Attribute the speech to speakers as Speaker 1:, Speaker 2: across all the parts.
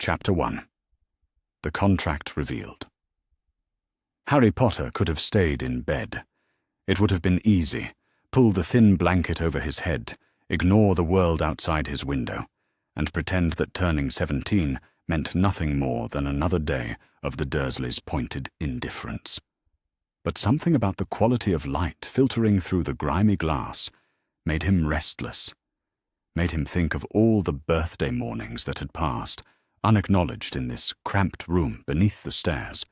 Speaker 1: Chapter 1. The Contract Revealed. Harry Potter could have stayed in bed. It would have been easy. Pull the thin blanket over his head, ignore the world outside his window, and pretend that turning 17 meant nothing more than another day of the Dursleys' pointed indifference. But something about the quality of light filtering through the grimy glass made him restless, made him think of all the birthday mornings that had passed, unacknowledged in this cramped room beneath the stairs,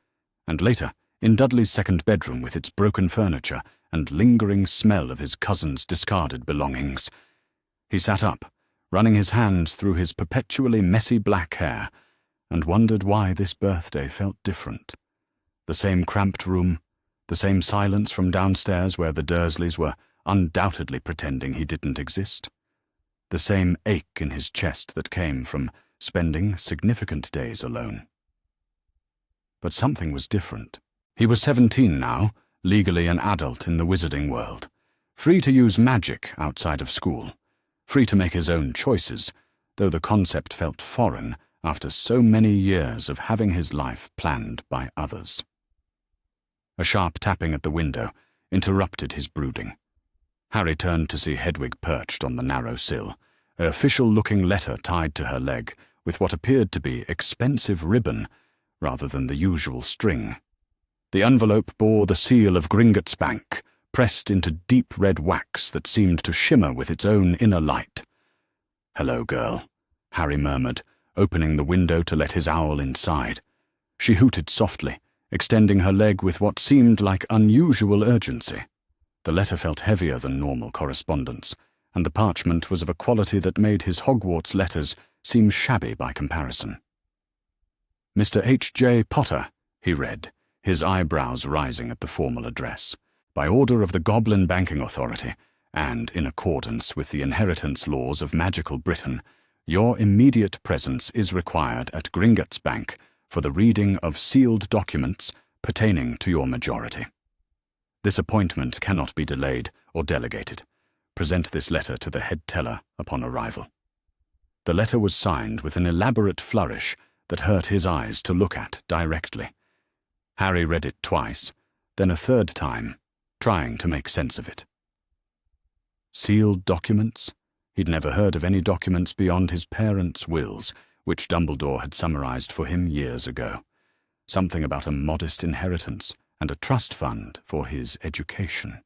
Speaker 1: and later in Dudley's second bedroom with its broken furniture and lingering smell of his cousin's discarded belongings. He sat up, running his hands through his perpetually messy black hair, and wondered why this birthday felt different. The same cramped room, the same silence from downstairs where the Dursleys were undoubtedly pretending he didn't exist. The same ache in his chest that came from spending significant days alone. But something was different. He was 17 now, legally an adult in the wizarding world, free to use magic outside of school, free to make his own choices, though the concept felt foreign after so many years of having his life planned by others. A sharp tapping at the window interrupted his brooding. Harry turned to see Hedwig perched on the narrow sill, an official-looking letter tied to her leg with what appeared to be expensive ribbon rather than the usual string. The envelope bore the seal of Gringotts Bank, pressed into deep red wax that seemed to shimmer with its own inner light. "Hello, girl," Harry murmured, opening the window to let his owl inside. She hooted softly, extending her leg with what seemed like unusual urgency. The letter felt heavier than normal correspondence, and the parchment was of a quality that made his Hogwarts letters seem shabby by comparison. "Mr. H.J. Potter," he read, his eyebrows rising at the formal address. "By order of the Goblin Banking Authority, and in accordance with the inheritance laws of magical Britain, your immediate presence is required at Gringotts Bank for the reading of sealed documents pertaining to your majority. This appointment cannot be delayed or delegated. Present this letter to the head teller upon arrival." The letter was signed with an elaborate flourish that hurt his eyes to look at directly. Harry read it twice, then a third time, trying to make sense of it. Sealed documents? He'd never heard of any documents beyond his parents' wills, which Dumbledore had summarized for him years ago. Something about a modest inheritance and a trust fund for his education.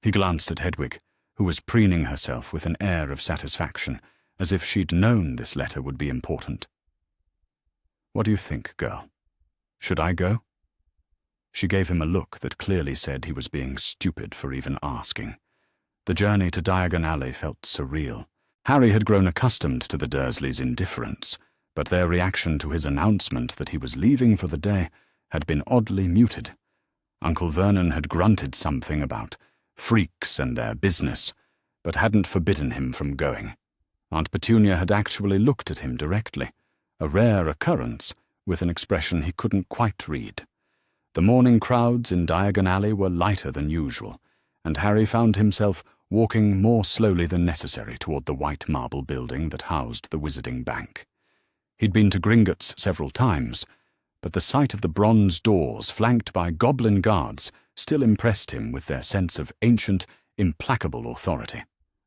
Speaker 1: He glanced at Hedwig, who was preening herself with an air of satisfaction, as if she'd known this letter would be important. "What do you think, girl? Should I go?" She gave him a look that clearly said he was being stupid for even asking. The journey to Diagon Alley felt surreal. Harry had grown accustomed to the Dursleys' indifference, but their reaction to his announcement that he was leaving for the day had been oddly muted. Uncle Vernon had grunted something about freaks and their business, but hadn't forbidden him from going. Aunt Petunia had actually looked at him directly, a rare occurrence with an expression he couldn't quite read. The morning crowds in Diagon Alley were lighter than usual, and Harry found himself walking more slowly than necessary toward the white marble building that housed the Wizarding Bank. He'd been to Gringotts several times, but the sight of the bronze doors flanked by goblin guards still impressed him with their sense of ancient, implacable authority.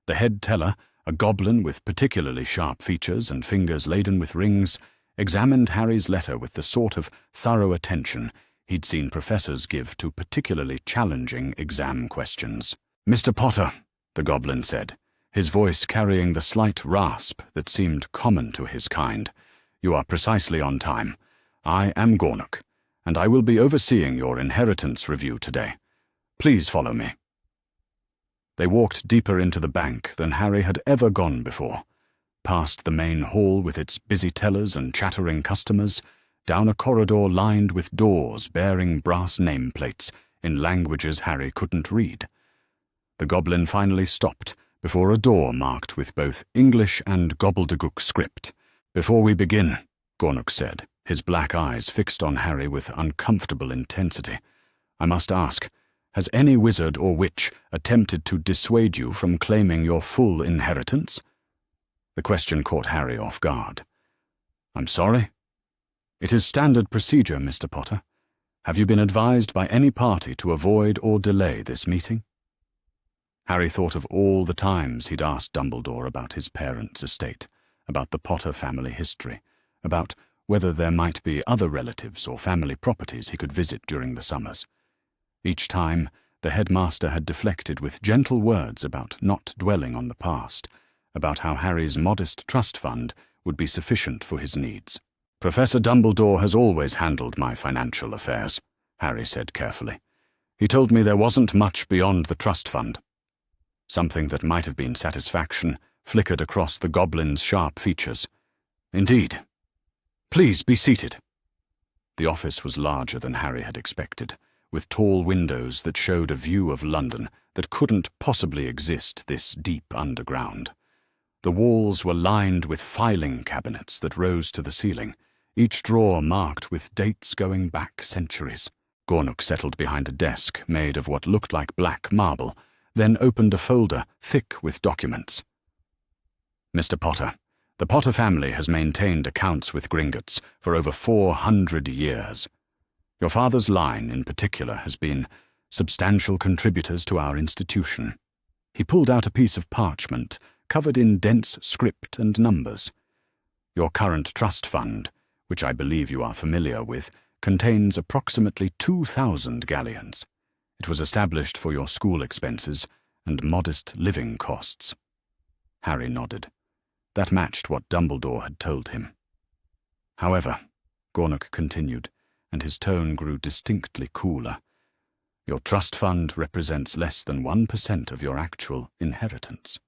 Speaker 1: The head teller, a goblin with particularly sharp features and fingers laden with rings, examined Harry's letter with the sort of thorough attention he'd seen professors give to particularly challenging exam questions. "Mr. Potter," the goblin said, his voice carrying the slight rasp that seemed common to his kind, "you are precisely on time. I am Gornock, and I will be overseeing your inheritance review today. Please follow me." They walked deeper into the bank than Harry had ever gone before, past the main hall with its busy tellers and chattering customers, down a corridor lined with doors bearing brass nameplates in languages Harry couldn't read. The goblin finally stopped before a door marked with both English and gobbledygook script. "Before we begin," Gornock said, his black eyes fixed on Harry with uncomfortable intensity, "I must ask, has any wizard or witch attempted to dissuade you from claiming your full inheritance?" The question caught Harry off guard. I'm sorry. It is standard procedure, Mr. Potter. Have you been advised by any party to avoid or delay this meeting? Harry thought of all the times he'd asked Dumbledore about his parents' estate, about the Potter family history, about whether there might be other relatives or family properties he could visit during the summers. Each time, the headmaster had deflected with gentle words about not dwelling on the past, about how Harry's modest trust fund would be sufficient for his needs. Professor Dumbledore has always handled my financial affairs, Harry said carefully. He told me there wasn't much beyond the trust fund. Something that might have been satisfaction flickered across the goblin's sharp features. Indeed. Please be seated. The office was larger than Harry had expected, with tall windows that showed a view of London that couldn't possibly exist this deep underground. The walls were lined with filing cabinets that rose to the ceiling, each drawer marked with dates going back centuries. Gornock settled behind a desk made of what looked like black marble, then opened a folder thick with documents. Mr. Potter, the Potter family has maintained accounts with Gringotts for over 400 years. Your father's line, in particular, has been substantial contributors to our institution. He pulled out a piece of parchment covered in dense script and numbers. Your current trust fund, which I believe you are familiar with, contains approximately 2,000 galleons. It was established for your school expenses and modest living costs. Harry nodded. That matched what Dumbledore had told him. However, Gornock continued, and his tone grew distinctly cooler. Your trust fund represents less than 1% of your actual inheritance.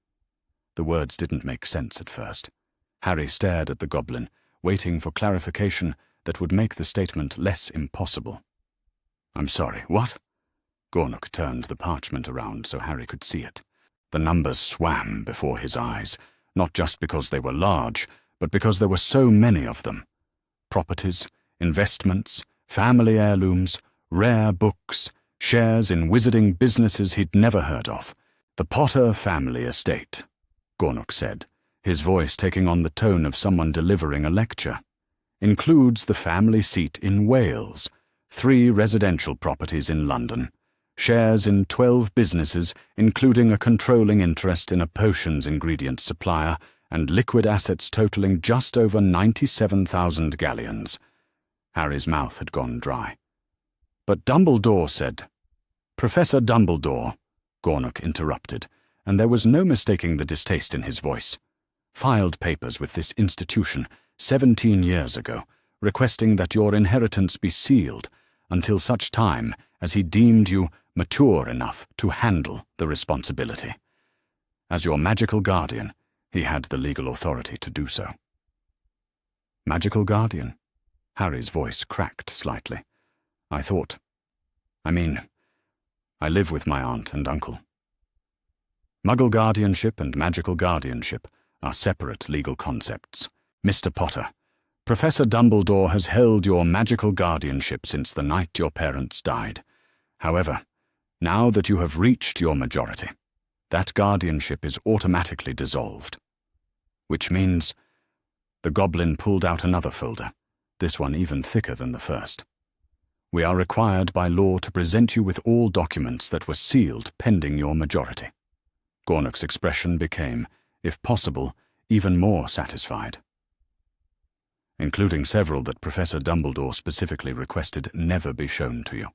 Speaker 1: The words didn't make sense at first. Harry stared at the goblin, waiting for clarification that would make the statement less impossible. I'm sorry, what? Gornock turned the parchment around so Harry could see it. The numbers swam before his eyes, not just because they were large, but because there were so many of them. Properties, investments, family heirlooms, rare books, shares in wizarding businesses he'd never heard of. The Potter family estate, Gornock said, his voice taking on the tone of someone delivering a lecture, includes the family seat in Wales, 3 residential properties in London, shares in 12 businesses, including a controlling interest in a potions ingredients supplier, and liquid assets totaling just over 97,000 galleons. Harry's mouth had gone dry. But Dumbledore said, Professor Dumbledore, Gornock interrupted, and there was no mistaking the distaste in his voice, filed papers with this institution 17 years ago, requesting that your inheritance be sealed until such time as he deemed you mature enough to handle the responsibility. As your magical guardian, he had the legal authority to do so. Magical guardian? Harry's voice cracked slightly. I live with my aunt and uncle. Muggle guardianship and magical guardianship are separate legal concepts. Mr. Potter, Professor Dumbledore has held your magical guardianship since the night your parents died. However, now that you have reached your majority, that guardianship is automatically dissolved. Which means... The goblin pulled out another folder, this one even thicker than the first. We are required by law to present you with all documents that were sealed pending your majority. Gornock's expression became, if possible, even more satisfied. Including several that Professor Dumbledore specifically requested never be shown to you.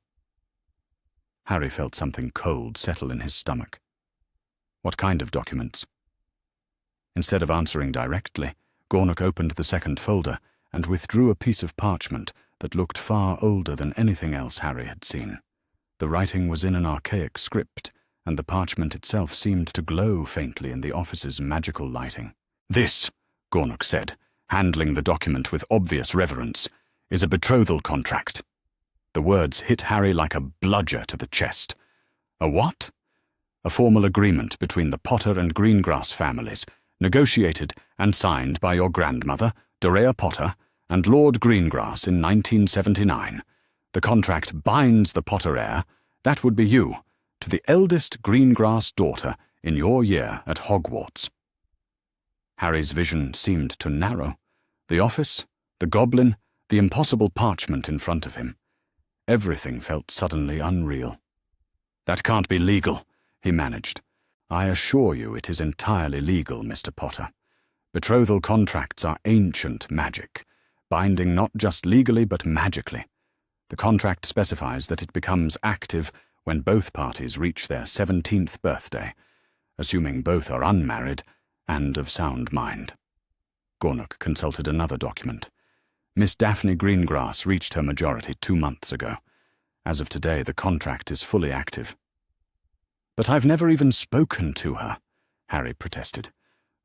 Speaker 1: Harry felt something cold settle in his stomach. What kind of documents? Instead of answering directly, Gornock opened the second folder and withdrew a piece of parchment that looked far older than anything else Harry had seen. The writing was in an archaic script, and the parchment itself seemed to glow faintly in the office's magical lighting. This, Gornock said, handling the document with obvious reverence, is a betrothal contract. The words hit Harry like a bludger to the chest. A what? A formal agreement between the Potter and Greengrass families, negotiated and signed by your grandmother, Dorea Potter, and Lord Greengrass in 1979. The contract binds the Potter heir, that would be you, to the eldest Greengrass daughter in your year at Hogwarts. Harry's vision seemed to narrow. The office, The goblin, the impossible parchment in front of him. Everything felt suddenly unreal. "That can't be legal," he managed. "I assure you it is entirely legal, Mr. Potter. Betrothal contracts are ancient magic, binding not just legally but magically. The contract specifies that it becomes active when both parties reach their 17th birthday, assuming both are unmarried and of sound mind." Gornock consulted another document. Miss Daphne Greengrass reached her majority 2 months ago. As of today, the contract is fully active. "But I've never even spoken to her," Harry protested,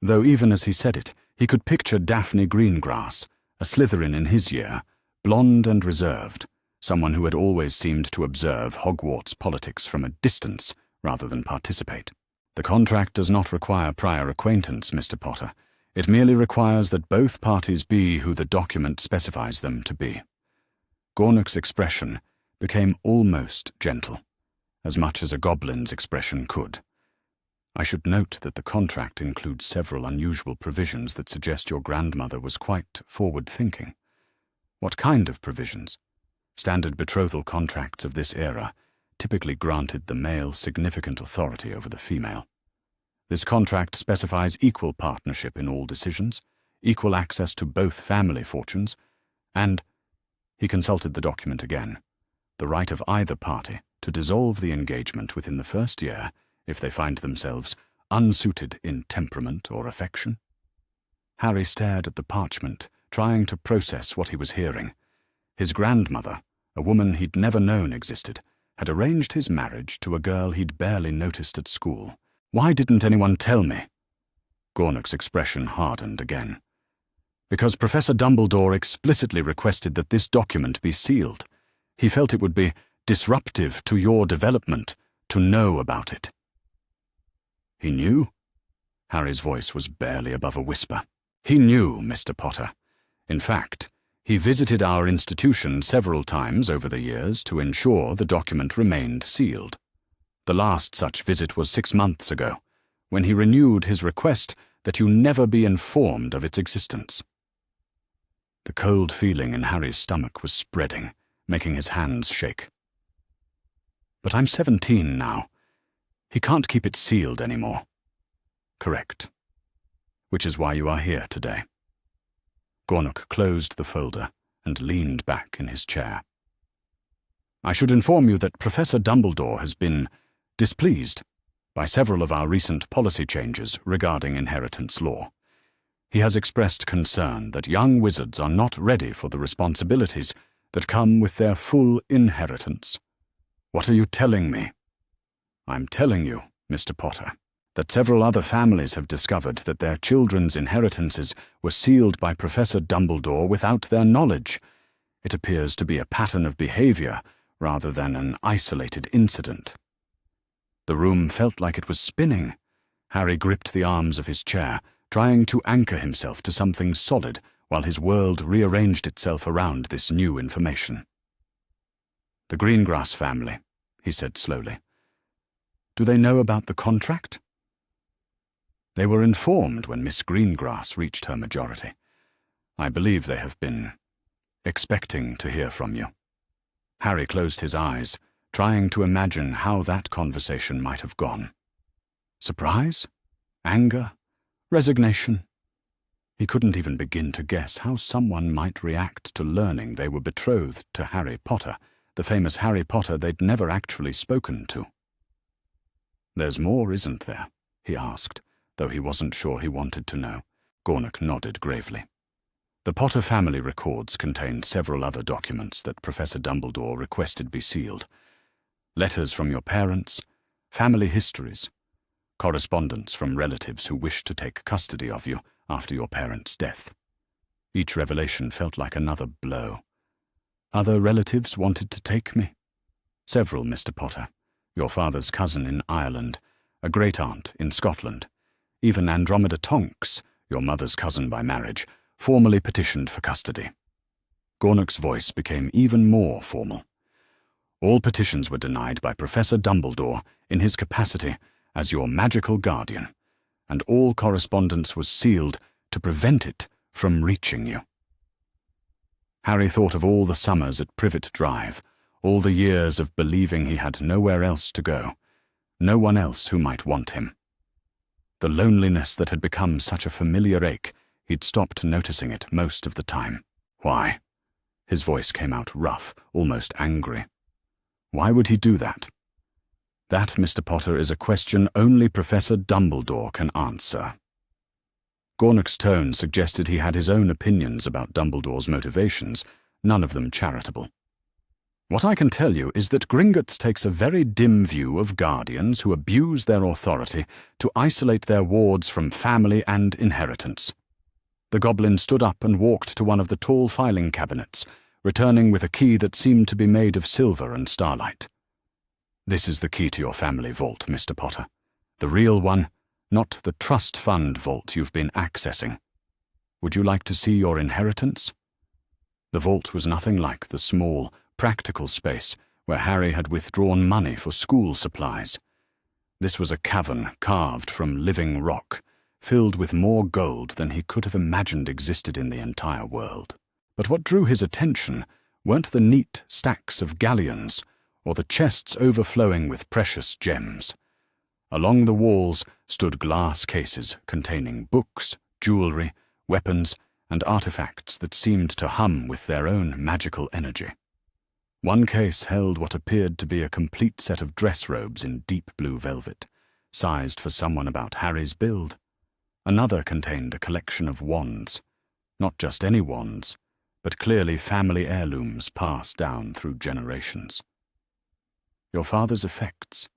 Speaker 1: though even as he said it, he could picture Daphne Greengrass, a Slytherin in his year, blonde and reserved, someone who had always seemed to observe Hogwarts politics from a distance rather than participate. "The contract does not require prior acquaintance, Mr. Potter. It merely requires that both parties be who the document specifies them to be." Gornock's expression became almost gentle, as much as a goblin's expression could. "I should note that the contract includes several unusual provisions that suggest your grandmother was quite forward-thinking." "What kind of provisions?" Standard betrothal contracts of this era typically granted the male significant authority over the female. "This contract specifies equal partnership in all decisions, equal access to both family fortunes, and," he consulted the document again, "the right of either party to dissolve the engagement within the first year if they find themselves unsuited in temperament or affection." Harry stared at the parchment, trying to process what he was hearing. His grandmother, a woman he'd never known existed, had arranged his marriage to a girl he'd barely noticed at school. "Why didn't anyone tell me?" Gornock's expression hardened again. "Because Professor Dumbledore explicitly requested that this document be sealed. He felt it would be disruptive to your development to know about it." "He knew?" Harry's voice was barely above a whisper. "He knew, Mr. Potter. In fact, he visited our institution several times over the years to ensure the document remained sealed. The last such visit was 6 months ago, when he renewed his request that you never be informed of its existence." The cold feeling in Harry's stomach was spreading, making his hands shake. "But I'm 17 now. He can't keep it sealed anymore." "Correct. Which is why you are here today." Gornock closed the folder and leaned back in his chair. "I should inform you that Professor Dumbledore has been displeased by several of our recent policy changes regarding inheritance law. He has expressed concern that young wizards are not ready for the responsibilities that come with their full inheritance." "What are you telling me?" "I'm telling you, Mr. Potter, that several other families have discovered that their children's inheritances were sealed by Professor Dumbledore without their knowledge. It appears to be a pattern of behavior rather than an isolated incident." The room felt like it was spinning. Harry gripped the arms of his chair, trying to anchor himself to something solid while his world rearranged itself around this new information. "The Greengrass family," he said slowly. "Do they know about the contract?" "They were informed when Miss Greengrass reached her majority. I believe they have been expecting to hear from you." Harry closed his eyes, trying to imagine how that conversation might have gone. Surprise? Anger? Resignation? He couldn't even begin to guess how someone might react to learning they were betrothed to Harry Potter, the famous Harry Potter they'd never actually spoken to. "There's more, isn't there?" he asked, though he wasn't sure he wanted to know. Gornock nodded gravely. "The Potter family records contained several other documents that Professor Dumbledore requested be sealed. Letters from your parents, family histories, correspondence from relatives who wished to take custody of you after your parents' death. Each revelation felt like another blow. Other relatives wanted to take me. Several, Mr. Potter. Your father's cousin in Ireland, a great-aunt in Scotland. Even Andromeda Tonks, your mother's cousin by marriage, formally petitioned for custody." Gornock's voice became even more formal. "All petitions were denied by Professor Dumbledore in his capacity as your magical guardian, and all correspondence was sealed to prevent it from reaching you." Harry thought of all the summers at Privet Drive, all the years of believing he had nowhere else to go, no one else who might want him. The loneliness that had become such a familiar ache, he'd stopped noticing it most of the time. Why? His voice came out rough, almost angry. Why would he do that? That, Mr. Potter, is a question only Professor Dumbledore can answer. Gornuk's tone suggested he had his own opinions about Dumbledore's motivations, none of them charitable. What I can tell you is that Gringotts takes a very dim view of guardians who abuse their authority to isolate their wards from family and inheritance. The goblin stood up and walked to one of the tall filing cabinets, returning with a key that seemed to be made of silver and starlight. This is the key to your family vault, Mr. Potter. The real one, not the trust fund vault you've been accessing. Would you like to see your inheritance? The vault was nothing like the small, practical space where Harry had withdrawn money for school supplies. This was a cavern carved from living rock, filled with more gold than he could have imagined existed in the entire world. But what drew his attention weren't the neat stacks of galleons or the chests overflowing with precious gems. Along the walls stood glass cases containing books, jewelry, weapons, and artifacts that seemed to hum with their own magical energy. One case held what appeared to be a complete set of dress robes in deep blue velvet, sized for someone about Harry's build. Another contained a collection of wands, not just any wands, but clearly family heirlooms passed down through generations. Your father's effects,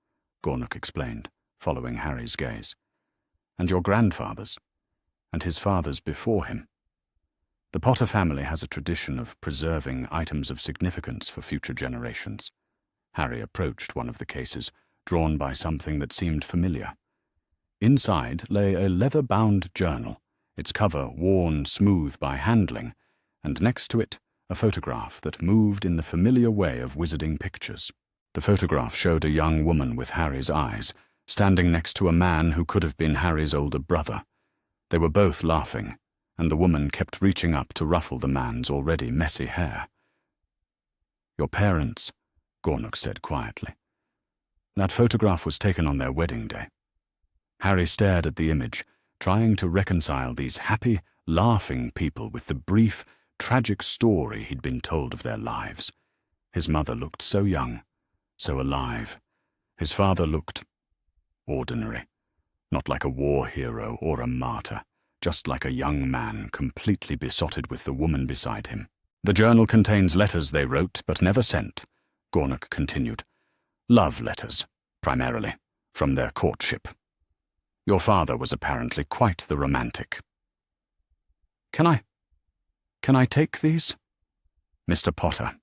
Speaker 1: Gornuk explained, following Harry's gaze, and your grandfather's, and his father's before him. The Potter family has a tradition of preserving items of significance for future generations. Harry approached one of the cases, drawn by something that seemed familiar. Inside lay a leather-bound journal, its cover worn smooth by handling, and next to it a photograph that moved in the familiar way of wizarding pictures. The photograph showed a young woman with Harry's eyes, standing next to a man who could have been Harry's older brother. They were both laughing, and the woman kept reaching up to ruffle the man's already messy hair. Your parents, Gornuk said quietly. That photograph was taken on their wedding day. Harry stared at the image, trying to reconcile these happy, laughing people with the brief, tragic story he'd been told of their lives. His mother looked so young, so alive. His father looked ordinary, not like a war hero or a martyr, just like a young man completely besotted with the woman beside him. The journal contains letters they wrote but never sent, Gornuk continued. Love letters, primarily, from their courtship. Your father was apparently quite the romantic. Can I take these? Mr. Potter,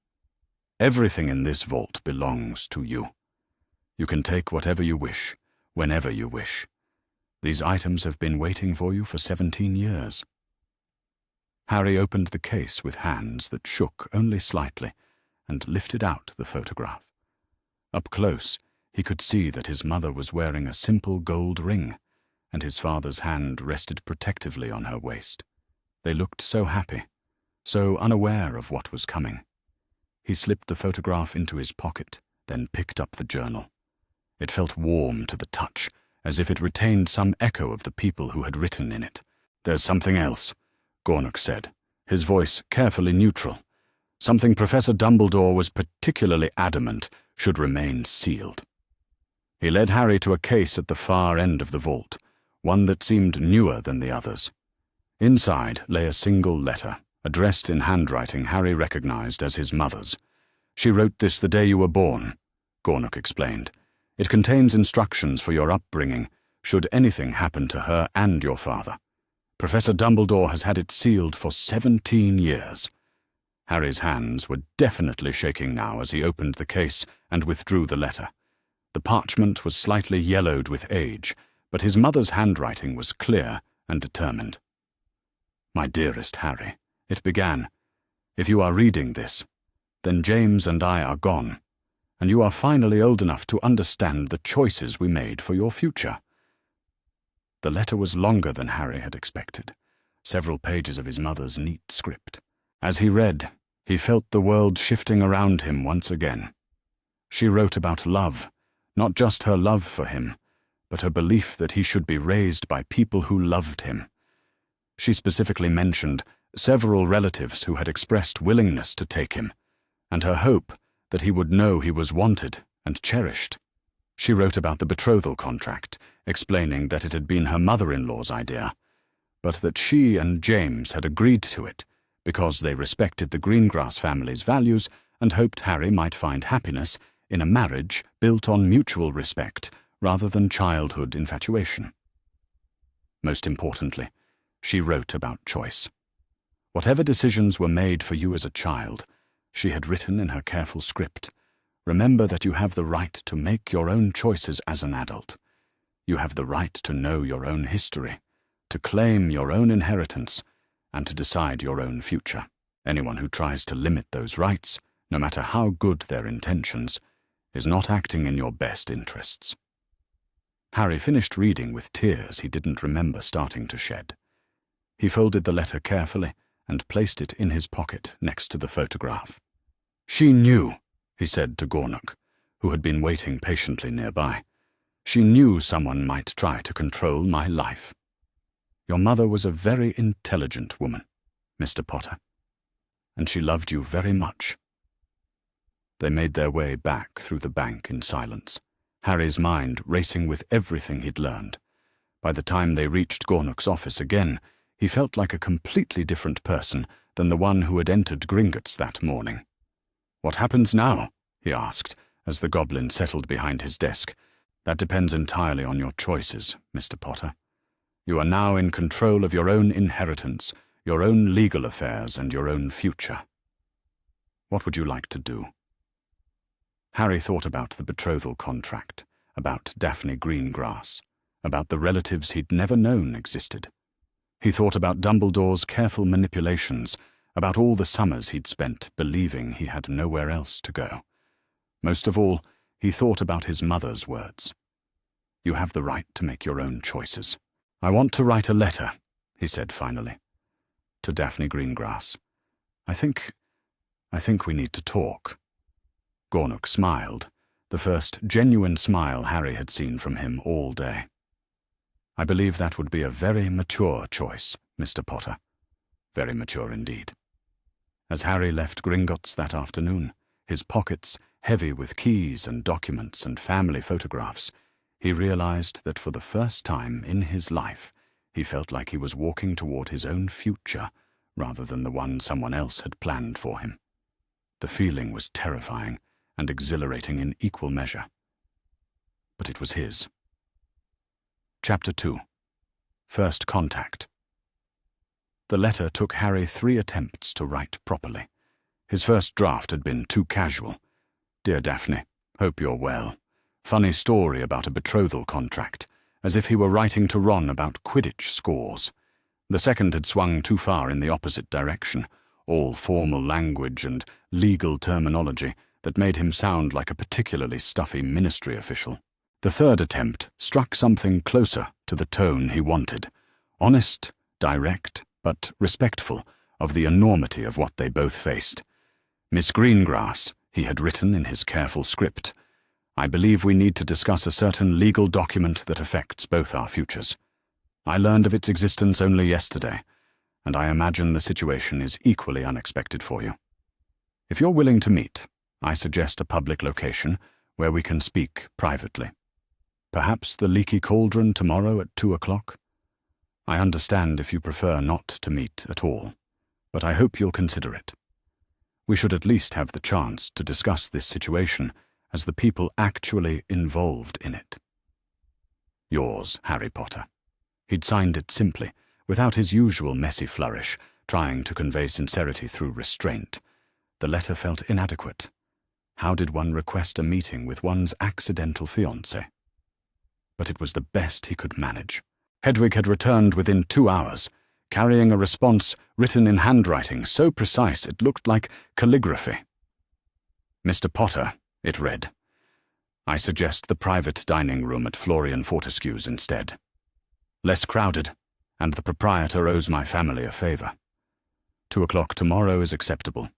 Speaker 1: everything in this vault belongs to you. You can take whatever you wish, whenever you wish. These items have been waiting for you for 17 years. Harry opened the case with hands that shook only slightly and lifted out the photograph. Up close, he could see that his mother was wearing a simple gold ring, and his father's hand rested protectively on her waist. They looked so happy, so unaware of what was coming. He slipped the photograph into his pocket, then picked up the journal. It felt warm to the touch, as if it retained some echo of the people who had written in it. There's something else, Gornuk said, his voice carefully neutral. Something Professor Dumbledore was particularly adamant should remain sealed. He led Harry to a case at the far end of the vault, one that seemed newer than the others. Inside lay a single letter, addressed in handwriting Harry recognized as his mother's. She wrote this the day you were born, Gornuk explained. It contains instructions for your upbringing, should anything happen to her and your father. Professor Dumbledore has had it sealed for 17 years. Harry's hands were definitely shaking now as he opened the case and withdrew the letter. The parchment was slightly yellowed with age, but his mother's handwriting was clear and determined. My dearest Harry, it began, if you are reading this, then James and I are gone, and you are finally old enough to understand the choices we made for your future. The letter was longer than Harry had expected, several pages of his mother's neat script. As he read, He felt the world shifting around him once again. She wrote about love, not just her love for him, but her belief that he should be raised by people who loved him. She specifically mentioned several relatives who had expressed willingness to take him, and her hope that he would know he was wanted and cherished. She wrote about the betrothal contract, explaining that it had been her mother-in-law's idea, but that she and James had agreed to it because they respected the Greengrass family's values and hoped Harry might find happiness in a marriage built on mutual respect rather than childhood infatuation. Most importantly, she wrote about choice. Whatever decisions were made for you as a child, she had written in her careful script, remember that you have the right to make your own choices as an adult. You have the right to know your own history, to claim your own inheritance, and to decide your own future. Anyone who tries to limit those rights, no matter how good their intentions, is not acting in your best interests. Harry finished reading with tears he didn't remember starting to shed. He folded the letter carefully and placed it in his pocket next to the photograph. She knew, he said to Gornock, who had been waiting patiently nearby. She knew someone might try to control my life. Your mother was a very intelligent woman, Mr. Potter, and she loved you very much. They made their way back through the bank in silence, Harry's mind racing with everything he'd learned. By the time they reached Gornock's office again, he felt like a completely different person than the one who had entered Gringotts that morning. What happens now? He asked, as the goblin settled behind his desk. That depends entirely on your choices, Mr. Potter. You are now in control of your own inheritance, your own legal affairs, and your own future. What would you like to do? Harry thought about the betrothal contract, about Daphne Greengrass, about the relatives he'd never known existed. He thought about Dumbledore's careful manipulations, about all the summers he'd spent believing he had nowhere else to go. Most of all, he thought about his mother's words. You have the right to make your own choices. I want to write a letter, he said finally, to Daphne Greengrass. I think we need to talk. Gornock smiled, the first genuine smile Harry had seen from him all day. I believe that would be a very mature choice, Mr. Potter. Very mature indeed. As Harry left Gringotts that afternoon, his pockets heavy with keys and documents and family photographs, he realized that for the first time in his life, he felt like he was walking toward his own future rather than the one someone else had planned for him. The feeling was terrifying and exhilarating in equal measure. But it was his. Chapter 2. First Contact. The letter took Harry 3 attempts to write properly. His first draft had been too casual. Dear Daphne, hope you're well. Funny story about a betrothal contract, as if he were writing to Ron about Quidditch scores. The second had swung too far in the opposite direction, all formal language and legal terminology that made him sound like a particularly stuffy ministry official. The third attempt struck something closer to the tone he wanted, honest, direct, but respectful of the enormity of what they both faced. Miss Greengrass, he had written in his careful script, I believe we need to discuss a certain legal document that affects both our futures. I learned of its existence only yesterday, and I imagine the situation is equally unexpected for you. If you're willing to meet, I suggest a public location where we can speak privately. Perhaps the Leaky Cauldron tomorrow at 2 o'clock? I understand if you prefer not to meet at all, but I hope you'll consider it. We should at least have the chance to discuss this situation as the people actually involved in it. Yours, Harry Potter. He'd signed it simply, without his usual messy flourish, trying to convey sincerity through restraint. The letter felt inadequate. How did one request a meeting with one's accidental fiancé? But it was the best he could manage. Hedwig had returned within 2 hours, carrying a response written in handwriting so precise it looked like calligraphy. Mr. Potter, it read, I suggest the private dining room at Florian Fortescue's instead. Less crowded, and the proprietor owes my family a favor. 2 o'clock tomorrow is acceptable.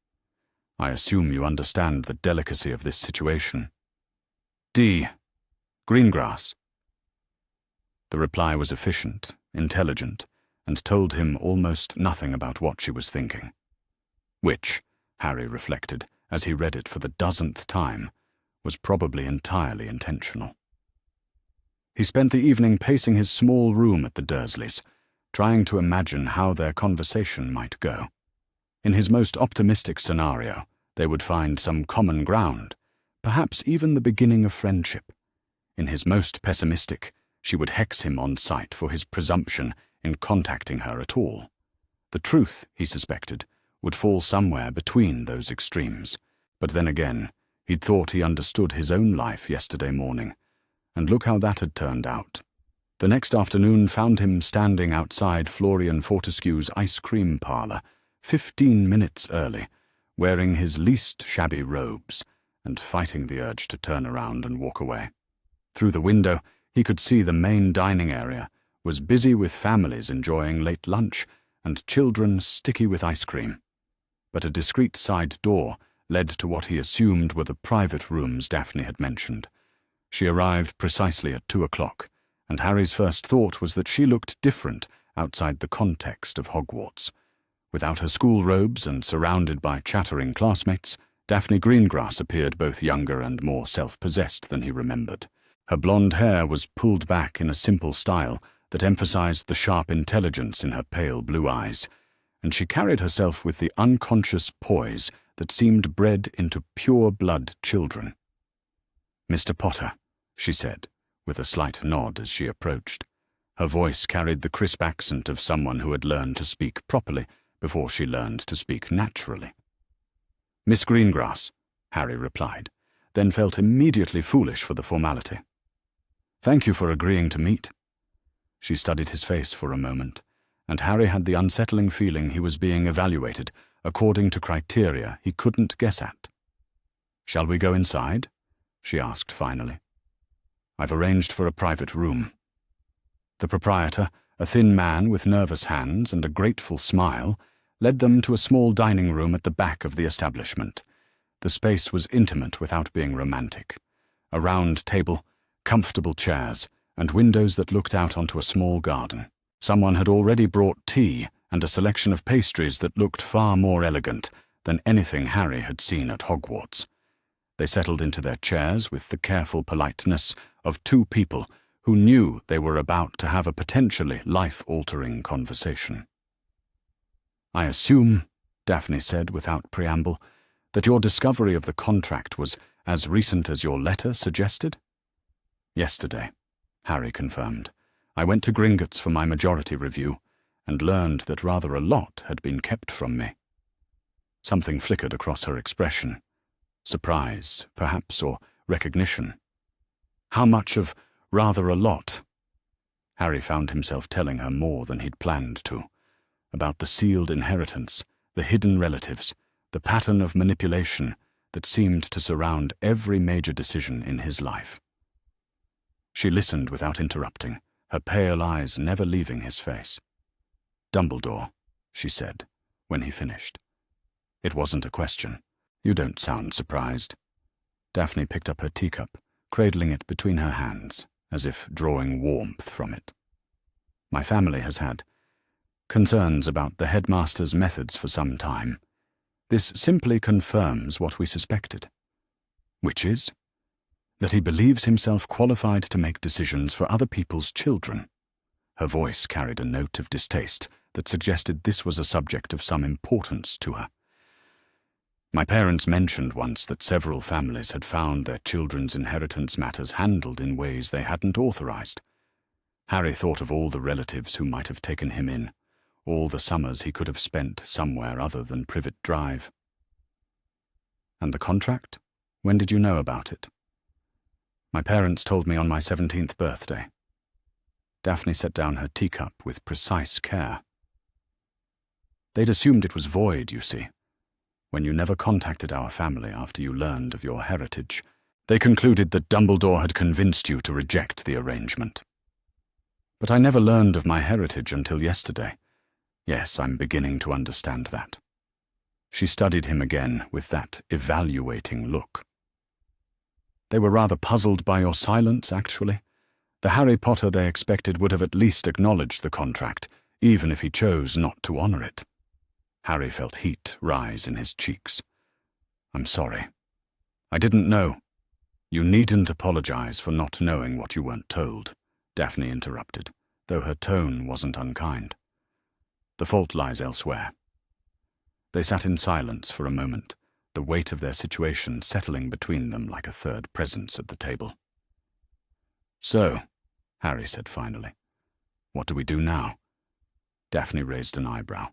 Speaker 1: I assume you understand the delicacy of this situation. D. Greengrass. The reply was efficient, intelligent, and told him almost nothing about what she was thinking. Which, Harry reflected, as he read it for the dozenth time, was probably entirely intentional. He spent the evening pacing his small room at the Dursleys, trying to imagine how their conversation might go. In his most optimistic scenario, they would find some common ground, perhaps even the beginning of friendship. In his most pessimistic, she would hex him on sight for his presumption in contacting her at all. The truth, he suspected, would fall somewhere between those extremes. But then again, he'd thought he understood his own life yesterday morning, and look how that had turned out. The next afternoon found him standing outside Florian Fortescue's ice cream parlour, 15 minutes early, wearing his least shabby robes, and fighting the urge to turn around and walk away. Through the window, he could see the main dining area was busy with families enjoying late lunch and children sticky with ice cream. But a discreet side door led to what he assumed were the private rooms Daphne had mentioned. She arrived precisely at 2 o'clock, and Harry's first thought was that she looked different outside the context of Hogwarts. Without her school robes and surrounded by chattering classmates, Daphne Greengrass appeared both younger and more self-possessed than he remembered. Her blonde hair was pulled back in a simple style that emphasized the sharp intelligence in her pale blue eyes, and she carried herself with the unconscious poise that seemed bred into pure-blood children. "Mr. Potter," she said, with a slight nod as she approached. Her voice carried the crisp accent of someone who had learned to speak properly before she learned to speak naturally. "Miss Greengrass," Harry replied, then felt immediately foolish for the formality. "Thank you for agreeing to meet." She studied his face for a moment, and Harry had the unsettling feeling he was being evaluated according to criteria he couldn't guess at. "Shall we go inside?" she asked finally. "I've arranged for a private room." The proprietor, a thin man with nervous hands and a grateful smile, led them to a small dining room at the back of the establishment. The space was intimate without being romantic. A round table, comfortable chairs, and windows that looked out onto a small garden. Someone had already brought tea and a selection of pastries that looked far more elegant than anything Harry had seen at Hogwarts. They settled into their chairs with the careful politeness of two people who knew they were about to have a potentially life-altering conversation. "I assume," Daphne said without preamble, "that your discovery of the contract was as recent as your letter suggested?" "Yesterday," Harry confirmed. "I went to Gringotts for my majority review and learned that rather a lot had been kept from me." Something flickered across her expression. Surprise, perhaps, or recognition. How much of rather a lot? Harry found himself telling her more than he'd planned to, about the sealed inheritance, the hidden relatives, the pattern of manipulation that seemed to surround every major decision in his life. She listened without interrupting, her pale eyes never leaving his face. "Dumbledore," she said, when he finished. It wasn't a question. "You don't sound surprised." Daphne picked up her teacup, cradling it between her hands, as if drawing warmth from it. "My family has had concerns about the headmaster's methods for some time. This simply confirms what we suspected." "Which is?" "That he believes himself qualified to make decisions for other people's children." Her voice carried a note of distaste that suggested this was a subject of some importance to her. "My parents mentioned once that several families had found their children's inheritance matters handled in ways they hadn't authorized." Harry thought of all the relatives who might have taken him in, all the summers he could have spent somewhere other than Privet Drive. "And the contract? When did you know about it?" "My parents told me on my 17th birthday." Daphne set down her teacup with precise care. "They'd assumed it was void, you see. When you never contacted our family after you learned of your heritage, they concluded that Dumbledore had convinced you to reject the arrangement." "But I never learned of my heritage until yesterday. Yes, I'm beginning to understand that." She studied him again with that evaluating look. They were rather puzzled by your silence, actually. The Harry Potter they expected would have at least acknowledged the contract, even if he chose not to honor it. Harry felt heat rise in his cheeks. I'm sorry. I didn't know. You needn't apologize for not knowing what you weren't told, Daphne interrupted, though her tone wasn't unkind. The fault lies elsewhere. They sat in silence for a moment, the weight of their situation settling between them like a third presence at the table. So, Harry said finally, what do we do now? Daphne raised an eyebrow.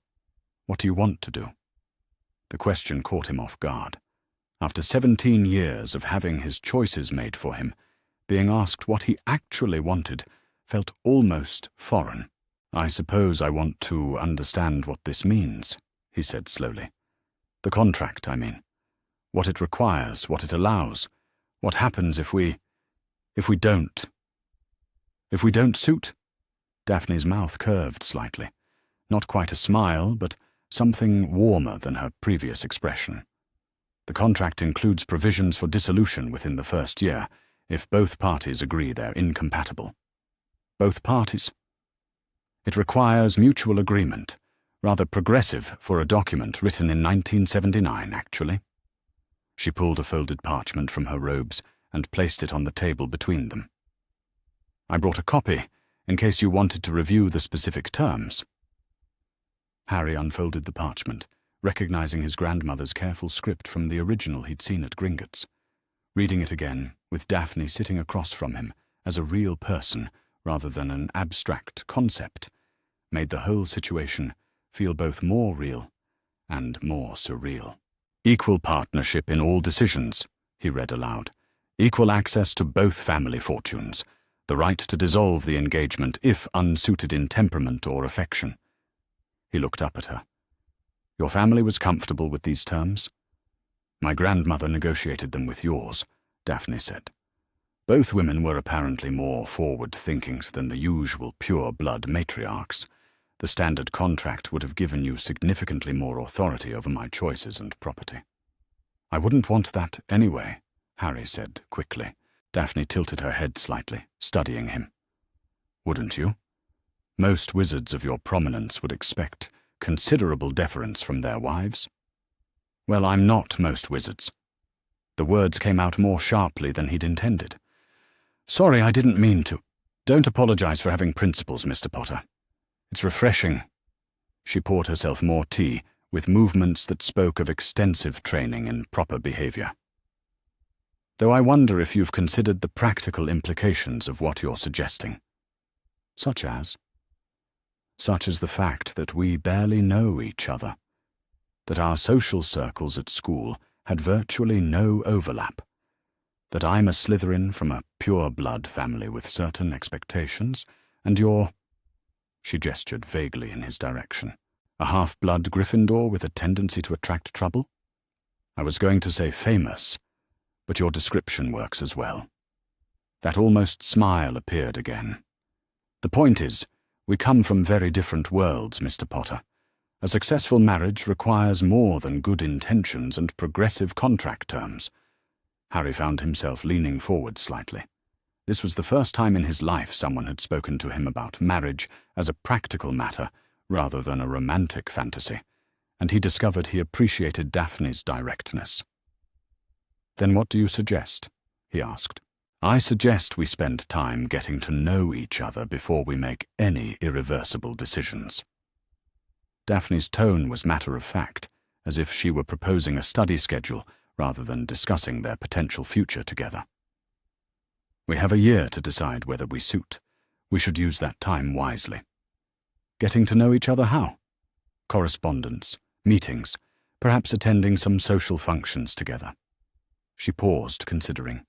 Speaker 1: What do you want to do? The question caught him off guard. After 17 years of having his choices made for him, being asked what he actually wanted felt almost foreign. I suppose I want to understand what this means, he said slowly. The contract, I mean. What it requires, what it allows. What happens if we don't? If we don't suit? Daphne's mouth curved slightly. Not quite a smile, but something warmer than her previous expression. The contract includes provisions for dissolution within the first year, if both parties agree they're incompatible. Both parties? It requires mutual agreement, rather progressive for a document written in 1979, actually. She pulled a folded parchment from her robes and placed it on the table between them. I brought a copy, in case you wanted to review the specific terms. Harry unfolded the parchment, recognizing his grandmother's careful script from the original he'd seen at Gringotts. Reading it again, with Daphne sitting across from him as a real person rather than an abstract concept, made the whole situation feel both more real and more surreal. Equal partnership in all decisions, he read aloud. Equal access to both family fortunes. The right to dissolve the engagement if unsuited in temperament or affection. He looked up at her. Your family was comfortable with these terms? My grandmother negotiated them with yours, Daphne said. Both women were apparently more forward-thinking than the usual pure-blood matriarchs. The standard contract would have given you significantly more authority over my choices and property. I wouldn't want that anyway, Harry said quickly. Daphne tilted her head slightly, studying him. Wouldn't you? Most wizards of your prominence would expect considerable deference from their wives. Well, I'm not most wizards. The words came out more sharply than he'd intended. Sorry, I didn't mean to. Don't apologize for having principles, Mr. Potter. It's refreshing. She poured herself more tea, with movements that spoke of extensive training in proper behavior. Though I wonder if you've considered the practical implications of what you're suggesting. Such as? Such as the fact that we barely know each other, that our social circles at school had virtually no overlap, that I'm a Slytherin from a pure-blood family with certain expectations, and you're— She gestured vaguely in his direction. A half-blood Gryffindor with a tendency to attract trouble? I was going to say famous, but your description works as well. That almost smile appeared again. The point is, we come from very different worlds, Mr. Potter. A successful marriage requires more than good intentions and progressive contract terms. Harry found himself leaning forward slightly. This was the first time in his life someone had spoken to him about marriage as a practical matter rather than a romantic fantasy, and he discovered he appreciated Daphne's directness. Then what do you suggest? He asked. I suggest we spend time getting to know each other before we make any irreversible decisions. Daphne's tone was matter-of-fact, as if she were proposing a study schedule rather than discussing their potential future together. We have a year to decide whether we suit. We should use that time wisely. Getting to know each other how? Correspondence, meetings, perhaps attending some social functions together. She paused, considering.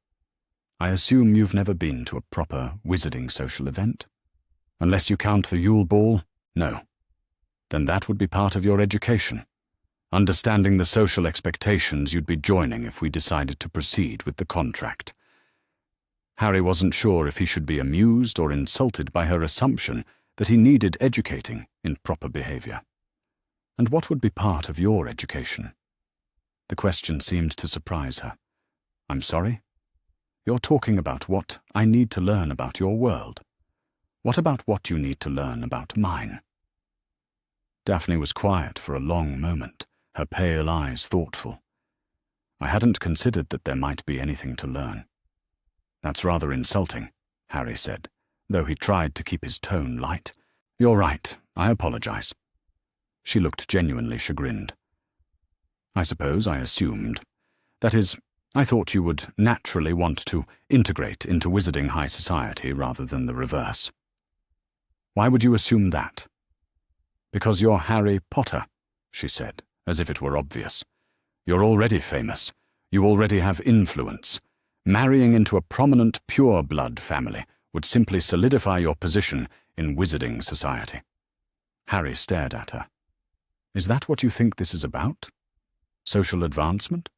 Speaker 1: I assume you've never been to a proper wizarding social event? Unless you count the Yule Ball, no. Then that would be part of your education. Understanding the social expectations you'd be joining if we decided to proceed with the contract. Harry wasn't sure if he should be amused or insulted by her assumption that he needed educating in proper behavior. And what would be part of your education? The question seemed to surprise her. I'm sorry? You're talking about what I need to learn about your world. What about what you need to learn about mine? Daphne was quiet for a long moment, her pale eyes thoughtful. I hadn't considered that there might be anything to learn. That's rather insulting, Harry said, though he tried to keep his tone light. You're right, I apologize. She looked genuinely chagrined. I suppose I assumed. That is, I thought you would naturally want to integrate into Wizarding high society rather than the reverse. Why would you assume that? Because you're Harry Potter, she said, as if it were obvious. You're already famous. You already have influence. Marrying into a prominent pure-blood family would simply solidify your position in Wizarding society. Harry stared at her. Is that what you think this is about? Social advancement?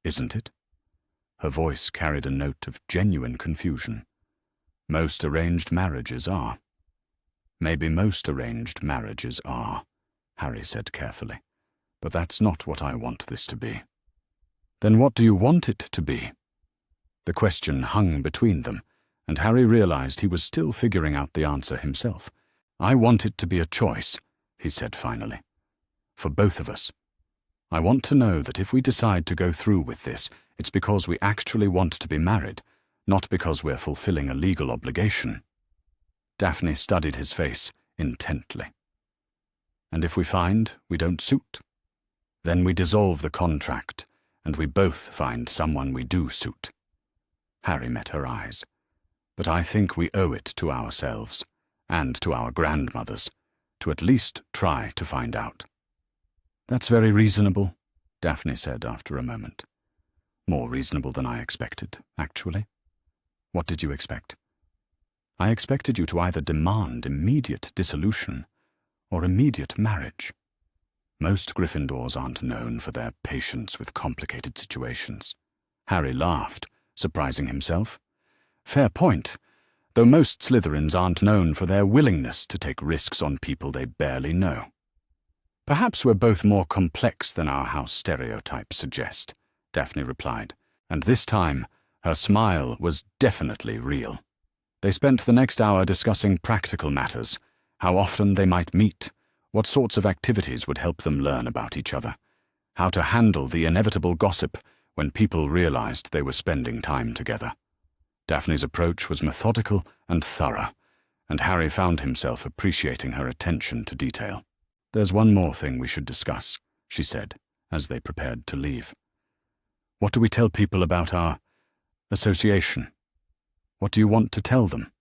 Speaker 1: Isn't it? Her voice carried a note of genuine confusion. Most arranged marriages are. Maybe most arranged marriages are, Harry said carefully. But that's not what I want this to be. Then what do you want it to be? The question hung between them, and Harry realized he was still figuring out the answer himself. I want it to be a choice, he said finally. For both of us. I want to know that if we decide to go through with this, it's because we actually want to be married, not because we're fulfilling a legal obligation. Daphne studied his face intently. And if we find we don't suit? Then we dissolve the contract, and we both find someone we do suit. Harry met her eyes. But I think we owe it to ourselves, and to our grandmothers, to at least try to find out. That's very reasonable, Daphne said after a moment. More reasonable than I expected, actually. What did you expect? I expected you to either demand immediate dissolution or immediate marriage. Most Gryffindors aren't known for their patience with complicated situations. Harry laughed, surprising himself. Fair point, though most Slytherins aren't known for their willingness to take risks on people they barely know. Perhaps we're both more complex than our house stereotypes suggest, Daphne replied, and this time her smile was definitely real. They spent the next hour discussing practical matters, how often they might meet, what sorts of activities would help them learn about each other, how to handle the inevitable gossip when people realized they were spending time together. Daphne's approach was methodical and thorough, and Harry found himself appreciating her attention to detail. There's one more thing we should discuss, she said, as they prepared to leave. What do we tell people about our association? What do you want to tell them?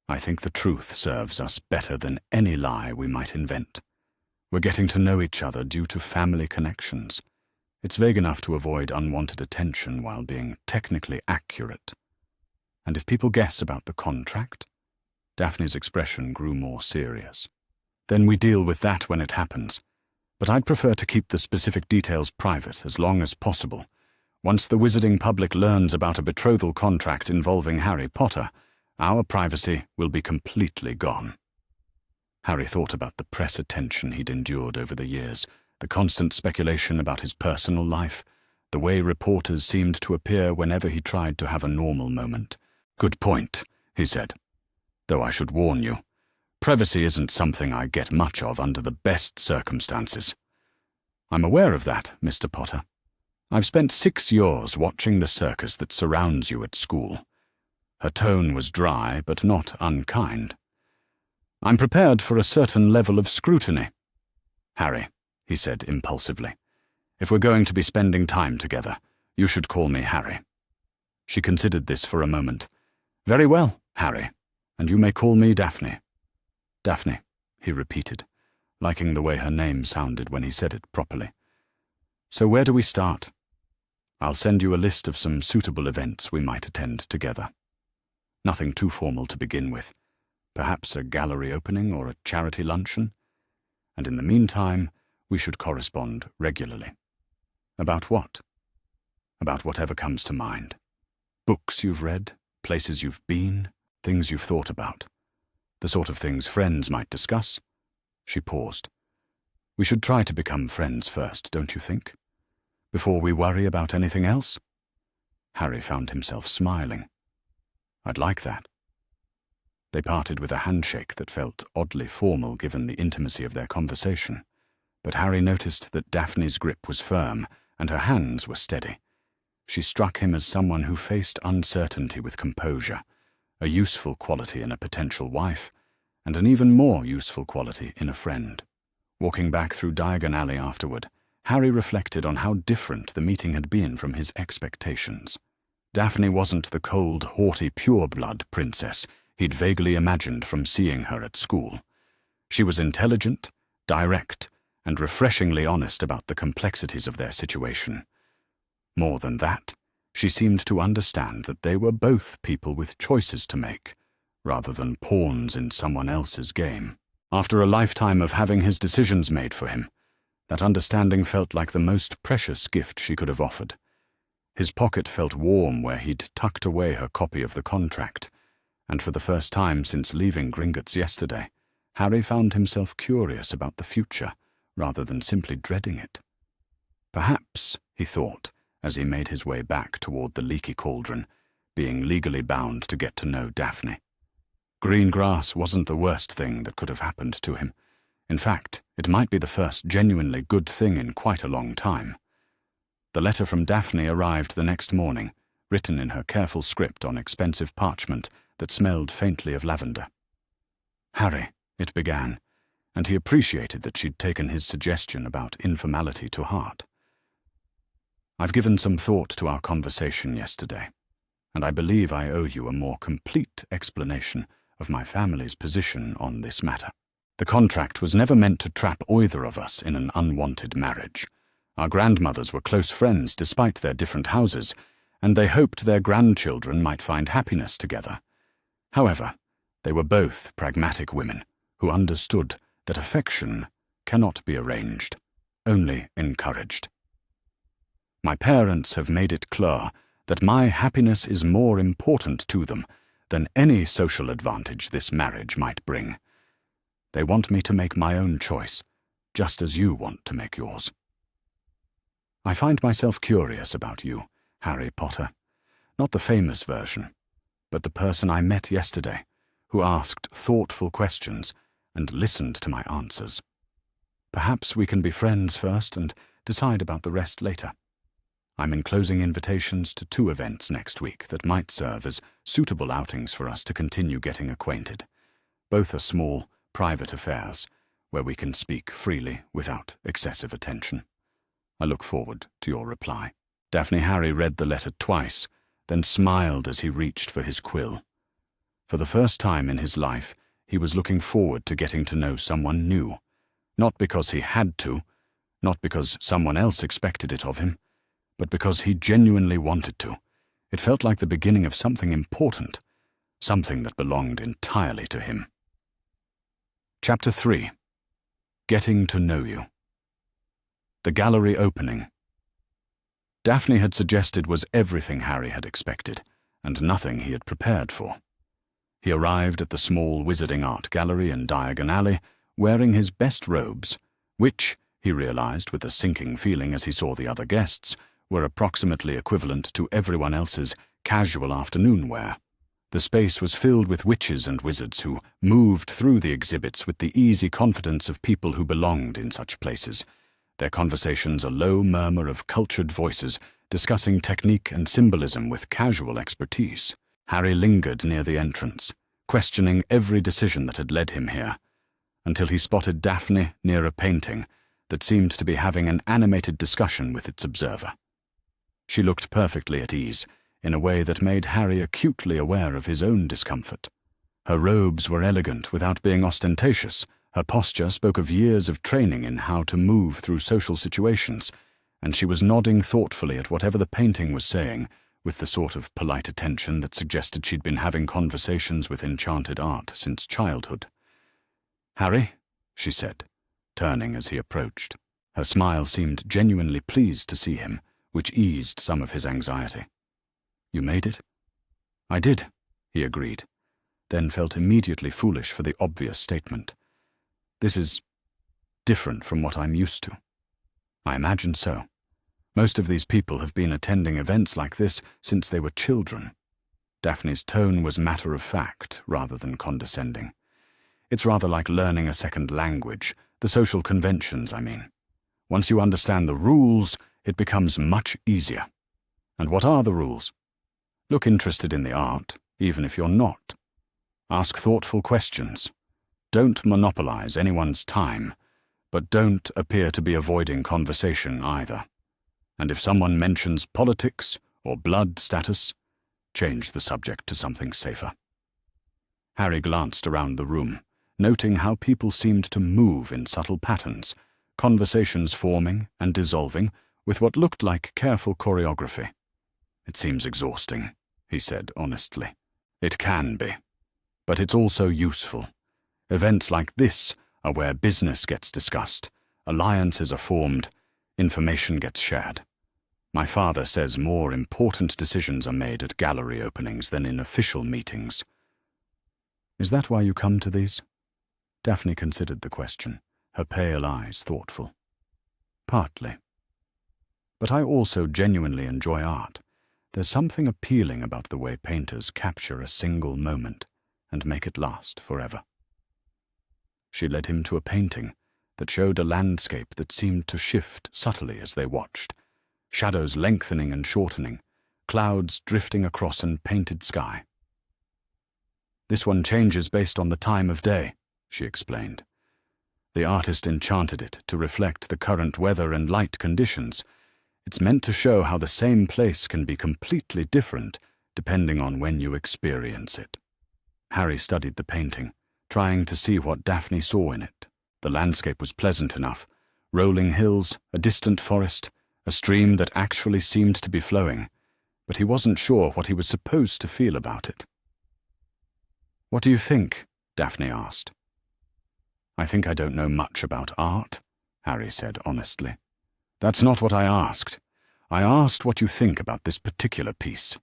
Speaker 1: I think the truth serves us better than any lie we might invent. We're getting to know each other due to family connections. It's vague enough to avoid unwanted attention while being technically accurate. And if people guess about the contract? Daphne's expression grew more serious. Then we deal with that when it happens. But I'd prefer to keep the specific details private as long as possible. Once the Wizarding public learns about a betrothal contract involving Harry Potter, our privacy will be completely gone. Harry thought about the press attention he'd endured over the years, the constant speculation about his personal life, the way reporters seemed to appear whenever he tried to have a normal moment. Good point, he said. Though I should warn you, privacy isn't something I get much of under the best circumstances. I'm aware of that, Mr. Potter. I've spent 6 years watching the circus that surrounds you at school. Her tone was dry, but not unkind. I'm prepared for a certain level of scrutiny. Harry, he said impulsively, if we're going to be spending time together, you should call me Harry. She considered this for a moment. Very well, Harry, and you may call me Daphne. Daphne, he repeated, liking the way her name sounded when he said it properly. So where do we start? I'll send you a list of some suitable events we might attend together. Nothing too formal to begin with. Perhaps a gallery opening or a charity luncheon. And in the meantime, we should correspond regularly. About what? About whatever comes to mind. Books you've read, places you've been, things you've thought about. The sort of things friends might discuss. She paused. We should try to become friends first, don't you think? Before we worry about anything else? Harry found himself smiling. I'd like that. They parted with a handshake that felt oddly formal given the intimacy of their conversation, but Harry noticed that Daphne's grip was firm and her hands were steady. She struck him as someone who faced uncertainty with composure, a useful quality in a potential wife, and an even more useful quality in a friend. Walking back through Diagon Alley afterward, Harry reflected on how different the meeting had been from his expectations. Daphne wasn't the cold, haughty, pure-blood princess he'd vaguely imagined from seeing her at school. She was intelligent, direct, and refreshingly honest about the complexities of their situation. More than that, she seemed to understand that they were both people with choices to make, rather than pawns in someone else's game. After a lifetime of having his decisions made for him, that understanding felt like the most precious gift she could have offered. His pocket felt warm where he'd tucked away her copy of the contract, and for the first time since leaving Gringotts yesterday, Harry found himself curious about the future, rather than simply dreading it. Perhaps, he thought, as he made his way back toward the leaky cauldron, being legally bound to get to know Daphne. Greengrass wasn't the worst thing that could have happened to him. In fact, it might be the first genuinely good thing in quite a long time. The letter from Daphne arrived the next morning, written in her careful script on expensive parchment that smelled faintly of lavender. Harry, it began, and he appreciated that she'd taken his suggestion about informality to heart. I've given some thought to our conversation yesterday, and I believe I owe you a more complete explanation of my family's position on this matter. The contract was never meant to trap either of us in an unwanted marriage. Our grandmothers were close friends despite their different houses, and they hoped their grandchildren might find happiness together. However, they were both pragmatic women who understood that affection cannot be arranged, only encouraged. My parents have made it clear that my happiness is more important to them than any social advantage this marriage might bring. They want me to make my own choice, just as you want to make yours. I find myself curious about you, Harry Potter, not the famous version, but the person I met yesterday, who asked thoughtful questions and listened to my answers. Perhaps we can be friends first and decide about the rest later. I'm enclosing invitations to 2 events next week that might serve as suitable outings for us to continue getting acquainted. Both are small, private affairs, where we can speak freely without excessive attention. I look forward to your reply. Daphne Harry read the letter twice, then smiled as he reached for his quill. For the first time in his life, he was looking forward to getting to know someone new, not because he had to, not because someone else expected it of him, but because he genuinely wanted to. It felt like the beginning of something important, something that belonged entirely to him. Chapter 3. Getting to Know You. The gallery opening. Daphne had suggested was everything Harry had expected, and nothing he had prepared for. He arrived at the small wizarding art gallery in Diagon Alley, wearing his best robes, which, he realized with a sinking feeling as he saw the other guests, were approximately equivalent to everyone else's casual afternoon wear. The space was filled with witches and wizards who moved through the exhibits with the easy confidence of people who belonged in such places, their conversations a low murmur of cultured voices discussing technique and symbolism with casual expertise. Harry lingered near the entrance, questioning every decision that had led him here, until he spotted Daphne near a painting that seemed to be having an animated discussion with its observer. She looked perfectly at ease, in a way that made Harry acutely aware of his own discomfort. Her robes were elegant without being ostentatious. Her posture spoke of years of training in how to move through social situations, and she was nodding thoughtfully at whatever the painting was saying, with the sort of polite attention that suggested she'd been having conversations with enchanted art since childhood. "Harry," she said, turning as he approached. Her smile seemed genuinely pleased to see him, which eased some of his anxiety. "You made it?" "I did," he agreed, then felt immediately foolish for the obvious statement. "This is different from what I'm used to. I imagine so. Most of these people have been attending events like this since they were children. Daphne's tone was matter-of-fact rather than condescending. It's rather like learning a second language, the social conventions, I mean. Once you understand the rules, it becomes much easier. And what are the rules? Look interested in the art, even if you're not. Ask thoughtful questions. Don't monopolize anyone's time, but don't appear to be avoiding conversation either. And if someone mentions politics or blood status, change the subject to something safer. Harry glanced around the room, noting how people seemed to move in subtle patterns, conversations forming and dissolving with what looked like careful choreography. It seems exhausting, he said honestly. It can be, but it's also useful. Events like this are where business gets discussed, alliances are formed, information gets shared. My father says more important decisions are made at gallery openings than in official meetings. Is that why you come to these? Daphne considered the question, her pale eyes thoughtful. Partly. But I also genuinely enjoy art. There's something appealing about the way painters capture a single moment and make it last forever. She led him to a painting that showed a landscape that seemed to shift subtly as they watched, shadows lengthening and shortening, clouds drifting across an painted sky. This one changes based on the time of day, she explained. The artist enchanted it to reflect the current weather and light conditions. It's meant to show how the same place can be completely different depending on when you experience it. Harry studied the painting, trying to see what Daphne saw in it. The landscape was pleasant enough. Rolling hills, a distant forest, a stream that actually seemed to be flowing, but he wasn't sure what he was supposed to feel about it. "What do you think?" Daphne asked. "I think I don't know much about art," Harry said honestly. "That's not what I asked. I asked what you think about this particular piece."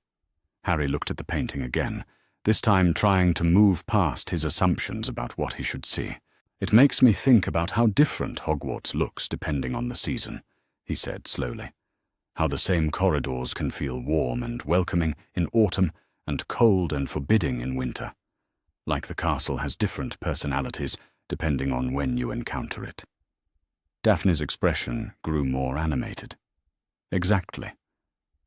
Speaker 1: Harry looked at the painting again, this time trying to move past his assumptions about what he should see. "It makes me think about how different Hogwarts looks depending on the season," he said slowly. "How the same corridors can feel warm and welcoming in autumn and cold and forbidding in winter. Like the castle has different personalities depending on when you encounter it." Daphne's expression grew more animated. Exactly.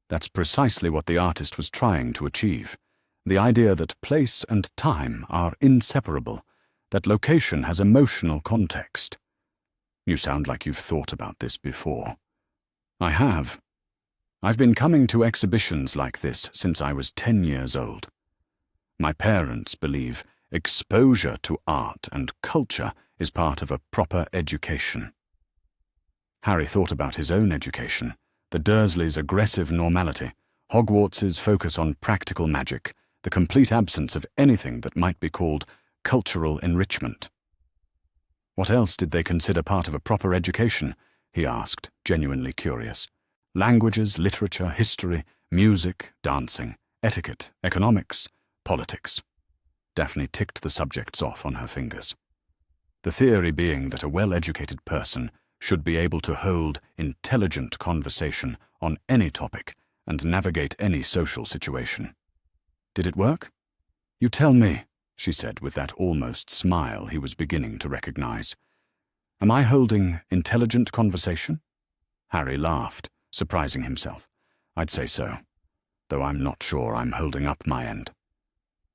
Speaker 1: That's precisely what the artist was trying to achieve. The idea that place and time are inseparable, that location has emotional context. You sound like you've thought about this before. I have. I've been coming to exhibitions like this since I was 10 years old. My parents believe exposure to art and culture is part of a proper education. Harry thought about his own education, the Dursleys' aggressive normality, Hogwarts' focus on practical magic, the complete absence of anything that might be called cultural enrichment. What else did they consider part of a proper education? He asked, genuinely curious. Languages, literature, history, music, dancing, etiquette, economics, politics. Daphne ticked the subjects off on her fingers. The theory being that a well-educated person should be able to hold intelligent conversation on any topic and navigate any social situation. Did it work? You tell me, she said with that almost smile he was beginning to recognize. Am I holding intelligent conversation? Harry laughed, surprising himself. I'd say so, though I'm not sure I'm holding up my end.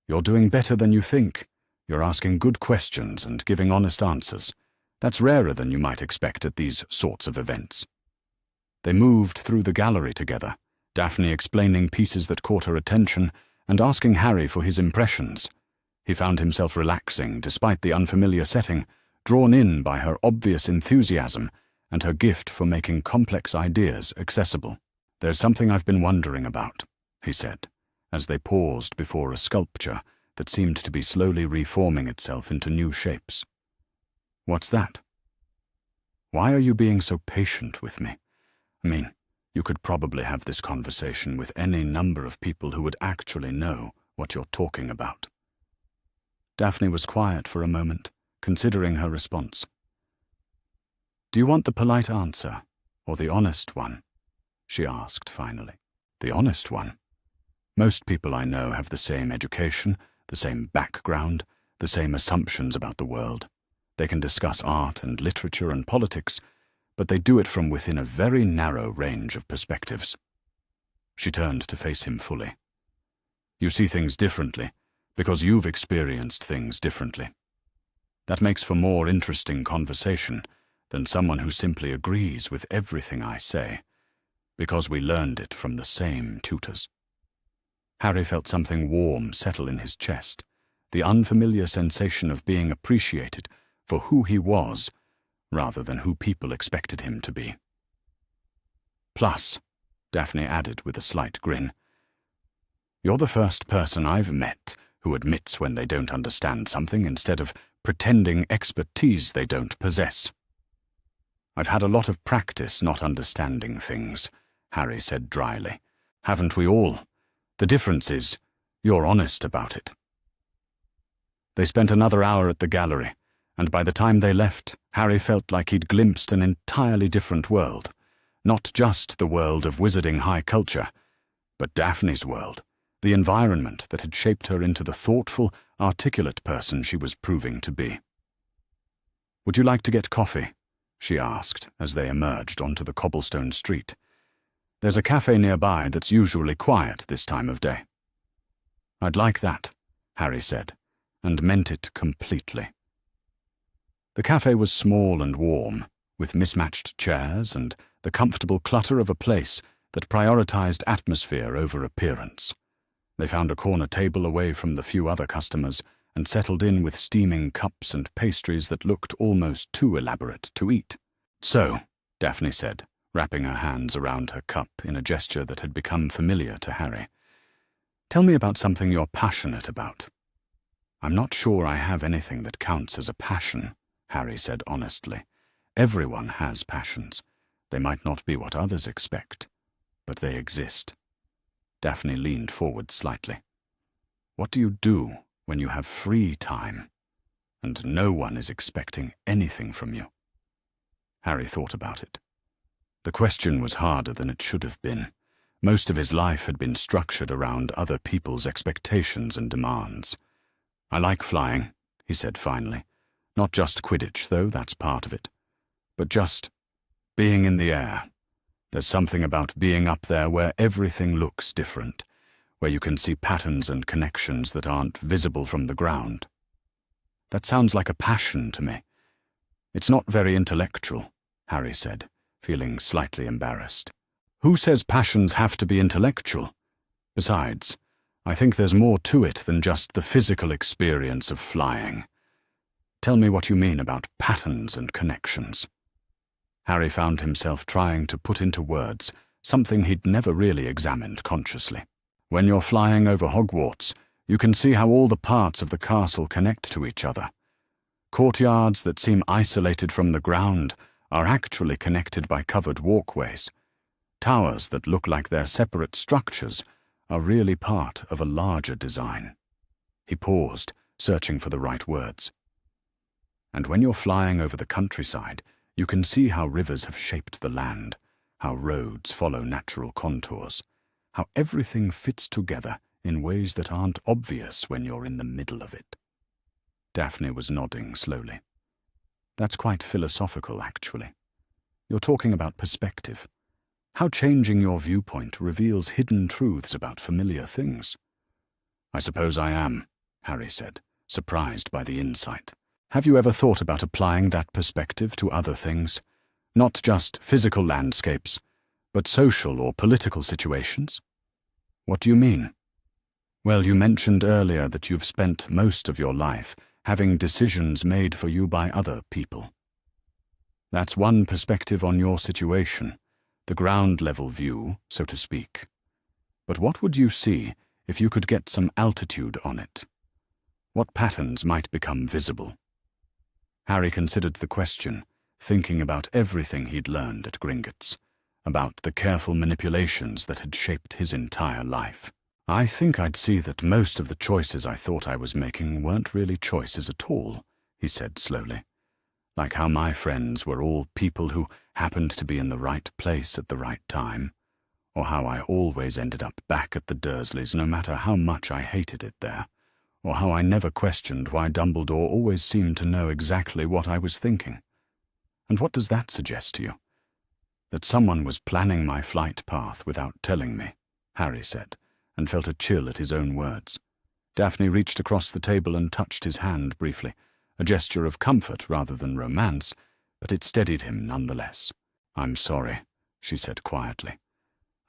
Speaker 1: You're doing better than you think. You're asking good questions and giving honest answers. That's rarer than you might expect at these sorts of events. They moved through the gallery together, Daphne explaining pieces that caught her attention and asking Harry for his impressions. He found himself relaxing despite the unfamiliar setting, drawn in by her obvious enthusiasm and her gift for making complex ideas accessible. There's something I've been wondering about, he said, as they paused before a sculpture that seemed to be slowly reforming itself into new shapes. What's that? Why are you being so patient with me? I mean, you could probably have this conversation with any number of people who would actually know what you're talking about. Daphne was quiet for a moment, considering her response. "Do you want the polite answer, or the honest one?" she asked finally. "The honest one. Most people I know have the same education, the same background, the same assumptions about the world. They can discuss art and literature and politics, but they do it from within a very narrow range of perspectives." She turned to face him fully. "You see things differently, because you've experienced things differently. That makes for more interesting conversation than someone who simply agrees with everything I say, because we learned it from the same tutors." Harry felt something warm settle in his chest, the unfamiliar sensation of being appreciated for who he was, rather than who people expected him to be. "Plus," Daphne added with a slight grin, "you're the first person I've met who admits when they don't understand something instead of pretending expertise they don't possess." "I've had a lot of practice not understanding things," Harry said dryly. "Haven't we all? The difference is, you're honest about it." They spent another hour at the gallery, and by the time they left, Harry felt like he'd glimpsed an entirely different world. Not just the world of wizarding high culture, but Daphne's world, the environment that had shaped her into the thoughtful, articulate person she was proving to be. "Would you like to get coffee?" she asked as they emerged onto the cobblestone street. "There's a cafe nearby that's usually quiet this time of day." "I'd like that," Harry said, and meant it completely. The cafe was small and warm, with mismatched chairs and the comfortable clutter of a place that prioritized atmosphere over appearance. They found a corner table away from the few other customers and settled in with steaming cups and pastries that looked almost too elaborate to eat. "So," Daphne said, wrapping her hands around her cup in a gesture that had become familiar to Harry, "tell me about something you're passionate about." "I'm not sure I have anything that counts as a passion," Harry said honestly. "Everyone has passions. They might not be what others expect, but they exist." Daphne leaned forward slightly. "What do you do when you have free time, and no one is expecting anything from you?" Harry thought about it. The question was harder than it should have been. Most of his life had been structured around other people's expectations and demands. "I like flying," he said finally. "Not just Quidditch, though, that's part of it. But just being in the air. There's something about being up there where everything looks different, where you can see patterns and connections that aren't visible from the ground." "That sounds like a passion to me." "It's not very intellectual," Harry said, feeling slightly embarrassed. "Who says passions have to be intellectual? Besides, I think there's more to it than just the physical experience of flying. Tell me what you mean about patterns and connections." Harry found himself trying to put into words something he'd never really examined consciously. "When you're flying over Hogwarts, you can see how all the parts of the castle connect to each other. Courtyards that seem isolated from the ground are actually connected by covered walkways. Towers that look like they're separate structures are really part of a larger design." He paused, searching for the right words. "And when you're flying over the countryside, you can see how rivers have shaped the land, how roads follow natural contours, how everything fits together in ways that aren't obvious when you're in the middle of it." Daphne was nodding slowly. "That's quite philosophical, actually. You're talking about perspective. How changing your viewpoint reveals hidden truths about familiar things." "I suppose I am," Harry said, surprised by the insight. "Have you ever thought about applying that perspective to other things? Not just physical landscapes, but social or political situations?" "What do you mean?" "Well, you mentioned earlier that you've spent most of your life having decisions made for you by other people. That's one perspective on your situation, the ground-level view, so to speak. But what would you see if you could get some altitude on it? What patterns might become visible?" Harry considered the question, thinking about everything he'd learned at Gringotts, about the careful manipulations that had shaped his entire life. "I think I'd see that most of the choices I thought I was making weren't really choices at all," he said slowly. like how my friends were all people who happened to be in the right place at the right time, or how I always ended up back at the Dursleys no matter how much I hated it there, or how I never questioned why Dumbledore always seemed to know exactly what I was thinking. And what does that suggest to you? That someone was planning my flight path without telling me, Harry said, and felt a chill at his own words. Daphne reached across the table and touched his hand briefly, a gesture of comfort rather than romance, but it steadied him nonetheless. "I'm sorry," she said quietly.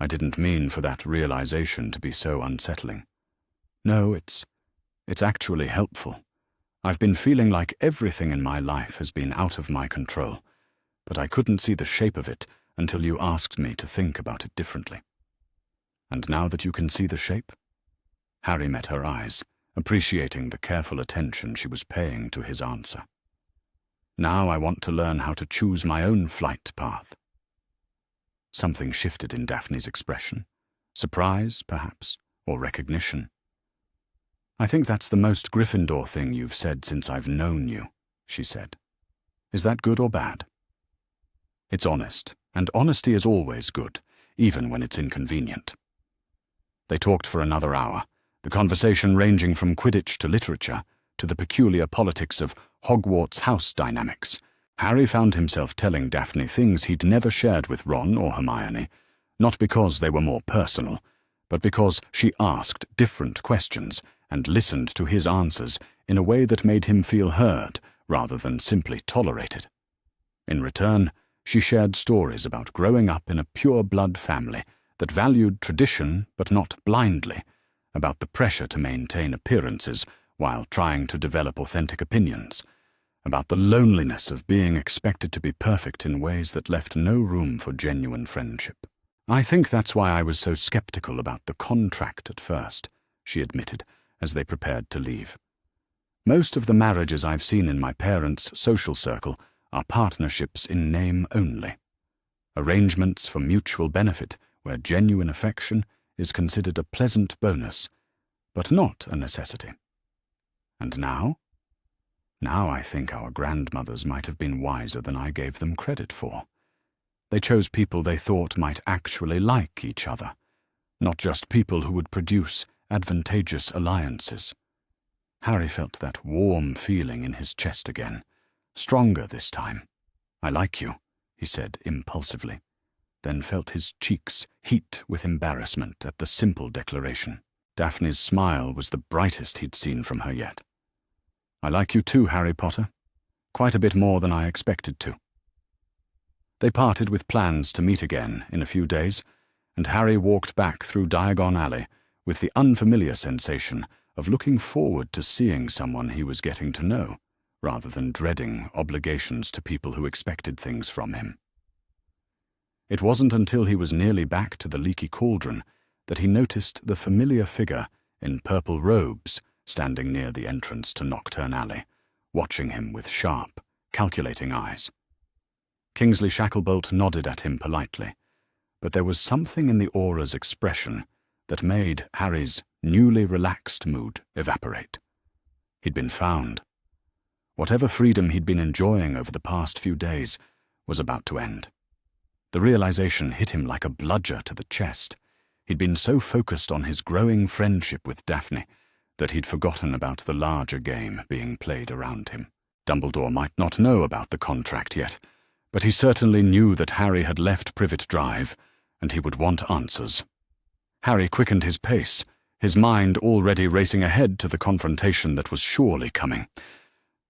Speaker 1: "I didn't mean for that realization to be so unsettling. No, it's actually helpful. I've been feeling like everything in my life has been out of my control, but I couldn't see the shape of it until you asked me to think about it differently. And now that you can see the shape?" Harry met her eyes, appreciating the careful attention she was paying to his answer. "Now I want to learn how to choose my own flight path." Something shifted in Daphne's expression. Surprise, perhaps, or recognition. "I think that's the most Gryffindor thing you've said since I've known you," she said. "Is that good or bad?" "It's honest, and honesty is always good, even when it's inconvenient." They talked for another hour, the conversation ranging from Quidditch to literature, to the peculiar politics of Hogwarts house dynamics. Harry found himself telling Daphne things he'd never shared with Ron or Hermione, not because they were more personal, but because she asked different questions and listened to his answers in a way that made him feel heard rather than simply tolerated. In return, she shared stories about growing up in a pure-blood family that valued tradition but not blindly, about the pressure to maintain appearances while trying to develop authentic opinions, about the loneliness of being expected to be perfect in ways that left no room for genuine friendship. "I think that's why I was so skeptical about the contract at first," she admitted, as they prepared to leave. "Most of the marriages I've seen in my parents' social circle are partnerships in name only. Arrangements for mutual benefit where genuine affection is considered a pleasant bonus, but not a necessity. And now? Now I think our grandmothers might have been wiser than I gave them credit for. They chose people they thought might actually like each other, not just people who would produce advantageous alliances." Harry felt that warm feeling in his chest again, stronger this time. "I like you," he said impulsively, then felt his cheeks heat with embarrassment at the simple declaration. Daphne's smile was the brightest he'd seen from her yet. "I like you too, Harry Potter. Quite a bit more than I expected to." They parted with plans to meet again in a few days, and Harry walked back through Diagon Alley with the unfamiliar sensation of looking forward to seeing someone he was getting to know, rather than dreading obligations to people who expected things from him. It wasn't until he was nearly back to the Leaky Cauldron that he noticed the familiar figure in purple robes standing near the entrance to Knockturn Alley, watching him with sharp, calculating eyes. Kingsley Shacklebolt nodded at him politely, but there was something in the aura's expression that made Harry's newly relaxed mood evaporate. He'd been found. Whatever freedom he'd been enjoying over the past few days was about to end. The realization hit him like a bludger to the chest. He'd been so focused on his growing friendship with Daphne that he'd forgotten about the larger game being played around him. Dumbledore might not know about the contract yet, but he certainly knew that Harry had left Privet Drive, and he would want answers. Harry quickened his pace, his mind already racing ahead to the confrontation that was surely coming.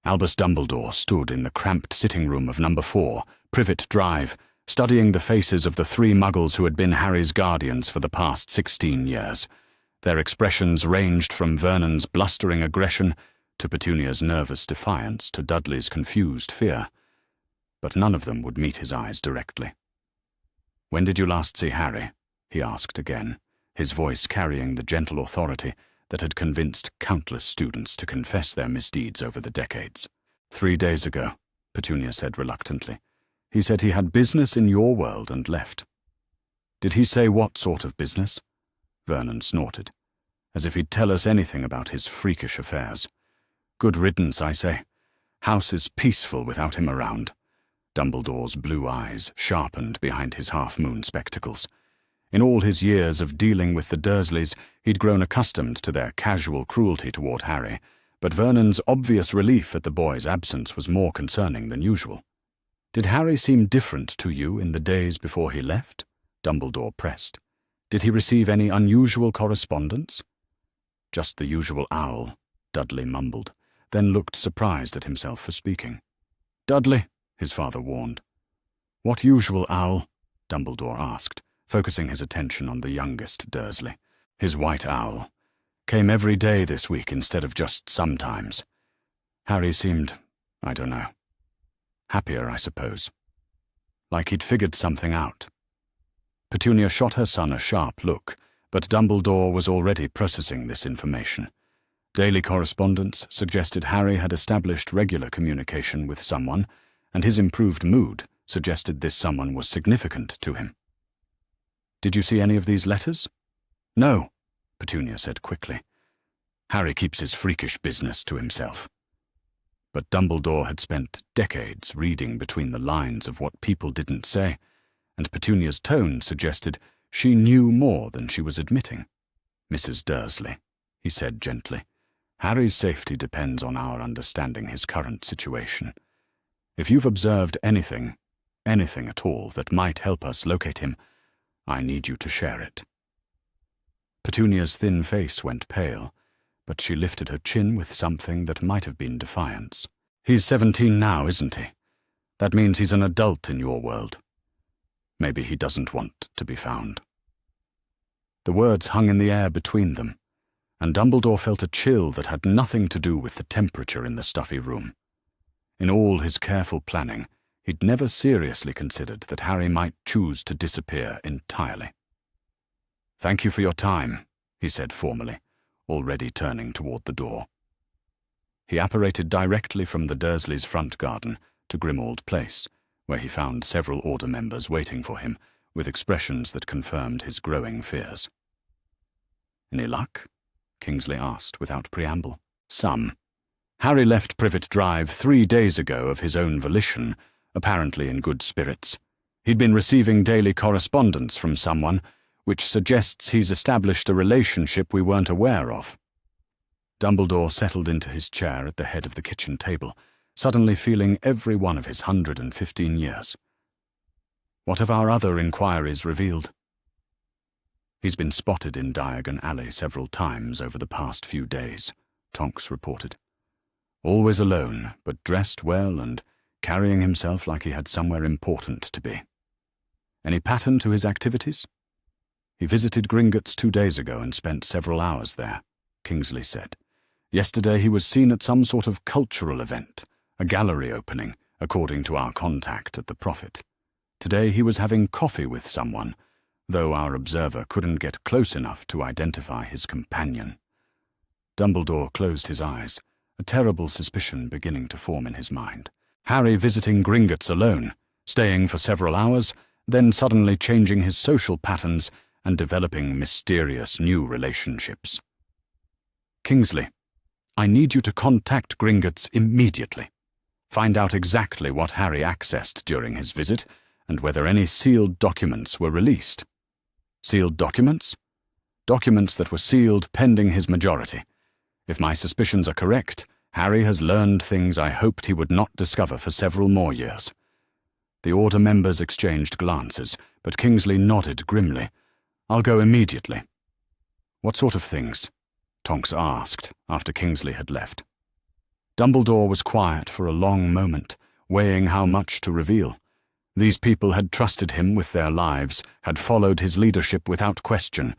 Speaker 1: Albus Dumbledore stood in the cramped sitting room of number 4, Privet Drive, studying the faces of the 3 muggles who had been Harry's guardians for the past 16 years. Their expressions ranged from Vernon's blustering aggression to Petunia's nervous defiance to Dudley's confused fear. But none of them would meet his eyes directly. "When did you last see Harry?" he asked again, his voice carrying the gentle authority that had convinced countless students to confess their misdeeds over the decades. 3 days ago," Petunia said reluctantly. "He said he had business in your world and left." "Did he say what sort of business?" Vernon snorted, as if he'd tell us anything about his freakish affairs. "Good riddance, I say. House is peaceful without him around. Dumbledore's blue eyes sharpened behind his half-moon spectacles. In all his years of dealing with the Dursleys, he'd grown accustomed to their casual cruelty toward Harry, but Vernon's obvious relief at the boy's absence was more concerning than usual. "Did Harry seem different to you in the days before he left?" Dumbledore pressed. "Did he receive any unusual correspondence?" "Just the usual owl," Dudley mumbled, then looked surprised at himself for speaking. "Dudley," his father warned. "What usual owl?" Dumbledore asked, focusing his attention on the youngest Dursley. "His white owl. Came every day this week instead of just sometimes. Harry seemed, I don't know, happier, I suppose. Like he'd figured something out." Petunia shot her son a sharp look, but Dumbledore was already processing this information. Daily correspondence suggested Harry had established regular communication with someone, and his improved mood suggested this someone was significant to him. "Did you see any of these letters?" "No," Petunia said quickly. "Harry keeps his freakish business to himself." But Dumbledore had spent decades reading between the lines of what people didn't say, and Petunia's tone suggested she knew more than she was admitting. "Mrs. Dursley," he said gently, "Harry's safety depends on our understanding his current situation. If you've observed anything at all that might help us locate him, I need you to share it." Petunia's thin face went pale, but she lifted her chin with something that might have been defiance. "He's 17 now, isn't he? That means he's an adult in your world. Maybe he doesn't want to be found." The words hung in the air between them, and Dumbledore felt a chill that had nothing to do with the temperature in the stuffy room. In all his careful planning, he'd never seriously considered that Harry might choose to disappear entirely. "Thank you for your time," he said formally, already turning toward the door. He apparated directly from the Dursleys' front garden to Grimmauld Place, where he found several Order members waiting for him, with expressions that confirmed his growing fears. "Any luck?" Kingsley asked without preamble. "Some. Harry left Privet Drive 3 days ago of his own volition, apparently in good spirits. He'd been receiving daily correspondence from someone, which suggests he's established a relationship we weren't aware of." Dumbledore settled into his chair at the head of the kitchen table, suddenly feeling every one of his 115 years. "What have our other inquiries revealed?" "He's been spotted in Diagon Alley several times over the past few days," Tonks reported. "Always alone, but dressed well and carrying himself like he had somewhere important to be. Any pattern to his activities?" "He visited Gringotts 2 days ago and spent several hours there," Kingsley said. "Yesterday he was seen at some sort of cultural event, a gallery opening, according to our contact at the Prophet. Today he was having coffee with someone, though our observer couldn't get close enough to identify his companion." Dumbledore closed his eyes, a terrible suspicion beginning to form in his mind. Harry visiting Gringotts alone, staying for several hours, then suddenly changing his social patterns and developing mysterious new relationships. "Kingsley, I need you to contact Gringotts immediately. Find out exactly what Harry accessed during his visit and whether any sealed documents were released." "Sealed documents?" "Documents that were sealed pending his majority. If my suspicions are correct, Harry has learned things I hoped he would not discover for several more years." The Order members exchanged glances, but Kingsley nodded grimly. "I'll go immediately." "What sort of things?" Tonks asked after Kingsley had left. Dumbledore was quiet for a long moment, weighing how much to reveal. These people had trusted him with their lives, had followed his leadership without question,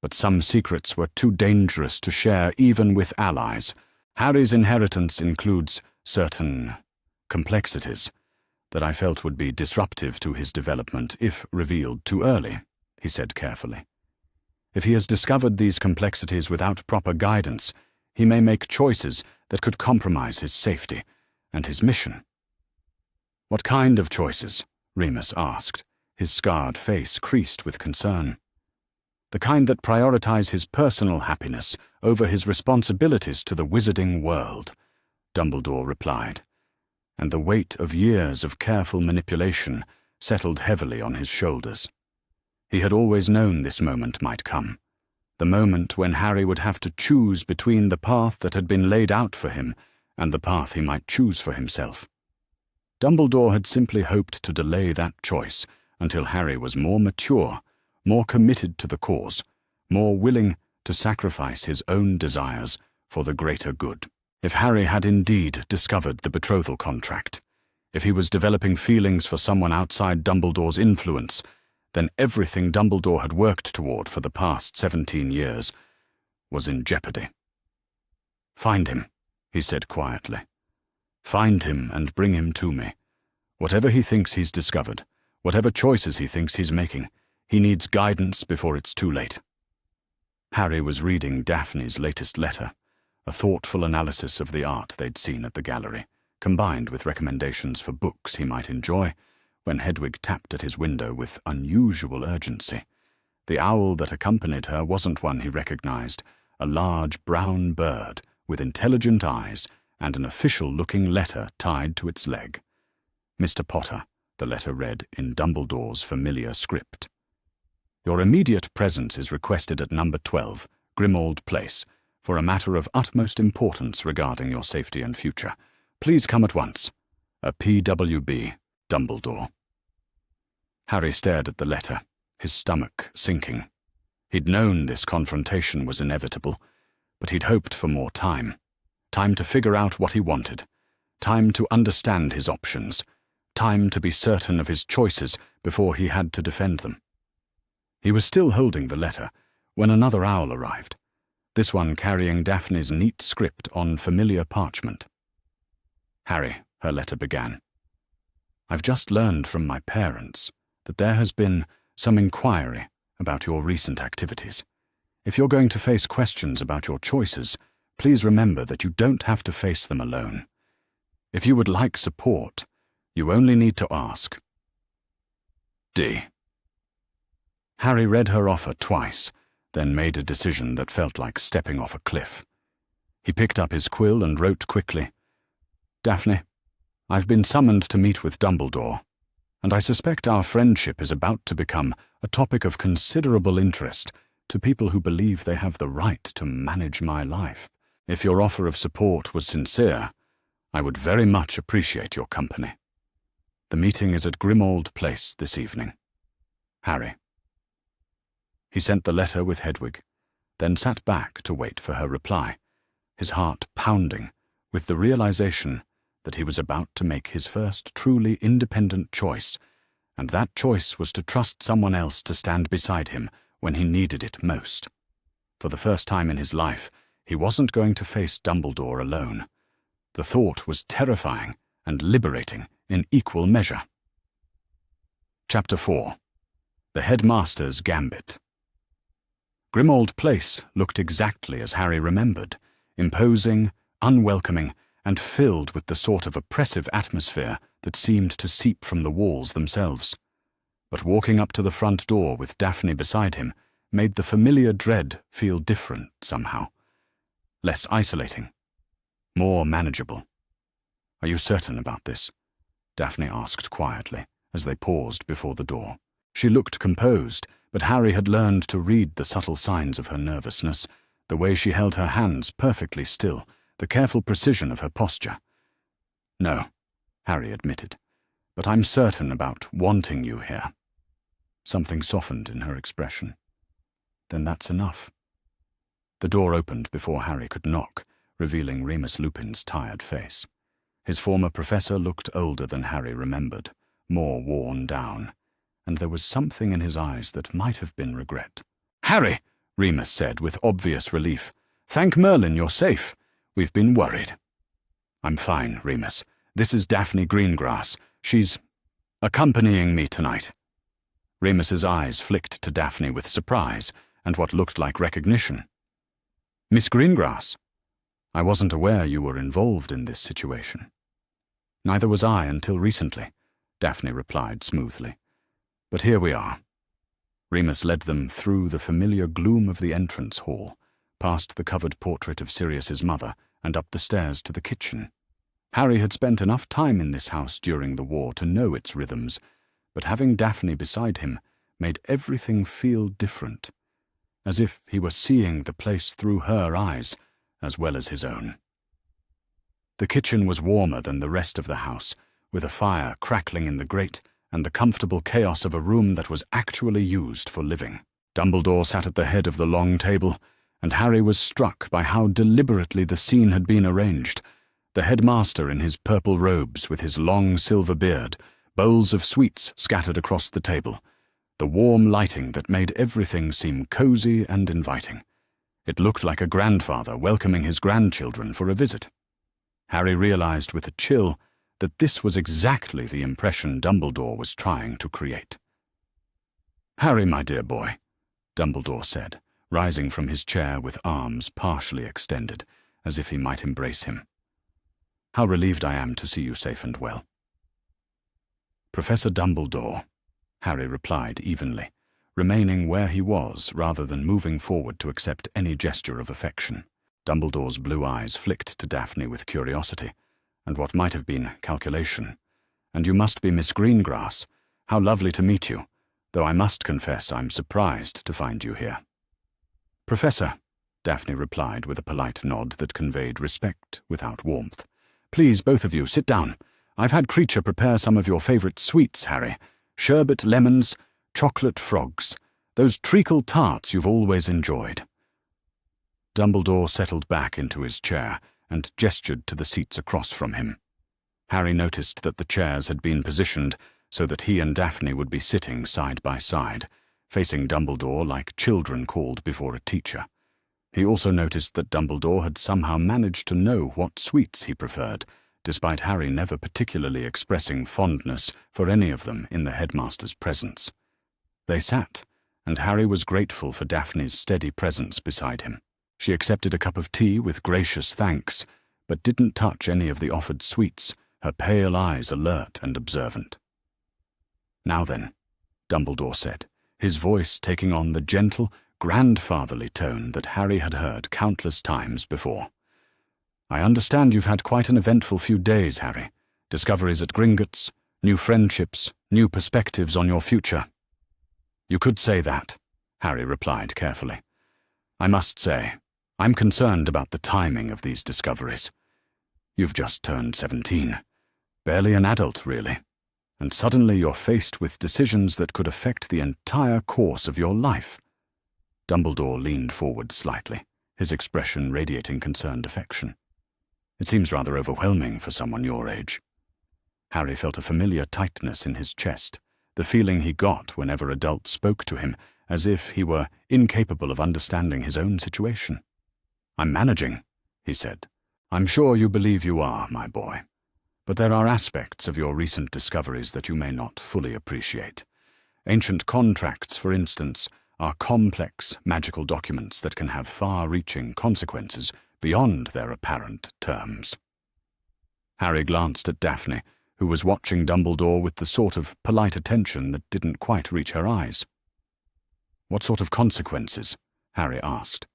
Speaker 1: but some secrets were too dangerous to share even with allies. Harry's inheritance includes certain complexities that I felt would be disruptive to his development if revealed too early, he said carefully. If he has discovered these complexities without proper guidance, he may make choices that could compromise his safety and his mission. "What kind of choices?" Remus asked, his scarred face creased with concern. "The kind that prioritize his personal happiness over his responsibilities to the wizarding world," Dumbledore replied, and the weight of years of careful manipulation settled heavily on his shoulders. He had always known this moment might come, the moment when Harry would have to choose between the path that had been laid out for him and the path he might choose for himself. Dumbledore had simply hoped to delay that choice until Harry was more mature, more committed to the cause, more willing to sacrifice his own desires for the greater good. If Harry had indeed discovered the betrothal contract, if he was developing feelings for someone outside Dumbledore's influence, then everything Dumbledore had worked toward for the past 17 years was in jeopardy. "Find him," he said quietly. "Find him and bring him to me. Whatever he thinks he's discovered, whatever choices he thinks he's making, he needs guidance before it's too late." Harry was reading Daphne's latest letter, a thoughtful analysis of the art they'd seen at the gallery, combined with recommendations for books he might enjoy, when Hedwig tapped at his window with unusual urgency. The owl that accompanied her wasn't one he recognized, a large brown bird with intelligent eyes and an official-looking letter tied to its leg. "Mr. Potter," the letter read in Dumbledore's familiar script. "Your immediate presence is requested at number 12, Grimmauld Place, for a matter of utmost importance regarding your safety and future. Please come at once. A P.W.B. Dumbledore." Harry stared at the letter, his stomach sinking. He'd known this confrontation was inevitable, but he'd hoped for more time. Time to figure out what he wanted. Time to understand his options. Time to be certain of his choices before he had to defend them. He was still holding the letter when another owl arrived, this one carrying Daphne's neat script on familiar parchment. "Harry," her letter began, "I've just learned from my parents that there has been some inquiry about your recent activities. If you're going to face questions about your choices, please remember that you don't have to face them alone. If you would like support, you only need to ask. D." Harry read her offer twice, then made a decision that felt like stepping off a cliff. He picked up his quill and wrote quickly, "Daphne, I've been summoned to meet with Dumbledore, and I suspect our friendship is about to become a topic of considerable interest to people who believe they have the right to manage my life. If your offer of support was sincere, I would very much appreciate your company. The meeting is at Grimmauld Place this evening. Harry." He sent the letter with Hedwig, then sat back to wait for her reply, his heart pounding with the realization that he was about to make his first truly independent choice, and that choice was to trust someone else to stand beside him when he needed it most. For the first time in his life, he wasn't going to face Dumbledore alone. The thought was terrifying and liberating in equal measure. Chapter 4. The Headmaster's Gambit. Grimmauld Place looked exactly as Harry remembered, imposing, unwelcoming, and filled with the sort of oppressive atmosphere that seemed to seep from the walls themselves. But walking up to the front door with Daphne beside him made the familiar dread feel different somehow. Less isolating. More manageable. "Are you certain about this?" Daphne asked quietly as they paused before the door. She looked composed, but Harry had learned to read the subtle signs of her nervousness, the way she held her hands perfectly still, the careful precision of her posture. "No," Harry admitted, "but I'm certain about wanting you here." Something softened in her expression. "Then that's enough." The door opened before Harry could knock, revealing Remus Lupin's tired face. His former professor looked older than Harry remembered, more worn down, and there was something in his eyes that might have been regret. "Harry," Remus said with obvious relief, "thank Merlin you're safe. We've been worried." "I'm fine, Remus. This is Daphne Greengrass. She's accompanying me tonight." Remus's eyes flicked to Daphne with surprise and what looked like recognition. "Miss Greengrass, I wasn't aware you were involved in this situation." "Neither was I until recently," Daphne replied smoothly. "But here we are." Remus led them through the familiar gloom of the entrance hall, past the covered portrait of Sirius's mother, and up the stairs to the kitchen. Harry had spent enough time in this house during the war to know its rhythms, but having Daphne beside him made everything feel different, as if he were seeing the place through her eyes as well as his own. The kitchen was warmer than the rest of the house, with a fire crackling in the grate and the comfortable chaos of a room that was actually used for living. Dumbledore sat at the head of the long table, and Harry was struck by how deliberately the scene had been arranged. The headmaster in his purple robes with his long silver beard, bowls of sweets scattered across the table, the warm lighting that made everything seem cozy and inviting. It looked like a grandfather welcoming his grandchildren for a visit. Harry realized with a chill that this was exactly the impression Dumbledore was trying to create. "Harry, my dear boy," Dumbledore said, rising from his chair with arms partially extended, as if he might embrace him. "How relieved I am to see you safe and well." "Professor Dumbledore," Harry replied evenly, remaining where he was rather than moving forward to accept any gesture of affection. Dumbledore's blue eyes flicked to Daphne with curiosity, and what might have been calculation. "And you must be Miss Greengrass. How lovely to meet you, though I must confess I'm surprised to find you here." "Professor," Daphne replied with a polite nod that conveyed respect without warmth. "Please, both of you, sit down. I've had Creature prepare some of your favorite sweets, Harry. Sherbet lemons, chocolate frogs, those treacle tarts you've always enjoyed." Dumbledore settled back into his chair and gestured to the seats across from him. Harry noticed that the chairs had been positioned so that he and Daphne would be sitting side by side, facing Dumbledore like children called before a teacher. He also noticed that Dumbledore had somehow managed to know what sweets he preferred, despite Harry never particularly expressing fondness for any of them in the headmaster's presence. They sat, and Harry was grateful for Daphne's steady presence beside him. She accepted a cup of tea with gracious thanks, but didn't touch any of the offered sweets, her pale eyes alert and observant. "Now then," Dumbledore said, his voice taking on the gentle, grandfatherly tone that Harry had heard countless times before. "I understand you've had quite an eventful few days, Harry. Discoveries at Gringotts, new friendships, new perspectives on your future." "You could say that," Harry replied carefully. "I must say, I'm concerned about the timing of these discoveries. You've just turned 17, barely an adult, really, and suddenly you're faced with decisions that could affect the entire course of your life." Dumbledore leaned forward slightly, his expression radiating concerned affection. "It seems rather overwhelming for someone your age." Harry felt a familiar tightness in his chest, the feeling he got whenever adults spoke to him, as if he were incapable of understanding his own situation. "I'm managing," he said. "I'm sure you believe you are, my boy. But there are aspects of your recent discoveries that you may not fully appreciate. Ancient contracts, for instance, are complex magical documents that can have far-reaching consequences beyond their apparent terms." Harry glanced at Daphne, who was watching Dumbledore with the sort of polite attention that didn't quite reach her eyes. "What sort of consequences?" Harry asked.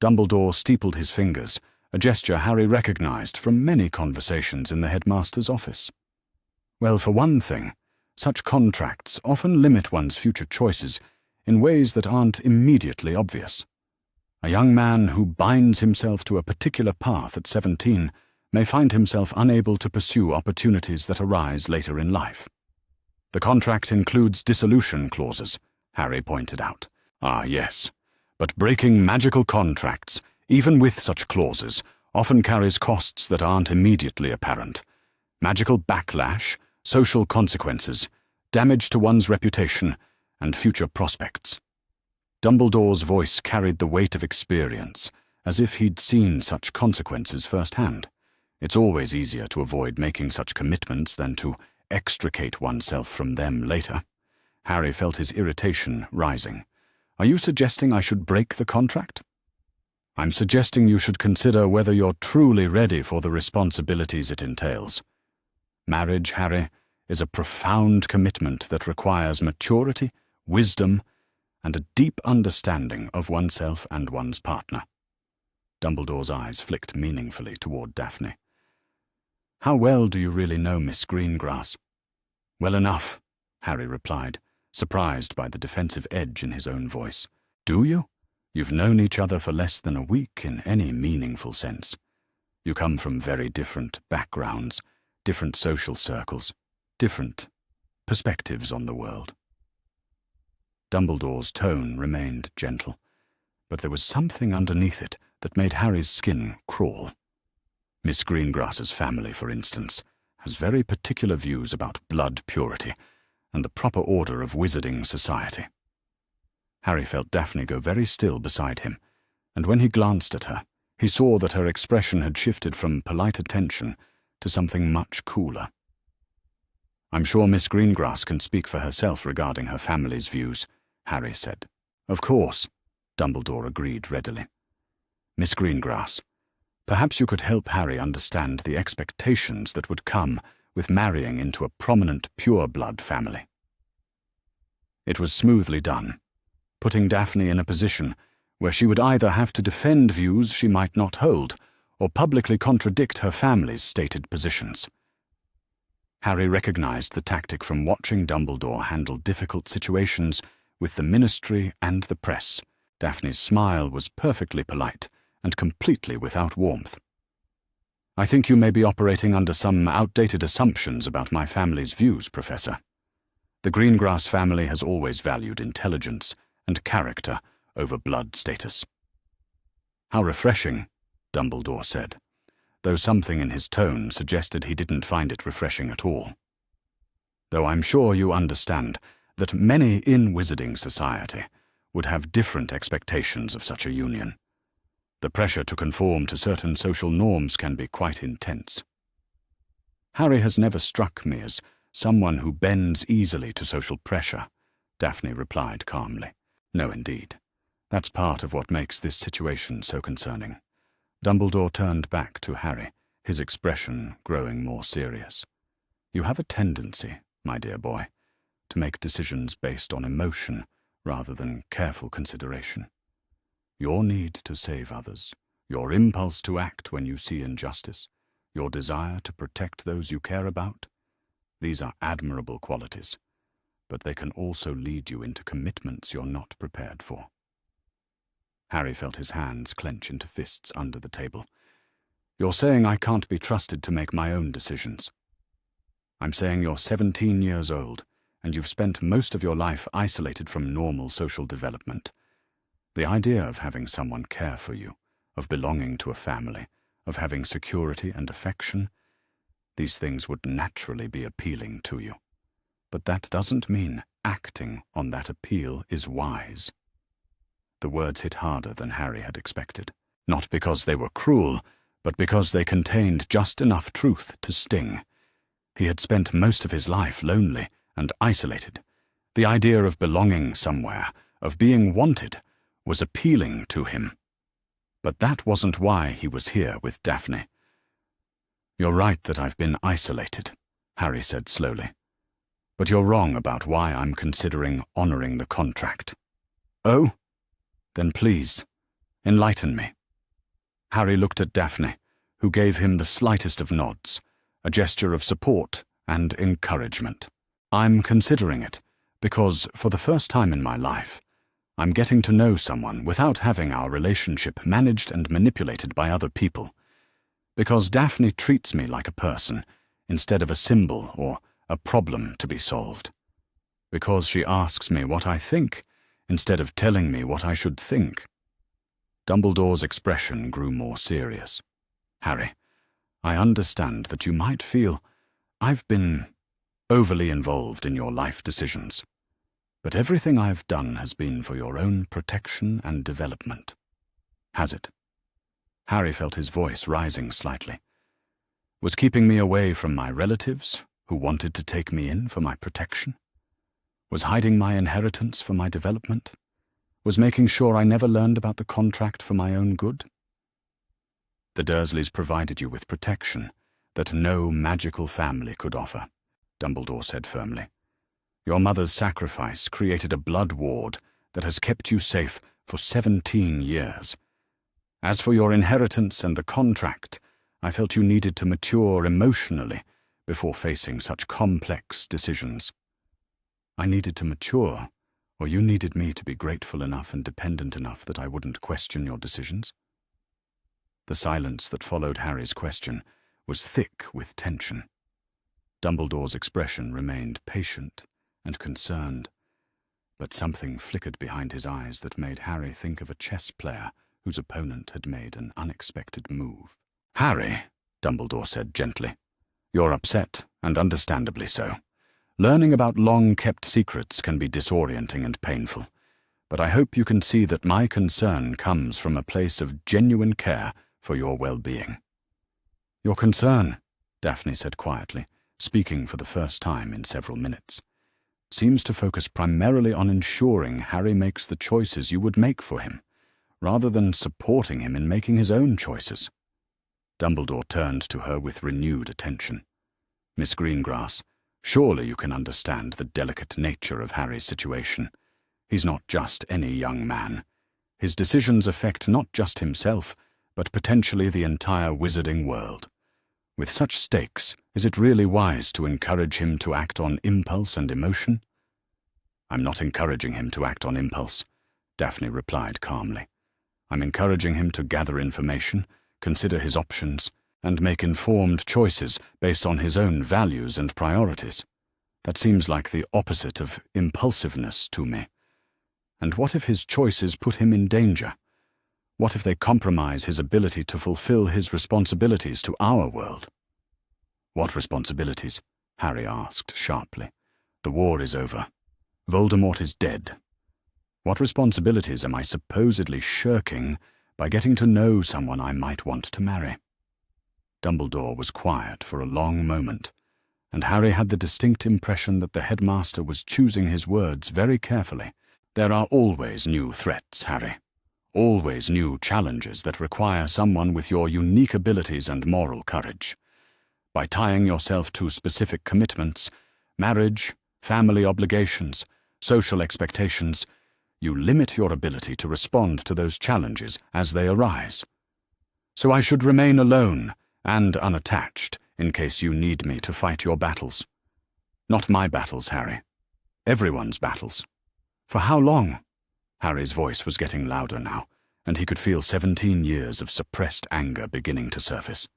Speaker 1: Dumbledore steepled his fingers, a gesture Harry recognized from many conversations in the headmaster's office. "Well, for one thing, such contracts often limit one's future choices in ways that aren't immediately obvious. A young man who binds himself to a particular path at 17 may find himself unable to pursue opportunities that arise later in life. The contract includes dissolution clauses," Harry pointed out. "Ah, yes. But breaking magical contracts, even with such clauses, often carries costs that aren't immediately apparent. Magical backlash, social consequences, damage to one's reputation, and future prospects." Dumbledore's voice carried the weight of experience, as if he'd seen such consequences firsthand. It's always easier to avoid making such commitments than to extricate oneself from them later. Harry felt his irritation rising. "Are you suggesting I should break the contract?" "I'm suggesting you should consider whether you're truly ready for the responsibilities it entails. Marriage, Harry, is a profound commitment that requires maturity, wisdom, and a deep understanding of oneself and one's partner." Dumbledore's eyes flicked meaningfully toward Daphne. How well do you really know Miss Greengrass? Well enough, Harry replied, surprised by the defensive edge in his own voice. Do you? You've known each other for less than a week in any meaningful sense. You come from very different backgrounds, different social circles, different perspectives on the world. Dumbledore's tone remained gentle, but there was something underneath it that made Harry's skin crawl. Miss Greengrass's family, for instance, has very particular views about blood purity and the proper order of wizarding society. Harry felt Daphne go very still beside him, and when he glanced at her, he saw that her expression had shifted from polite attention to something much cooler. I'm sure Miss Greengrass can speak for herself regarding her family's views, Harry said. Of course, Dumbledore agreed readily. Miss Greengrass, perhaps you could help Harry understand the expectations that would come with marrying into a prominent pure-blood family. It was smoothly done, putting Daphne in a position where she would either have to defend views she might not hold or publicly contradict her family's stated positions. Harry recognized the tactic from watching Dumbledore handle difficult situations with the ministry and the press. Daphne's smile was perfectly polite and completely without warmth. I think you may be operating under some outdated assumptions about my family's views, Professor. The Greengrass family has always valued intelligence and character over blood status. How refreshing, Dumbledore said, though something in his tone suggested he didn't find it refreshing at all. Though I'm sure you understand that many in wizarding society would have different expectations of such a union. The pressure to conform to certain social norms can be quite intense. Harry has never struck me as someone who bends easily to social pressure, Daphne replied calmly. No, indeed. That's part of what makes this situation so concerning. Dumbledore turned back to Harry, his expression growing more serious. You have a tendency, my dear boy, to make decisions based on emotion rather than careful consideration. Your need to save others, your impulse to act when you see injustice, your desire to protect those you care about, these are admirable qualities, but they can also lead you into commitments you're not prepared for. Harry felt his hands clench into fists under the table. You're saying I can't be trusted to make my own decisions. I'm saying you're 17 years old, and you've spent most of your life isolated from normal social development. The idea of having someone care for you, of belonging to a family, of having security and affection, these things would naturally be appealing to you. But that doesn't mean acting on that appeal is wise. The words hit harder than Harry had expected, not because they were cruel, but because they contained just enough truth to sting. He had spent most of his life lonely and isolated. The idea of belonging somewhere, of being wanted, was appealing to him. But that wasn't why he was here with Daphne. You're right that I've been isolated, Harry said slowly. But you're wrong about why I'm considering honoring the contract. Oh? Then please, enlighten me. Harry looked at Daphne, who gave him the slightest of nods, a gesture of support and encouragement. I'm considering it because, for the first time in my life, I'm getting to know someone without having our relationship managed and manipulated by other people. Because Daphne treats me like a person, instead of a symbol or a problem to be solved. Because she asks me what I think, instead of telling me what I should think. Dumbledore's expression grew more serious. Harry, I understand that you might feel I've been overly involved in your life decisions. But everything I've done has been for your own protection and development. Has it? Harry felt his voice rising slightly. Was keeping me away from my relatives, who wanted to take me in for my protection? Was hiding my inheritance for my development? Was making sure I never learned about the contract for my own good? The Dursleys provided you with protection that no magical family could offer, Dumbledore said firmly. Your mother's sacrifice created a blood ward that has kept you safe for 17 years. As for your inheritance and the contract, I felt you needed to mature emotionally before facing such complex decisions. I needed to mature, or you needed me to be grateful enough and dependent enough that I wouldn't question your decisions? The silence that followed Harry's question was thick with tension. Dumbledore's expression remained patient and concerned, but something flickered behind his eyes that made Harry think of a chess player whose opponent had made an unexpected move. "Harry," Dumbledore said gently, "you're upset, and understandably so. Learning about long-kept secrets can be disorienting and painful, but I hope you can see that my concern comes from a place of genuine care for your well-being." "Your concern," Daphne said quietly, speaking for the first time in several minutes, "seems to focus primarily on ensuring Harry makes the choices you would make for him, rather than supporting him in making his own choices." Dumbledore turned to her with renewed attention. "Miss Greengrass, surely you can understand the delicate nature of Harry's situation. He's not just any young man. His decisions affect not just himself, but potentially the entire wizarding world. With such stakes, is it really wise to encourage him to act on impulse and emotion?" "I'm not encouraging him to act on impulse," Daphne replied calmly. "I'm encouraging him to gather information, consider his options, and make informed choices based on his own values and priorities. That seems like the opposite of impulsiveness to me. And what if his choices put him in danger? What if they compromise his ability to fulfill his responsibilities to our world?" "What responsibilities?" Harry asked sharply. "The war is over. Voldemort is dead. What responsibilities am I supposedly shirking by getting to know someone I might want to marry?" Dumbledore was quiet for a long moment, and Harry had the distinct impression that the headmaster was choosing his words very carefully. "There are always new threats, Harry. Always new challenges that require someone with your unique abilities and moral courage. By tying yourself to specific commitments, marriage, family obligations, social expectations, you limit your ability to respond to those challenges as they arise. So I should remain alone and unattached in case you need me to fight your battles. Not my battles, Harry. Everyone's battles. For how long?" Harry's voice was getting louder now, and he could feel 17 years of suppressed anger beginning to surface.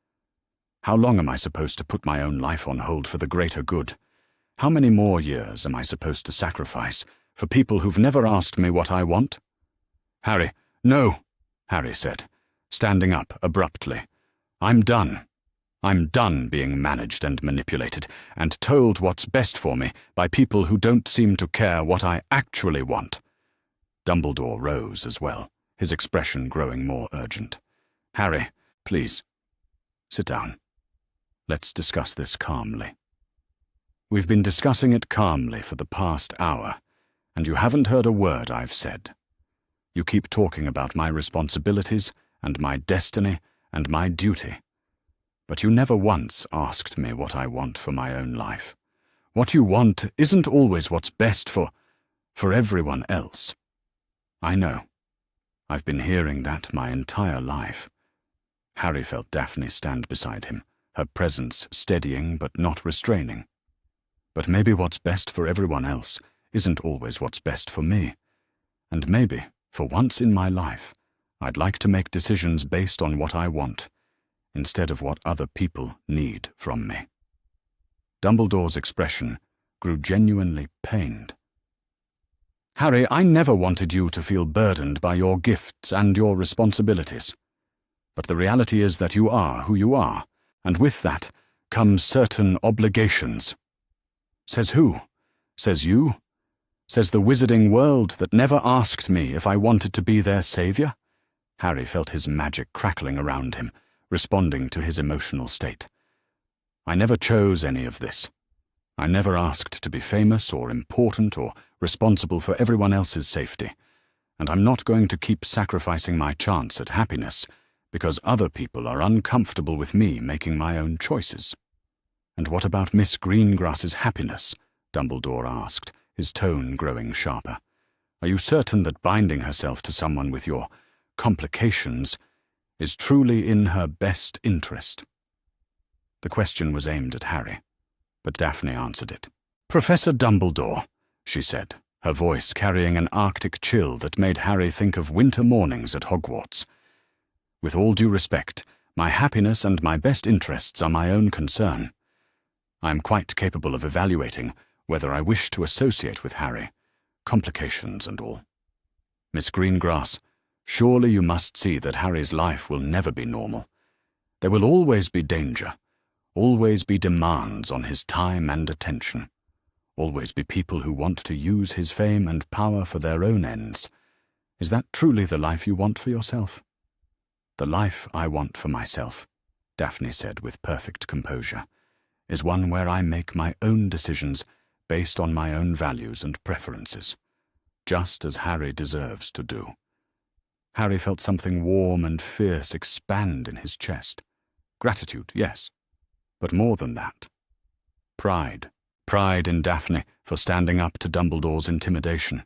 Speaker 1: "How long am I supposed to put my own life on hold for the greater good? How many more years am I supposed to sacrifice for people who've never asked me what I want?" "Harry, no," Harry said, standing up abruptly. "I'm done. I'm done being managed and manipulated, and told what's best for me by people who don't seem to care what I actually want." Dumbledore rose as well, his expression growing more urgent. "Harry, please, sit down. Let's discuss this calmly. We've been discussing it calmly for the past hour, and you haven't heard a word I've said. You keep talking about my responsibilities and my destiny and my duty, but you never once asked me what I want for my own life. What you want isn't always what's best for everyone else. I know. I've been hearing that my entire life." Harry felt Daphne stand beside him, her presence steadying but not restraining. "But maybe what's best for everyone else isn't always what's best for me. And maybe, for once in my life, I'd like to make decisions based on what I want, instead of what other people need from me." Dumbledore's expression grew genuinely pained. "Harry, I never wanted you to feel burdened by your gifts and your responsibilities. But the reality is that you are who you are, and with that comes certain obligations." "Says who? Says you? Says the wizarding world that never asked me if I wanted to be their savior?" Harry felt his magic crackling around him, responding to his emotional state. "I never chose any of this. I never asked to be famous or important or responsible for everyone else's safety, and I'm not going to keep sacrificing my chance at happiness because other people are uncomfortable with me making my own choices." "And what about Miss Greengrass's happiness?" Dumbledore asked, his tone growing sharper. "Are you certain that binding herself to someone with your complications is truly in her best interest?" The question was aimed at Harry, but Daphne answered it. "Professor Dumbledore," she said, her voice carrying an Arctic chill that made Harry think of winter mornings at Hogwarts. "With all due respect, my happiness and my best interests are my own concern. I am quite capable of evaluating whether I wish to associate with Harry, complications and all. Miss Greengrass, surely you must see that Harry's life will never be normal. There will always be danger, always be demands on his time and attention, always be people who want to use his fame and power for their own ends. Is that truly the life you want for yourself?" "The life I want for myself," Daphne said with perfect composure, "is one where I make my own decisions based on my own values and preferences, just as Harry deserves to do." Harry felt something warm and fierce expand in his chest. Gratitude, yes, but more than that. Pride. Pride in Daphne for standing up to Dumbledore's intimidation.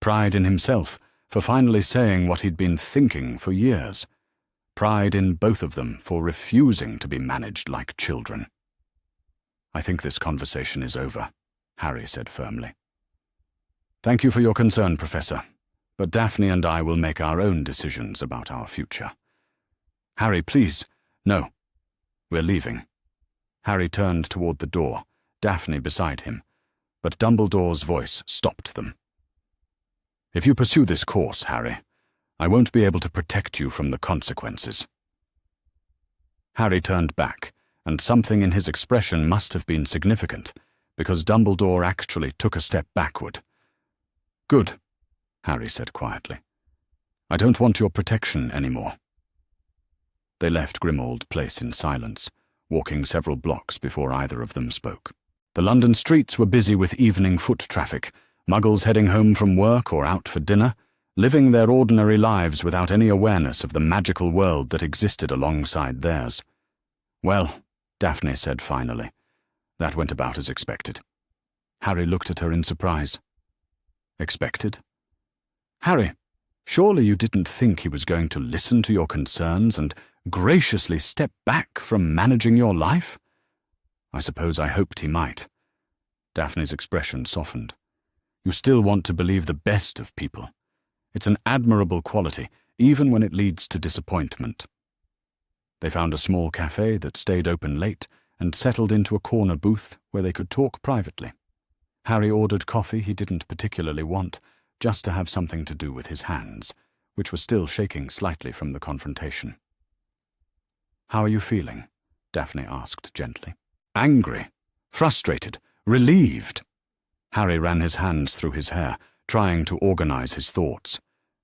Speaker 1: Pride in himself for finally saying what he'd been thinking for years. Pride in both of them for refusing to be managed like children. "I think this conversation is over," Harry said firmly. "Thank you for your concern, Professor, but Daphne and I will make our own decisions about our future." "Harry, please, no. We're leaving." Harry turned toward the door, Daphne beside him, but Dumbledore's voice stopped them. "If you pursue this course, Harry, I won't be able to protect you from the consequences." Harry turned back, and something in his expression must have been significant, because Dumbledore actually took a step backward. "Good," Harry said quietly. "I don't want your protection anymore." They left Grimmauld Place in silence, walking several blocks before either of them spoke. The London streets were busy with evening foot traffic, muggles heading home from work or out for dinner, living their ordinary lives without any awareness of the magical world that existed alongside theirs. "Well," Daphne said finally, "that went about as expected." Harry looked at her in surprise. "Expected? Harry, surely you didn't think he was going to listen to your concerns and graciously step back from managing your life?" "I suppose I hoped he might." Daphne's expression softened. "You still want to believe the best of people. It's an admirable quality, even when it leads to disappointment." They found a small cafe that stayed open late and settled into a corner booth where they could talk privately. Harry ordered coffee he didn't particularly want, just to have something to do with his hands, which were still shaking slightly from the confrontation. "How are you feeling?" Daphne asked gently. "Angry, frustrated, relieved." Harry ran his hands through his hair, trying to organize his thoughts.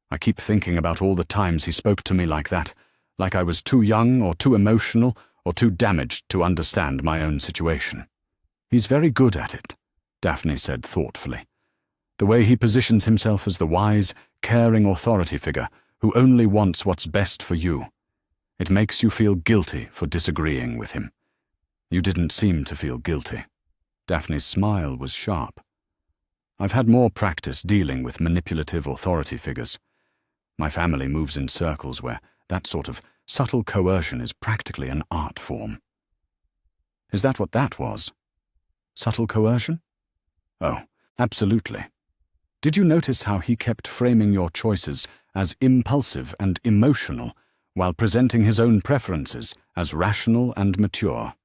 Speaker 1: "I keep thinking about all the times he spoke to me like that, like I was too young or too emotional or too damaged to understand my own situation." "He's very good at it," Daphne said thoughtfully. "The way he positions himself as the wise, caring authority figure who only wants what's best for you. It makes you feel guilty for disagreeing with him." "You didn't seem to feel guilty." Daphne's smile was sharp. "I've had more practice dealing with manipulative authority figures. My family moves in circles where that sort of subtle coercion is practically an art form." "Is that what that was? Subtle coercion?" "Oh, absolutely. Did you notice how he kept framing your choices as impulsive and emotional while presenting his own preferences as rational and mature?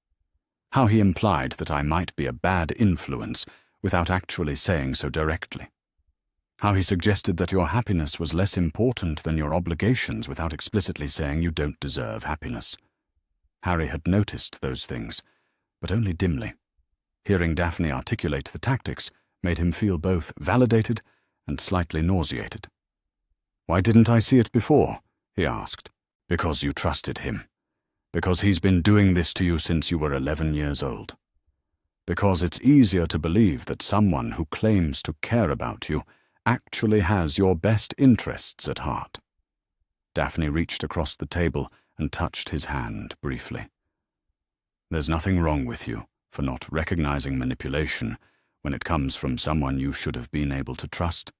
Speaker 1: How he implied that I might be a bad influence without actually saying so directly? How he suggested that your happiness was less important than your obligations without explicitly saying you don't deserve happiness?" Harry had noticed those things, but only dimly. Hearing Daphne articulate the tactics made him feel both validated and slightly nauseated. "Why didn't I see it before?" he asked. "Because you trusted him. Because he's been doing this to you since you were 11 years old. Because it's easier to believe that someone who claims to care about you actually has your best interests at heart." Daphne reached across the table and touched his hand briefly. "There's nothing wrong with you for not recognizing manipulation when it comes from someone you should have been able to trust."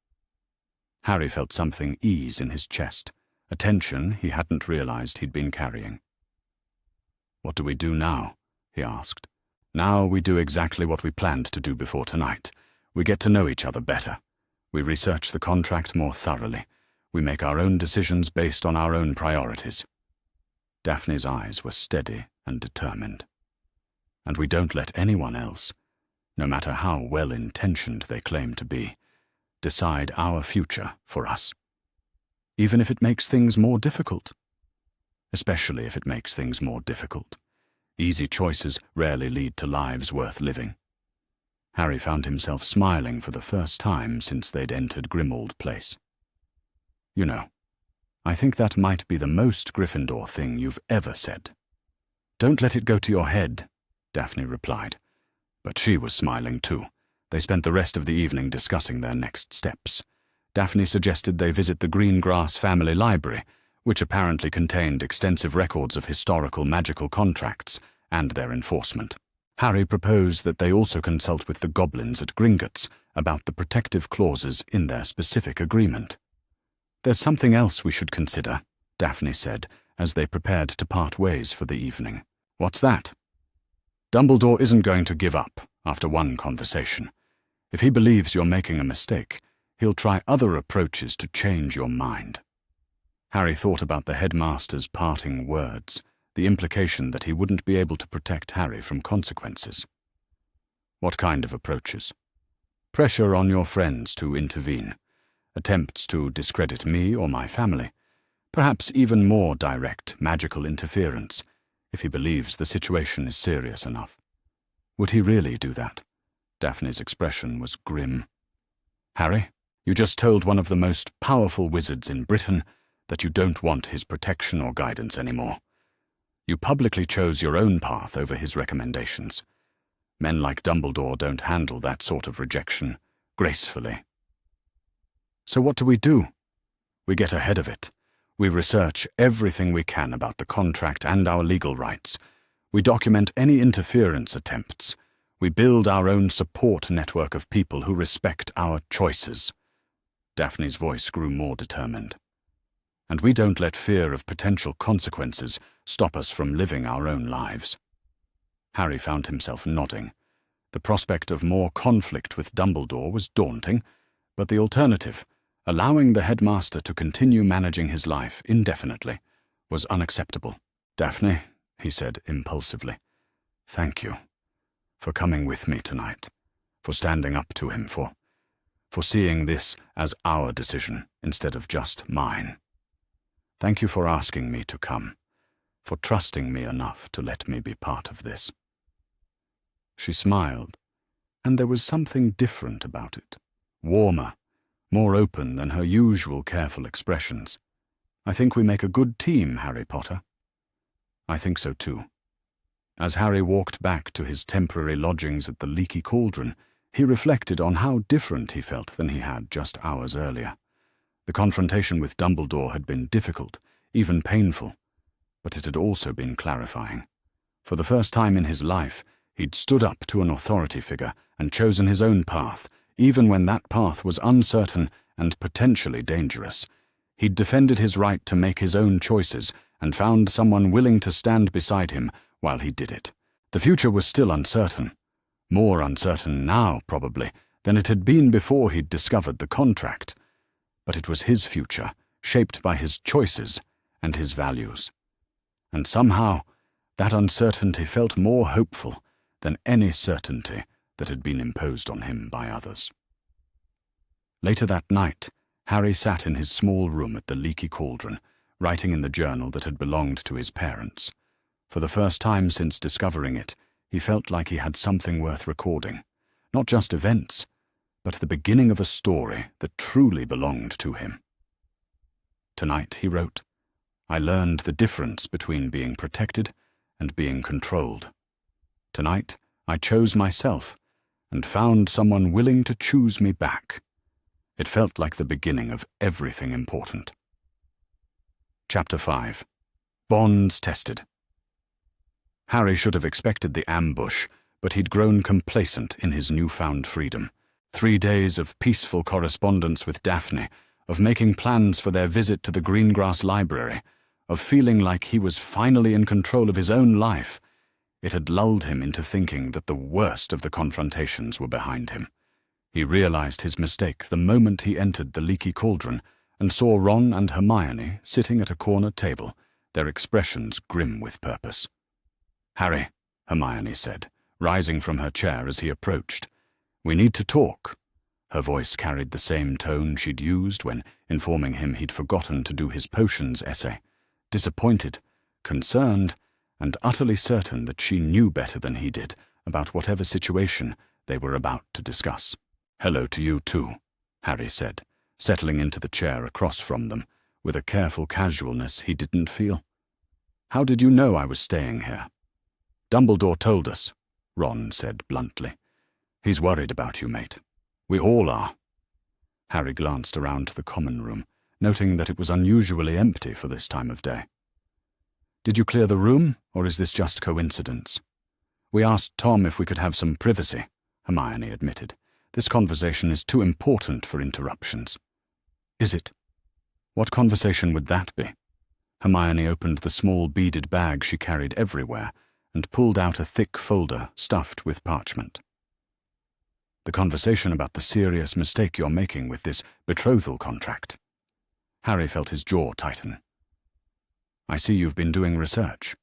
Speaker 1: Harry felt something ease in his chest, a tension he hadn't realized he'd been carrying. "What do we do now?" he asked. Now we do exactly what we planned to do before tonight. We get to know each other better. We research the contract more thoroughly. We make our own decisions based on our own priorities. Daphne's eyes were steady and determined. And we don't let anyone else, no matter how well-intentioned they claim to be, decide our future for us. Even if it makes things more difficult. Especially if it makes things more difficult. Easy choices rarely lead to lives worth living. Harry found himself smiling for the first time since they'd entered Grimmauld Place. You know, I think that might be the most Gryffindor thing you've ever said. Don't let it go to your head, Daphne replied. But she was smiling too. They spent the rest of the evening discussing their next steps. Daphne suggested they visit the Greengrass family library, which apparently contained extensive records of historical magical contracts and their enforcement. Harry proposed that they also consult with the goblins at Gringotts about the protective clauses in their specific agreement. There's something else we should consider, Daphne said, as they prepared to part ways for the evening. What's that? Dumbledore isn't going to give up after one conversation. If he believes you're making a mistake, he'll try other approaches to change your mind. Harry thought about the headmaster's parting words, the implication that he wouldn't be able to protect Harry from consequences. What kind of approaches? Pressure on your friends to intervene, attempts to discredit me or my family, perhaps even more direct magical interference, if he believes the situation is serious enough. Would he really do that? Daphne's expression was grim. Harry, you just told one of the most powerful wizards in Britain that you don't want his protection or guidance anymore. You publicly chose your own path over his recommendations. Men like Dumbledore don't handle that sort of rejection gracefully. So what do? We get ahead of it. We research everything we can about the contract and our legal rights. We document any interference attempts. We build our own support network of people who respect our choices. Daphne's voice grew more determined. And we don't let fear of potential consequences stop us from living our own lives. Harry found himself nodding. The prospect of more conflict with Dumbledore was daunting, but the alternative, allowing the headmaster to continue managing his life indefinitely, was unacceptable. Daphne, he said impulsively, thank you for coming with me tonight, for standing up to him, for seeing this as our decision instead of just mine. Thank you for asking me to come, for trusting me enough to let me be part of this. She smiled, and there was something different about it, warmer, more open than her usual careful expressions. I think we make a good team, Harry Potter. I think so too. As Harry walked back to his temporary lodgings at the Leaky Cauldron, he reflected on how different he felt than he had just hours earlier. The confrontation with Dumbledore had been difficult, even painful, but it had also been clarifying. For the first time in his life, he'd stood up to an authority figure and chosen his own path, even when that path was uncertain and potentially dangerous. He'd defended his right to make his own choices and found someone willing to stand beside him while he did it. The future was still uncertain. More uncertain now, probably, than it had been before he'd discovered the contract. But it was his future, shaped by his choices and his values. And somehow, that uncertainty felt more hopeful than any certainty that had been imposed on him by others. Later that night, Harry sat in his small room at the Leaky Cauldron, writing in the journal that had belonged to his parents. For the first time since discovering it, he felt like he had something worth recording, not just events, but the beginning of a story that truly belonged to him. Tonight, he wrote, I learned the difference between being protected and being controlled. Tonight, I chose myself and found someone willing to choose me back. It felt like the beginning of everything important. Chapter 5. Bonds Tested. Harry should have expected the ambush, but he'd grown complacent in his newfound freedom. 3 days of peaceful correspondence with Daphne, of making plans for their visit to the Greengrass library, of feeling like he was finally in control of his own life. It had lulled him into thinking that the worst of the confrontations were behind him. He realized his mistake the moment he entered the leaky cauldron and saw Ron and Hermione sitting at a corner table, their expressions grim with purpose. "Harry," Hermione said, rising from her chair as he approached. "We need to talk." Her voice carried the same tone she'd used when informing him he'd forgotten to do his potions essay, disappointed, concerned, and utterly certain that she knew better than he did about whatever situation they were about to discuss. "Hello to you too," Harry said, settling into the chair across from them, with a careful casualness he didn't feel. "How did you know I was staying here?" "Dumbledore told us," Ron said bluntly. "He's worried about you, mate. We all are." Harry glanced around the common room, noting that it was unusually empty for this time of day. "Did you clear the room, or is this just coincidence?" "We asked Tom if we could have some privacy," Hermione admitted. "This conversation is too important for interruptions." "Is it? What conversation would that be?" Hermione opened the small beaded bag she carried everywhere and pulled out a thick folder stuffed with parchment. "The conversation about the serious mistake you're making with this betrothal contract." Harry felt his jaw tighten. "I see you've been doing research."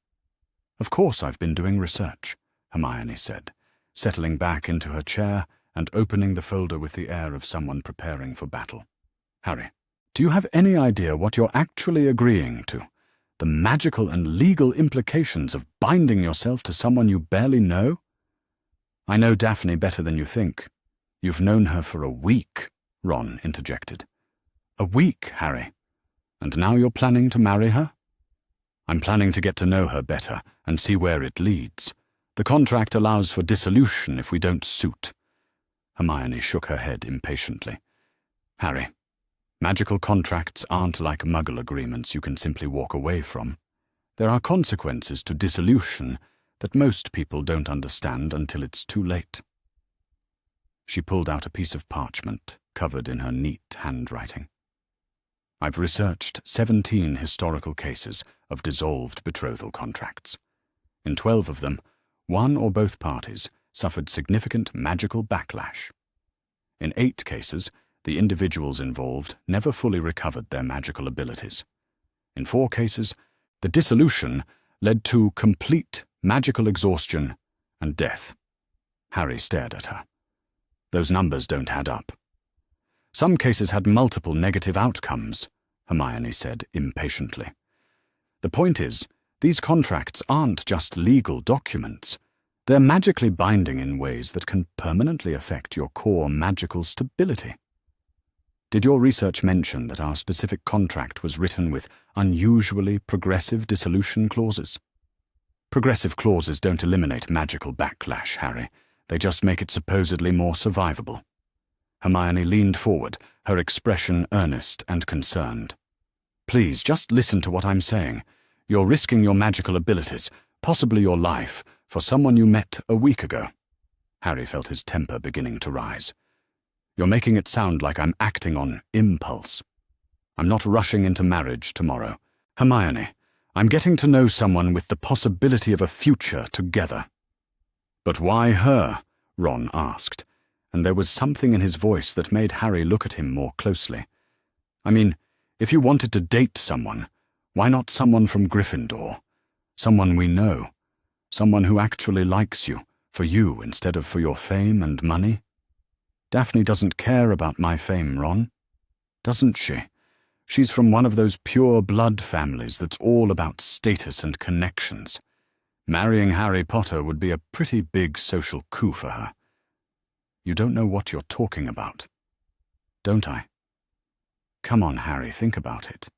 Speaker 1: "Of course I've been doing research," Hermione said, settling back into her chair and opening the folder with the air of someone preparing for battle. "Harry, do you have any idea what you're actually agreeing to? The magical and legal implications of binding yourself to someone you barely know?" "I know Daphne better than you think." "You've known her for a week," Ron interjected. "A week, Harry? And now you're planning to marry her?" "I'm planning to get to know her better and see where it leads. The contract allows for dissolution if we don't suit." Hermione shook her head impatiently. "Harry, magical contracts aren't like Muggle agreements you can simply walk away from. There are consequences to dissolution that most people don't understand until it's too late." She pulled out a piece of parchment covered in her neat handwriting. "I've researched 17 historical cases of dissolved betrothal contracts. In 12 of them, one or both parties suffered significant magical backlash. In 8 cases, the individuals involved never fully recovered their magical abilities. In 4 cases, the dissolution led to complete magical exhaustion and death." Harry stared at her. "Those numbers don't add up." "Some cases had multiple negative outcomes," Hermione said impatiently. "The point is, these contracts aren't just legal documents. They're magically binding in ways that can permanently affect your core magical stability." "Did your research mention that our specific contract was written with unusually progressive dissolution clauses?" "Progressive clauses don't eliminate magical backlash, Harry. They just make it supposedly more survivable." Hermione leaned forward, her expression earnest and concerned. "Please, just listen to what I'm saying. You're risking your magical abilities, possibly your life, for someone you met a week ago." Harry felt his temper beginning to rise. "You're making it sound like I'm acting on impulse. I'm not rushing into marriage tomorrow. Hermione, I'm getting to know someone with the possibility of a future together." "But why her?" Ron asked, and there was something in his voice that made Harry look at him more closely. "I mean, if you wanted to date someone, why not someone from Gryffindor? Someone we know. Someone who actually likes you, for you instead of for your fame and money." "Daphne doesn't care about my fame, Ron." "Doesn't she? She's from one of those pure blood families that's all about status and connections. Marrying Harry Potter would be a pretty big social coup for her." "You don't know what you're talking about." "Don't I?" "Come on, Harry, think about it.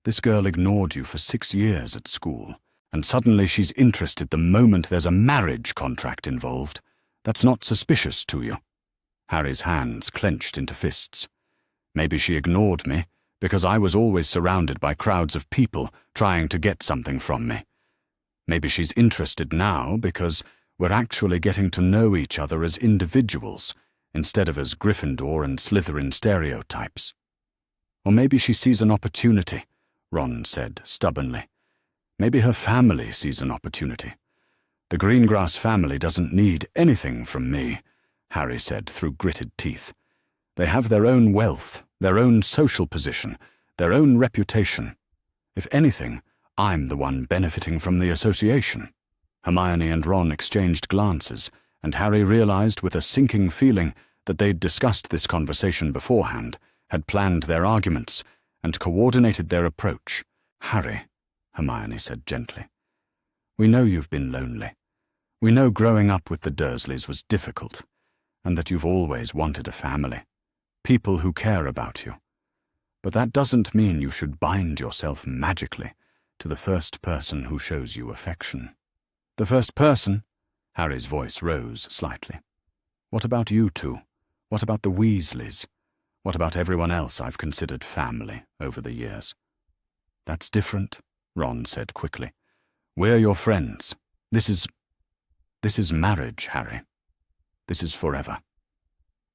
Speaker 1: This girl ignored you for 6 years at school, and suddenly she's interested the moment there's a marriage contract involved. That's not suspicious to you?" Harry's hands clenched into fists. "Maybe she ignored me because I was always surrounded by crowds of people trying to get something from me. Maybe she's interested now because we're actually getting to know each other as individuals instead of as Gryffindor and Slytherin stereotypes. Or maybe she sees an opportunity," Ron said stubbornly. "Maybe her family sees an opportunity. The Greengrass family doesn't need anything from me, Harry said through gritted teeth. They have their own wealth, their own social position, their own reputation. If anything, I'm the one benefiting from the association. Hermione and Ron exchanged glances, and Harry realized with a sinking feeling that they'd discussed this conversation beforehand, had planned their arguments, and coordinated their approach. Harry, Hermione said gently, we know you've been lonely. We know growing up with the Dursleys was difficult, and that you've always wanted a family, people who care about you. But that doesn't mean you should bind yourself magically to the first person who shows you affection. The first person? Harry's voice rose slightly. What about you two? What about the Weasleys? What about everyone else I've considered family over the years? That's different, Ron said quickly. We're your friends. This is marriage, Harry. This is forever.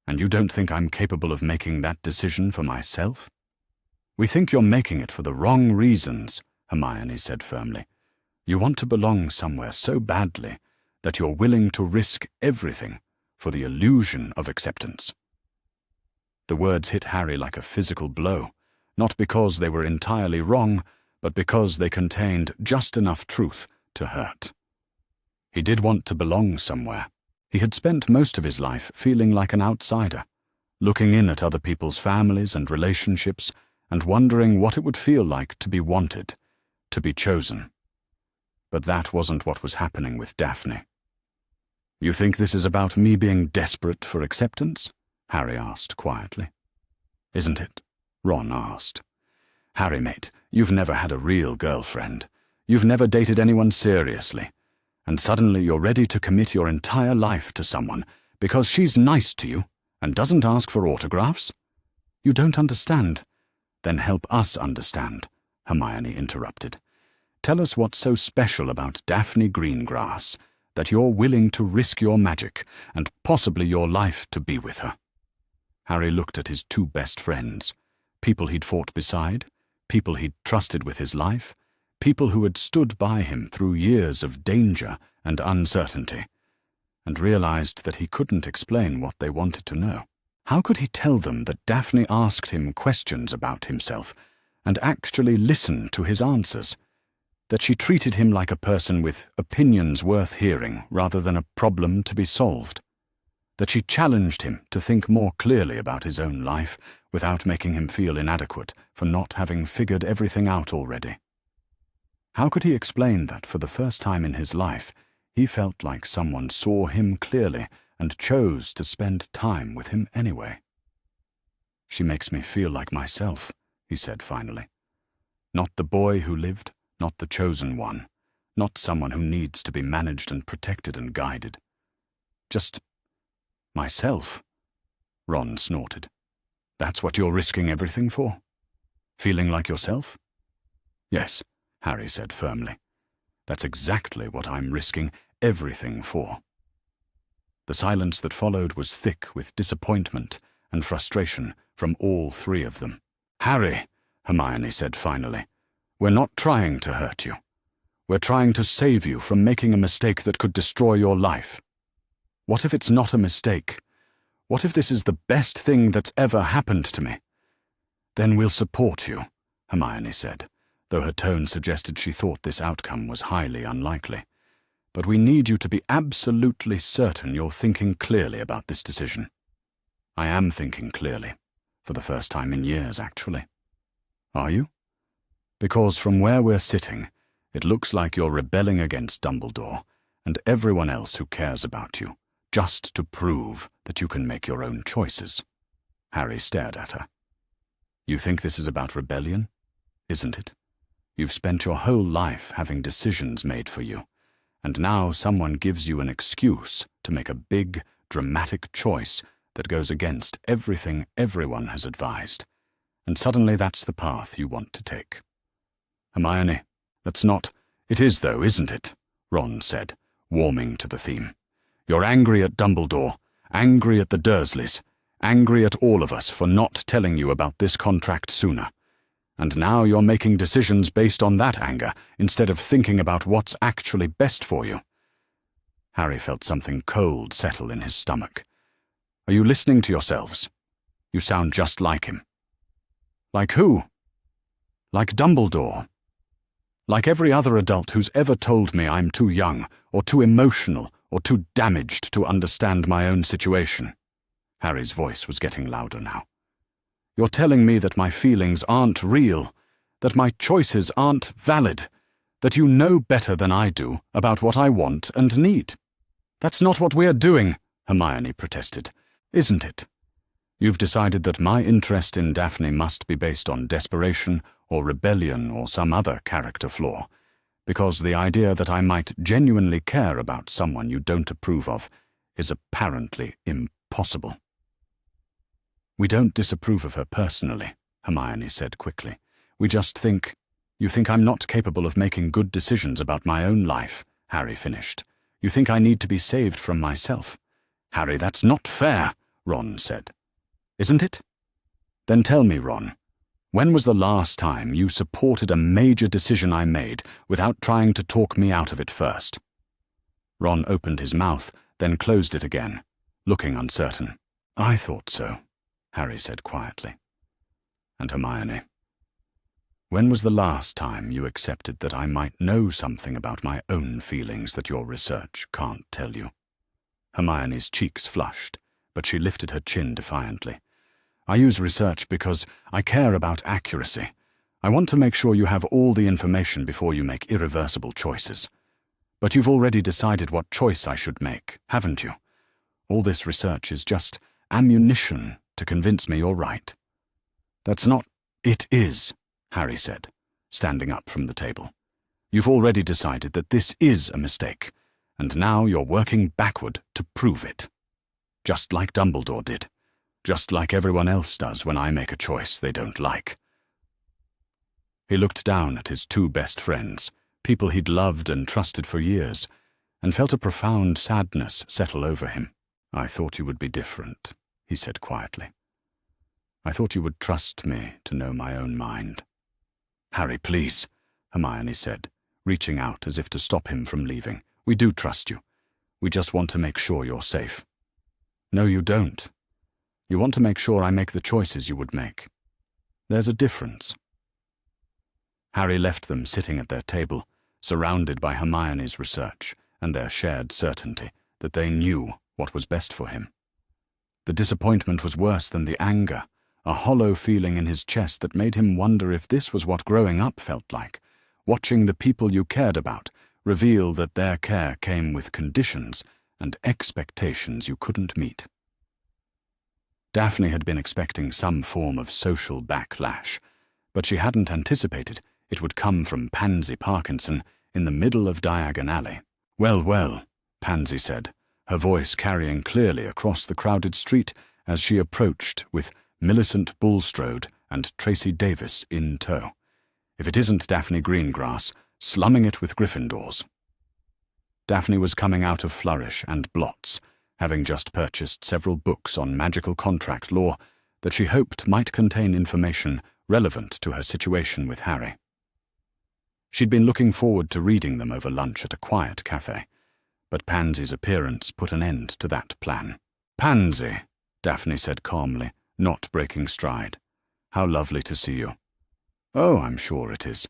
Speaker 1: And you don't think I'm capable of making that decision for myself? We think you're making it for the wrong reasons, Hermione said firmly. You want to belong somewhere so badly that you're willing to risk everything for the illusion of acceptance. The words hit Harry like a physical blow, not because they were entirely wrong, but because they contained just enough truth to hurt. He did want to belong somewhere. He had spent most of his life feeling like an outsider, looking in at other people's families and relationships and wondering what it would feel like to be wanted, to be chosen. But that wasn't what was happening with Daphne. You think this is about me being desperate for acceptance? Harry asked quietly. Isn't it? Ron asked. Harry, mate, you've never had a real girlfriend. You've never dated anyone seriously. And suddenly you're ready to commit your entire life to someone because she's nice to you and doesn't ask for autographs? You don't understand. Then help us understand, Hermione interrupted. Tell us what's so special about Daphne Greengrass that you're willing to risk your magic and possibly your life to be with her. Harry looked at his two best friends, people he'd fought beside, people he'd trusted with his life, people who had stood by him through years of danger and uncertainty, and realized that he couldn't explain what they wanted to know. How could he tell them that Daphne asked him questions about himself and actually listened to his answers? That she treated him like a person with opinions worth hearing rather than a problem to be solved? That she challenged him to think more clearly about his own life without making him feel inadequate for not having figured everything out already? How could he explain that for the first time in his life he felt like someone saw him clearly and chose to spend time with him anyway? She makes me feel like myself, he said finally. Not the boy who lived, not the chosen one, not someone who needs to be managed and protected and guided. Just myself, Ron snorted. That's what you're risking everything for? Feeling like yourself? Yes, Harry said firmly. That's exactly what I'm risking everything for. The silence that followed was thick with disappointment and frustration from all three of them. Harry, Hermione said finally, we're not trying to hurt you. We're trying to save you from making a mistake that could destroy your life. What if it's not a mistake? What if this is the best thing that's ever happened to me? Then we'll support you, Hermione said, though her tone suggested she thought this outcome was highly unlikely. But we need you to be absolutely certain you're thinking clearly about this decision. I am thinking clearly, for the first time in years, actually. Are you? Because from where we're sitting, it looks like you're rebelling against Dumbledore and everyone else who cares about you, just to prove that you can make your own choices. Harry stared at her. You think this is about rebellion, isn't it? You've spent your whole life having decisions made for you, and now someone gives you an excuse to make a big, dramatic choice that goes against everything everyone has advised, and suddenly that's the path you want to take. Hermione, that's not— It is though, isn't it? Ron said, warming to the theme. You're angry at Dumbledore, angry at the Dursleys, angry at all of us for not telling you about this contract sooner. And now you're making decisions based on that anger instead of thinking about what's actually best for you. Harry felt something cold settle in his stomach. Are you listening to yourselves? You sound just like him. Like who? Like Dumbledore. Like every other adult who's ever told me I'm too young, or too emotional, or too damaged to understand my own situation. Harry's voice was getting louder now. You're telling me that my feelings aren't real, that my choices aren't valid, that you know better than I do about what I want and need. That's not what we're doing, Hermione protested. Isn't it? You've decided that my interest in Daphne must be based on desperation or rebellion or some other character flaw, because the idea that I might genuinely care about someone you don't approve of is apparently impossible. We don't disapprove of her personally, Hermione said quickly. We just think— You think I'm not capable of making good decisions about my own life, Harry finished. You think I need to be saved from myself. Harry, that's not fair, Ron said. Isn't it? Then tell me, Ron, when was the last time you supported a major decision I made without trying to talk me out of it first? Ron opened his mouth, then closed it again, looking uncertain. I thought so, Harry said quietly. And Hermione, when was the last time you accepted that I might know something about my own feelings that your research can't tell you? Hermione's cheeks flushed, but she lifted her chin defiantly. I use research because I care about accuracy. I want to make sure you have all the information before you make irreversible choices. But you've already decided what choice I should make, haven't you? All this research is just ammunition to convince me you're right. That's not— It is, Harry said, standing up from the table. You've already decided that this is a mistake, and now you're working backward to prove it. Just like Dumbledore did. Just like everyone else does when I make a choice they don't like. He looked down at his two best friends, people he'd loved and trusted for years, and felt a profound sadness settle over him. I thought you would be different, he said quietly. I thought you would trust me to know my own mind. Harry, please, Hermione said, reaching out as if to stop him from leaving. We do trust you. We just want to make sure you're safe. No, you don't. You want to make sure I make the choices you would make. There's a difference. Harry left them sitting at their table, surrounded by Hermione's research and their shared certainty that they knew what was best for him. The disappointment was worse than the anger, a hollow feeling in his chest that made him wonder if this was what growing up felt like, watching the people you cared about reveal that their care came with conditions and expectations you couldn't meet. Daphne had been expecting some form of social backlash, but she hadn't anticipated it would come from Pansy Parkinson in the middle of Diagon Alley. Well, well, Pansy said, her voice carrying clearly across the crowded street as she approached with Millicent Bulstrode and Tracy Davis in tow. If it isn't Daphne Greengrass, slumming it with Gryffindors. Daphne was coming out of Flourish and Blots, having just purchased several books on magical contract law that she hoped might contain information relevant to her situation with Harry. She'd been looking forward to reading them over lunch at a quiet cafe, but Pansy's appearance put an end to that plan. Pansy, Daphne said calmly, not breaking stride. How lovely to see you. Oh, I'm sure it is.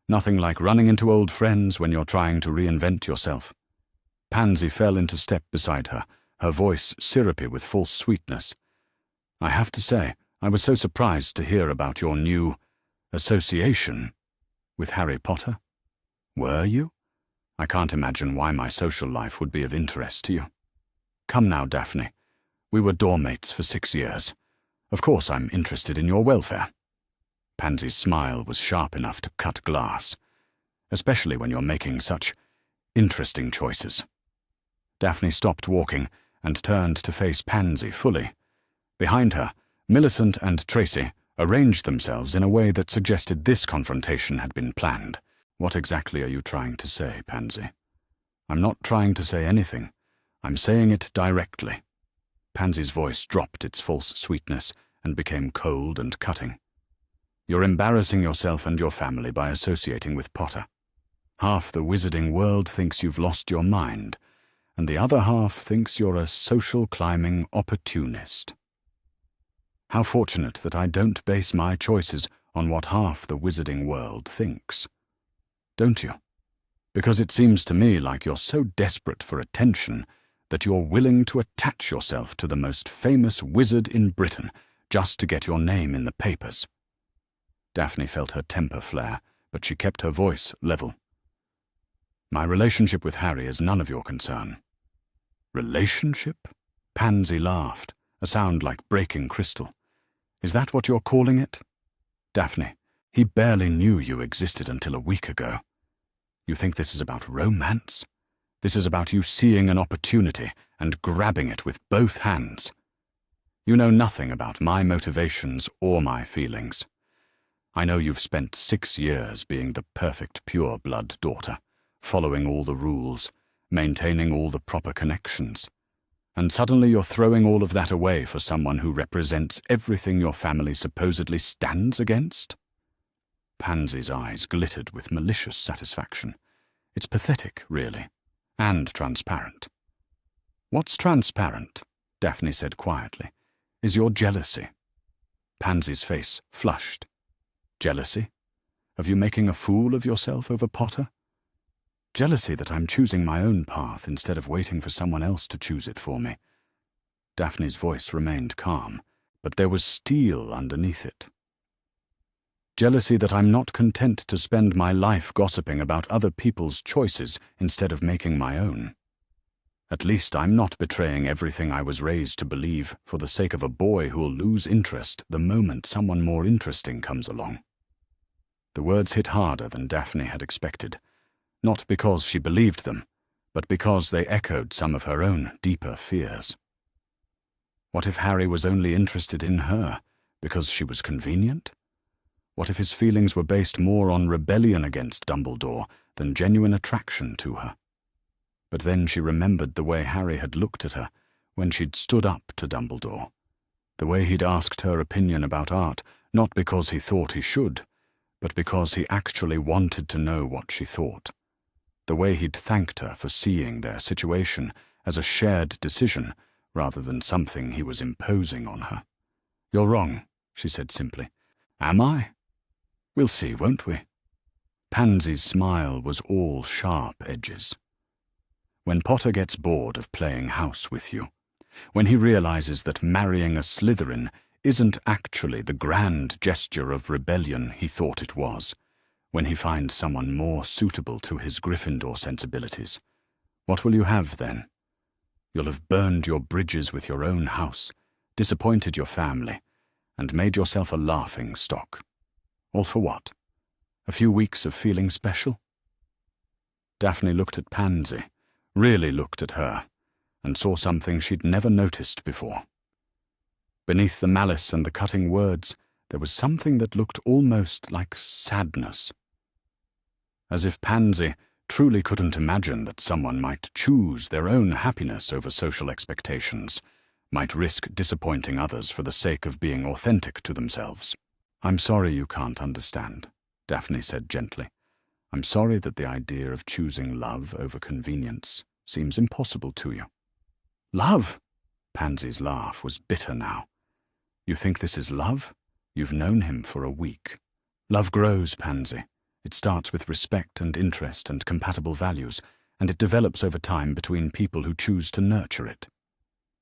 Speaker 1: Nothing like running into old friends when you're trying to reinvent yourself. Pansy fell into step beside her, her voice syrupy with false sweetness. I have to say, I was so surprised to hear about your new association with Harry Potter. Were you? I can't imagine why my social life would be of interest to you. Come now, Daphne. We were dorm-mates for 6 years. Of course I'm interested in your welfare. Pansy's smile was sharp enough to cut glass, especially when you're making such interesting choices. Daphne stopped walking and turned to face Pansy fully. Behind her, Millicent and Tracy arranged themselves in a way that suggested this confrontation had been planned. What exactly are you trying to say, Pansy? I'm not trying to say anything. I'm saying it directly. Pansy's voice dropped its false sweetness and became cold and cutting. You're embarrassing yourself and your family by associating with Potter. Half the wizarding world thinks you've lost your mind, and the other half thinks you're a social climbing opportunist. How fortunate that I don't base my choices on what half the wizarding world thinks. Don't you? Because it seems to me like you're so desperate for attention that you're willing to attach yourself to the most famous wizard in Britain just to get your name in the papers. Daphne felt her temper flare, but she kept her voice level. My relationship with Harry is none of your concern. Relationship? Pansy laughed, a sound like breaking crystal. Is that what you're calling it? Daphne, he barely knew you existed until a week ago. You think this is about romance? This is about you seeing an opportunity and grabbing it with both hands. You know nothing about my motivations or my feelings. I know you've spent 6 years being the perfect pure-blood daughter, following all the rules, maintaining all the proper connections. And suddenly you're throwing all of that away for someone who represents everything your family supposedly stands against? Pansy's eyes glittered with malicious satisfaction. It's pathetic, really, and transparent. What's transparent, Daphne said quietly, is your jealousy. Pansy's face flushed. Jealousy? Of you making a fool of yourself over Potter? Jealousy that I'm choosing my own path instead of waiting for someone else to choose it for me. Daphne's voice remained calm, but there was steel underneath it. Jealousy that I'm not content to spend my life gossiping about other people's choices instead of making my own. At least I'm not betraying everything I was raised to believe for the sake of a boy who'll lose interest the moment someone more interesting comes along. The words hit harder than Daphne had expected, not because she believed them, but because they echoed some of her own deeper fears. What if Harry was only interested in her because she was convenient? What if his feelings were based more on rebellion against Dumbledore than genuine attraction to her? But then she remembered the way Harry had looked at her when she'd stood up to Dumbledore, the way he'd asked her opinion about art, not because he thought he should, but because he actually wanted to know what she thought, the way he'd thanked her for seeing their situation as a shared decision rather than something he was imposing on her. You're wrong, she said simply. Am I? We'll see, won't we? Pansy's smile was all sharp edges. When Potter gets bored of playing house with you, when he realizes that marrying a Slytherin isn't actually the grand gesture of rebellion he thought it was, when he finds someone more suitable to his Gryffindor sensibilities, what will you have then? You'll have burned your bridges with your own house, disappointed your family, and made yourself a laughing stock. All for what? A few weeks of feeling special? Daphne looked at Pansy, really looked at her, and saw something she'd never noticed before. Beneath the malice and the cutting words, there was something that looked almost like sadness. As if Pansy truly couldn't imagine that someone might choose their own happiness over social expectations, might risk disappointing others for the sake of being authentic to themselves. I'm sorry you can't understand, Daphne said gently. I'm sorry that the idea of choosing love over convenience seems impossible to you. Love? Pansy's laugh was bitter now. You think this is love? You've known him for a week. Love grows, Pansy. It starts with respect and interest and compatible values, and it develops over time between people who choose to nurture it.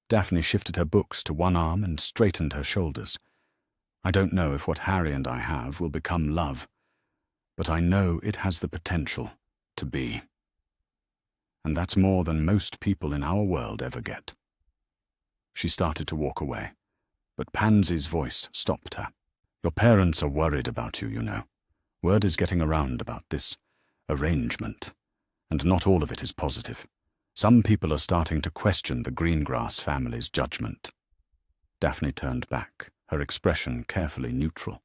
Speaker 1: Daphne shifted her books to one arm and straightened her shoulders. I don't know if what Harry and I have will become love, but I know it has the potential to be. And that's more than most people in our world ever get. She started to walk away, but Pansy's voice stopped her. Your parents are worried about you, you know. Word is getting around about this arrangement, and not all of it is positive. Some people are starting to question the Greengrass family's judgment. Daphne turned back, her expression carefully neutral.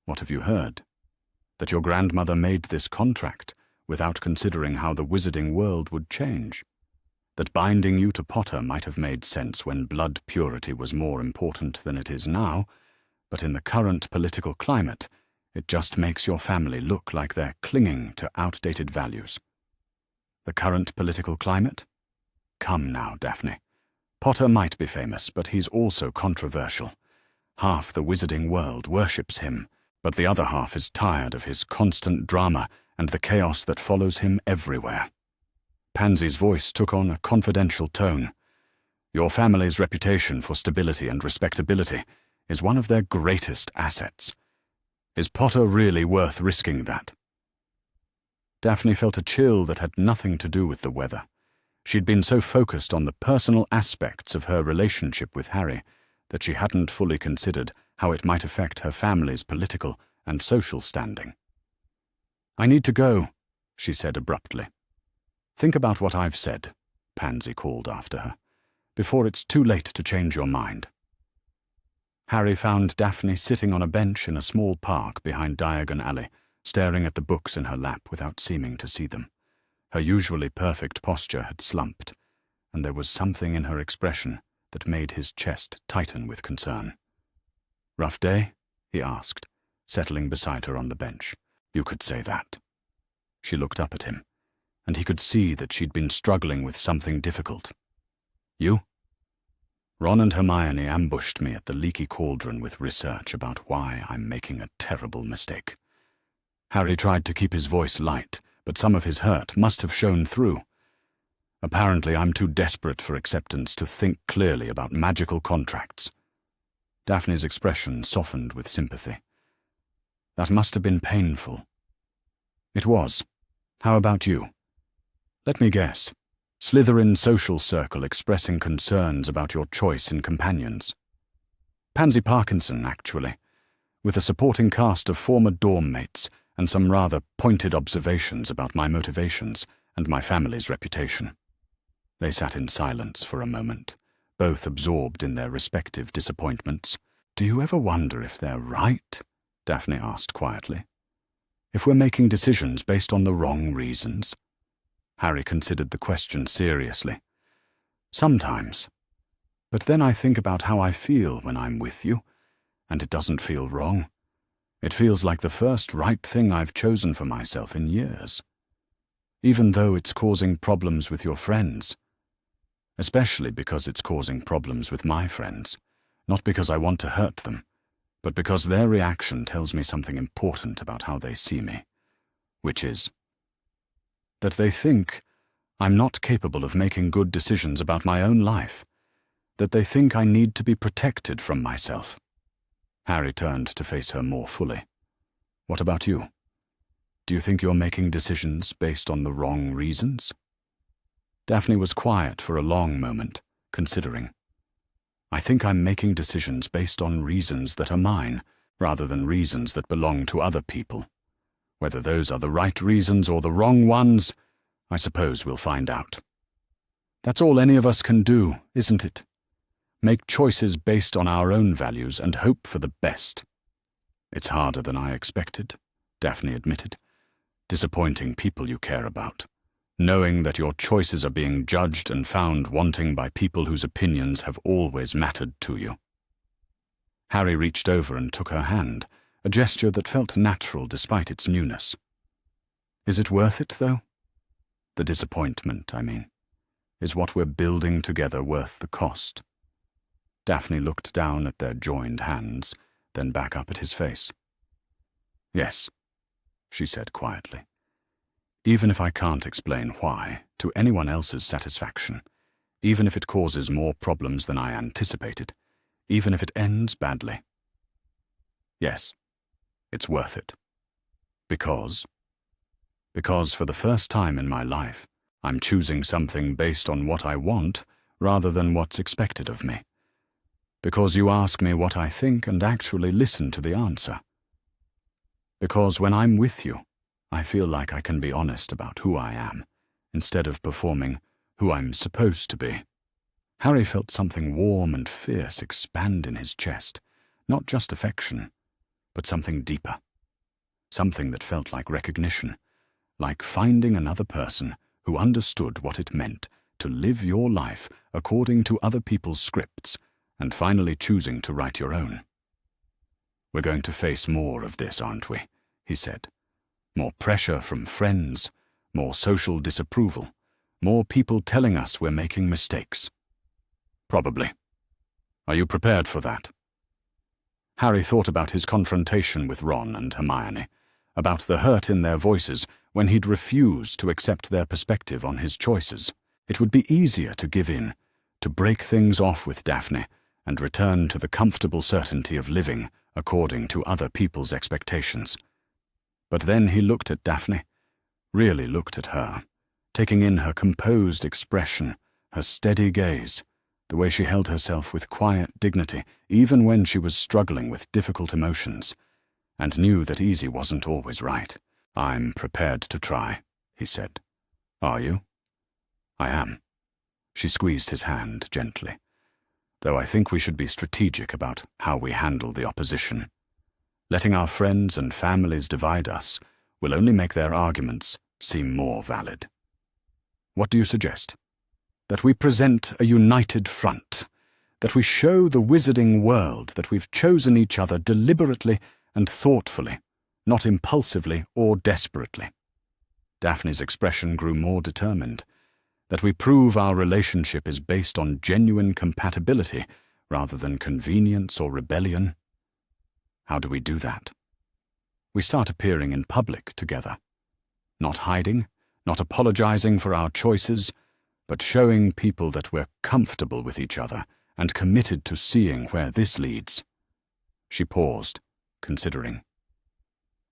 Speaker 1: What have you heard? That your grandmother made this contract without considering how the wizarding world would change? That binding you to Potter might have made sense when blood purity was more important than it is now, but in the current political climate, it just makes your family look like they're clinging to outdated values. The current political climate? Come now, Daphne. Potter might be famous, but he's also controversial. Half the wizarding world worships him, but the other half is tired of his constant drama and the chaos that follows him everywhere. Pansy's voice took on a confidential tone. Your family's reputation for stability and respectability is one of their greatest assets. Is Potter really worth risking that? Daphne felt a chill that had nothing to do with the weather. She'd been so focused on the personal aspects of her relationship with Harry that she hadn't fully considered how it might affect her family's political and social standing. I need to go, she said abruptly. Think about what I've said, Pansy called after her, before it's too late to change your mind. Harry found Daphne sitting on a bench in a small park behind Diagon Alley, staring at the books in her lap without seeming to see them. Her usually perfect posture had slumped, and there was something in her expression that made his chest tighten with concern. Rough day? He asked, settling beside her on the bench. You could say that. She looked up at him, and he could see that she'd been struggling with something difficult. You? Ron and Hermione ambushed me at the leaky cauldron with research about why I'm making a terrible mistake. Harry tried to keep his voice light, but some of his hurt must have shown through. Apparently, I'm too desperate for acceptance to think clearly about magical contracts. Daphne's expression softened with sympathy. That must have been painful. It was. How about you? Let me guess. Slytherin social circle expressing concerns about your choice in companions. Pansy Parkinson, actually, with a supporting cast of former dorm mates and some rather pointed observations about my motivations and my family's reputation. They sat in silence for a moment, both absorbed in their respective disappointments. Do you ever wonder if they're right? Daphne asked quietly. If we're making decisions based on the wrong reasons? Harry considered the question seriously. Sometimes. But then I think about how I feel when I'm with you, and it doesn't feel wrong. It feels like the first right thing I've chosen for myself in years. Even though it's causing problems with your friends. Especially because it's causing problems with my friends. Not because I want to hurt them, but because their reaction tells me something important about how they see me. Which is that they think I'm not capable of making good decisions about my own life. That they think I need to be protected from myself. Harry turned to face her more fully. What about you? Do you think you're making decisions based on the wrong reasons? Daphne was quiet for a long moment, considering. I think I'm making decisions based on reasons that are mine, rather than reasons that belong to other people. Whether those are the right reasons or the wrong ones, I suppose we'll find out. That's all any of us can do, isn't it? Make choices based on our own values and hope for the best. It's harder than I expected, Daphne admitted. Disappointing people you care about. Knowing that your choices are being judged and found wanting by people whose opinions have always mattered to you. Harry reached over and took her hand, a gesture that felt natural despite its newness. Is it worth it, though? The disappointment, I mean. Is what we're building together worth the cost? Daphne looked down at their joined hands, then back up at his face. Yes, she said quietly. Even if I can't explain why, to anyone else's satisfaction, even if it causes more problems than I anticipated, even if it ends badly. Yes, it's worth it. Because for the first time in my life, I'm choosing something based on what I want rather than what's expected of me. Because you ask me what I think and actually listen to the answer. Because when I'm with you, I feel like I can be honest about who I am, instead of performing who I'm supposed to be. Harry felt something warm and fierce expand in his chest, not just affection, but something deeper. Something that felt like recognition, like finding another person who understood what it meant to live your life according to other people's scripts, and finally choosing to write your own. We're going to face more of this, aren't we? He said. More pressure from friends, more social disapproval, More people telling us we're making mistakes. Probably. Are you prepared for that? Harry thought about his confrontation with Ron and Hermione, about the hurt in their voices when he'd refused to accept their perspective on his choices. It would be easier to give in, to break things off with Daphne and return to the comfortable certainty of living according to other people's expectations. But then he looked at Daphne, really looked at her, taking in her composed expression, her steady gaze, the way she held herself with quiet dignity even when she was struggling with difficult emotions, and knew that easy wasn't always right. "I'm prepared to try," he said. "Are you?" "I am." She squeezed his hand gently. "Though I think we should be strategic about how we handle the opposition. Letting our friends and families divide us will only make their arguments seem more valid." "What do you suggest?" "That we present a united front, that we show the wizarding world that we've chosen each other deliberately and thoughtfully, not impulsively or desperately." Daphne's expression grew more determined. "That we prove our relationship is based on genuine compatibility rather than convenience or rebellion." "How do we do that?" "We start appearing in public together. Not hiding, not apologizing for our choices, but showing people that we're comfortable with each other and committed to seeing where this leads." She paused, considering.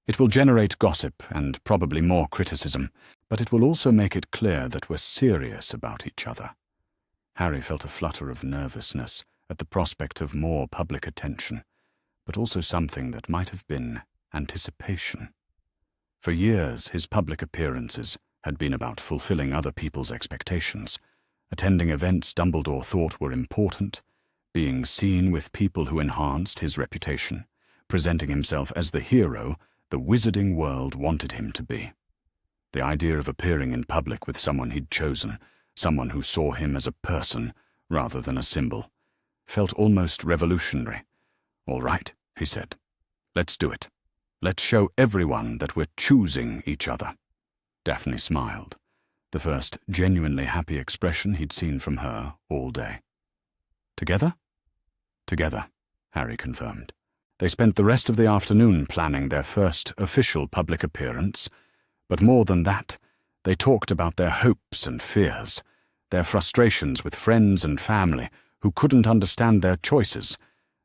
Speaker 1: "It will generate gossip and probably more criticism, but it will also make it clear that we're serious about each other." Harry felt a flutter of nervousness at the prospect of more public attention, but also something that might have been anticipation. For years, his public appearances had been about fulfilling other people's expectations, attending events Dumbledore thought were important, being seen with people who enhanced his reputation, presenting himself as the hero the wizarding world wanted him to be. The idea of appearing in public with someone he'd chosen, someone who saw him as a person rather than a symbol, felt almost revolutionary. "All right," he said. "Let's do it. Let's show everyone that we're choosing each other." Daphne smiled, the first genuinely happy expression he'd seen from her all day. "Together?" "Together," Harry confirmed. They spent the rest of the afternoon planning their first official public appearance, but more than that, they talked about their hopes and fears, their frustrations with friends and family who couldn't understand their choices,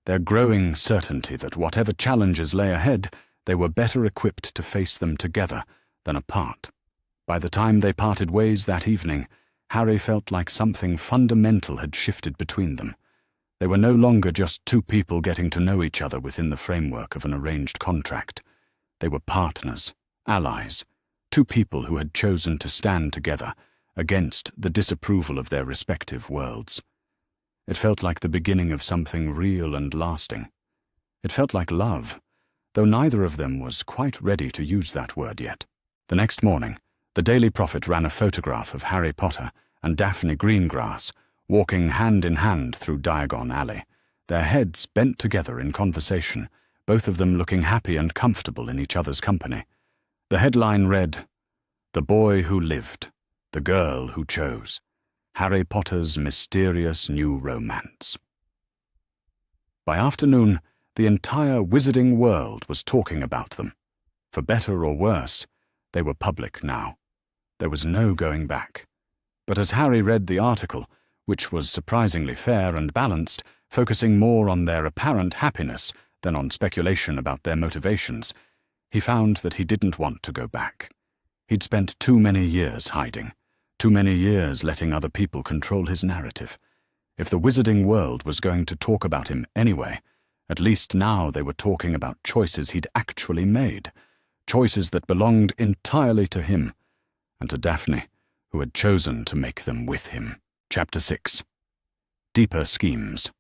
Speaker 1: their growing certainty that whatever challenges lay ahead, they were better equipped to face them together than apart. By the time they parted ways that evening, Harry felt like something fundamental had shifted between them. They were no longer just two people getting to know each other within the framework of an arranged contract. They were partners, allies, two people who had chosen to stand together against the disapproval of their respective worlds. It felt like the beginning of something real and lasting. It felt like love, though neither of them was quite ready to use that word yet. The next morning, the Daily Prophet ran a photograph of Harry Potter and Daphne Greengrass walking hand in hand through Diagon Alley, their heads bent together in conversation, both of them looking happy and comfortable in each other's company. The headline read, "The Boy Who Lived, the Girl Who Chose, Harry Potter's Mysterious New Romance." By afternoon, the entire wizarding world was talking about them. For better or worse, they were public now. There was no going back. But as Harry read the article, which was surprisingly fair and balanced, focusing more on their apparent happiness than on speculation about their motivations, he found that he didn't want to go back. He'd spent too many years hiding, too many years letting other people control his narrative. If the wizarding world was going to talk about him anyway, at least now they were talking about choices he'd actually made, choices that belonged entirely to him, and to Daphne, who had chosen to make them with him. Chapter 6. Deeper Schemes.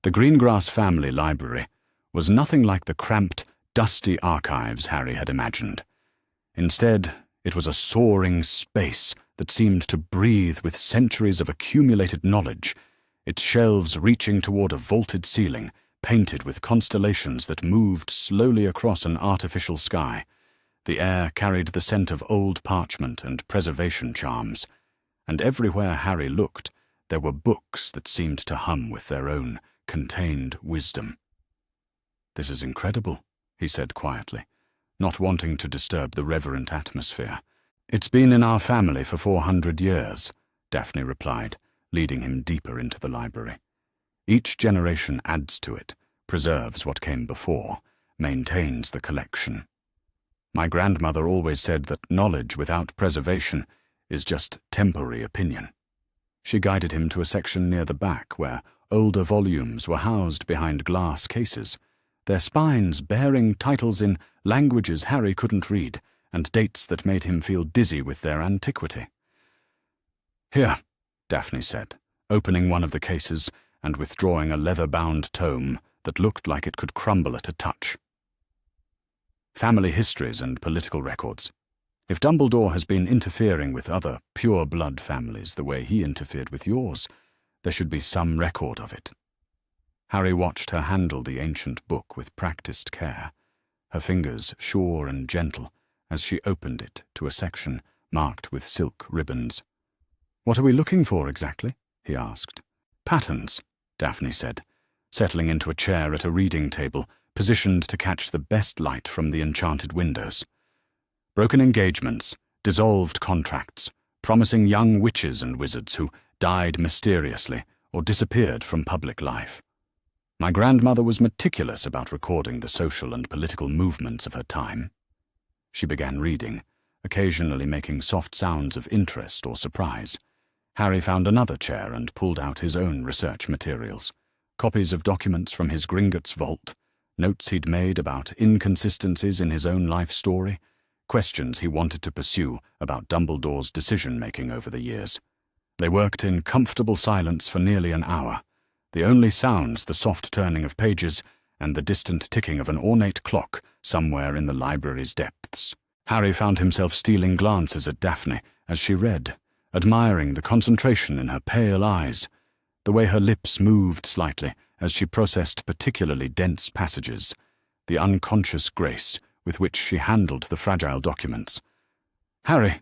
Speaker 1: The Greengrass family library was nothing like the cramped, dusty archives Harry had imagined. Instead, it was a soaring space that seemed to breathe with centuries of accumulated knowledge, its shelves reaching toward a vaulted ceiling, painted with constellations that moved slowly across an artificial sky. The air carried the scent of old parchment and preservation charms, and everywhere Harry looked, there were books that seemed to hum with their own contained wisdom. "This is incredible," he said quietly, not wanting to disturb the reverent atmosphere. "It's been in our family for 400 years, Daphne replied, leading him deeper into the library. "Each generation adds to it, preserves what came before, maintains the collection. My grandmother always said that knowledge without preservation is just temporary opinion." She guided him to a section near the back where older volumes were housed behind glass cases, their spines bearing titles in languages Harry couldn't read and dates that made him feel dizzy with their antiquity. "Here," Daphne said, opening one of the cases and withdrawing a leather-bound tome that looked like it could crumble at a touch. "Family histories and political records. If Dumbledore has been interfering with other pure-blood families the way he interfered with yours, there should be some record of it." Harry watched her handle the ancient book with practiced care, her fingers sure and gentle as she opened it to a section marked with silk ribbons. "What are we looking for exactly?" he asked. "Patterns," Daphne said, settling into a chair at a reading table, positioned to catch the best light from the enchanted windows. "Broken engagements, dissolved contracts, promising young witches and wizards who died mysteriously or disappeared from public life. My grandmother was meticulous about recording the social and political movements of her time." She began reading, occasionally making soft sounds of interest or surprise. Harry found another chair and pulled out his own research materials, copies of documents from his Gringotts vault, notes he'd made about inconsistencies in his own life story, questions he wanted to pursue about Dumbledore's decision-making over the years. They worked in comfortable silence for nearly an hour, the only sounds the soft turning of pages and the distant ticking of an ornate clock somewhere in the library's depths. Harry found himself stealing glances at Daphne as she read, admiring the concentration in her pale eyes, the way her lips moved slightly as she processed particularly dense passages, the unconscious grace with which she handled the fragile documents. "Harry,"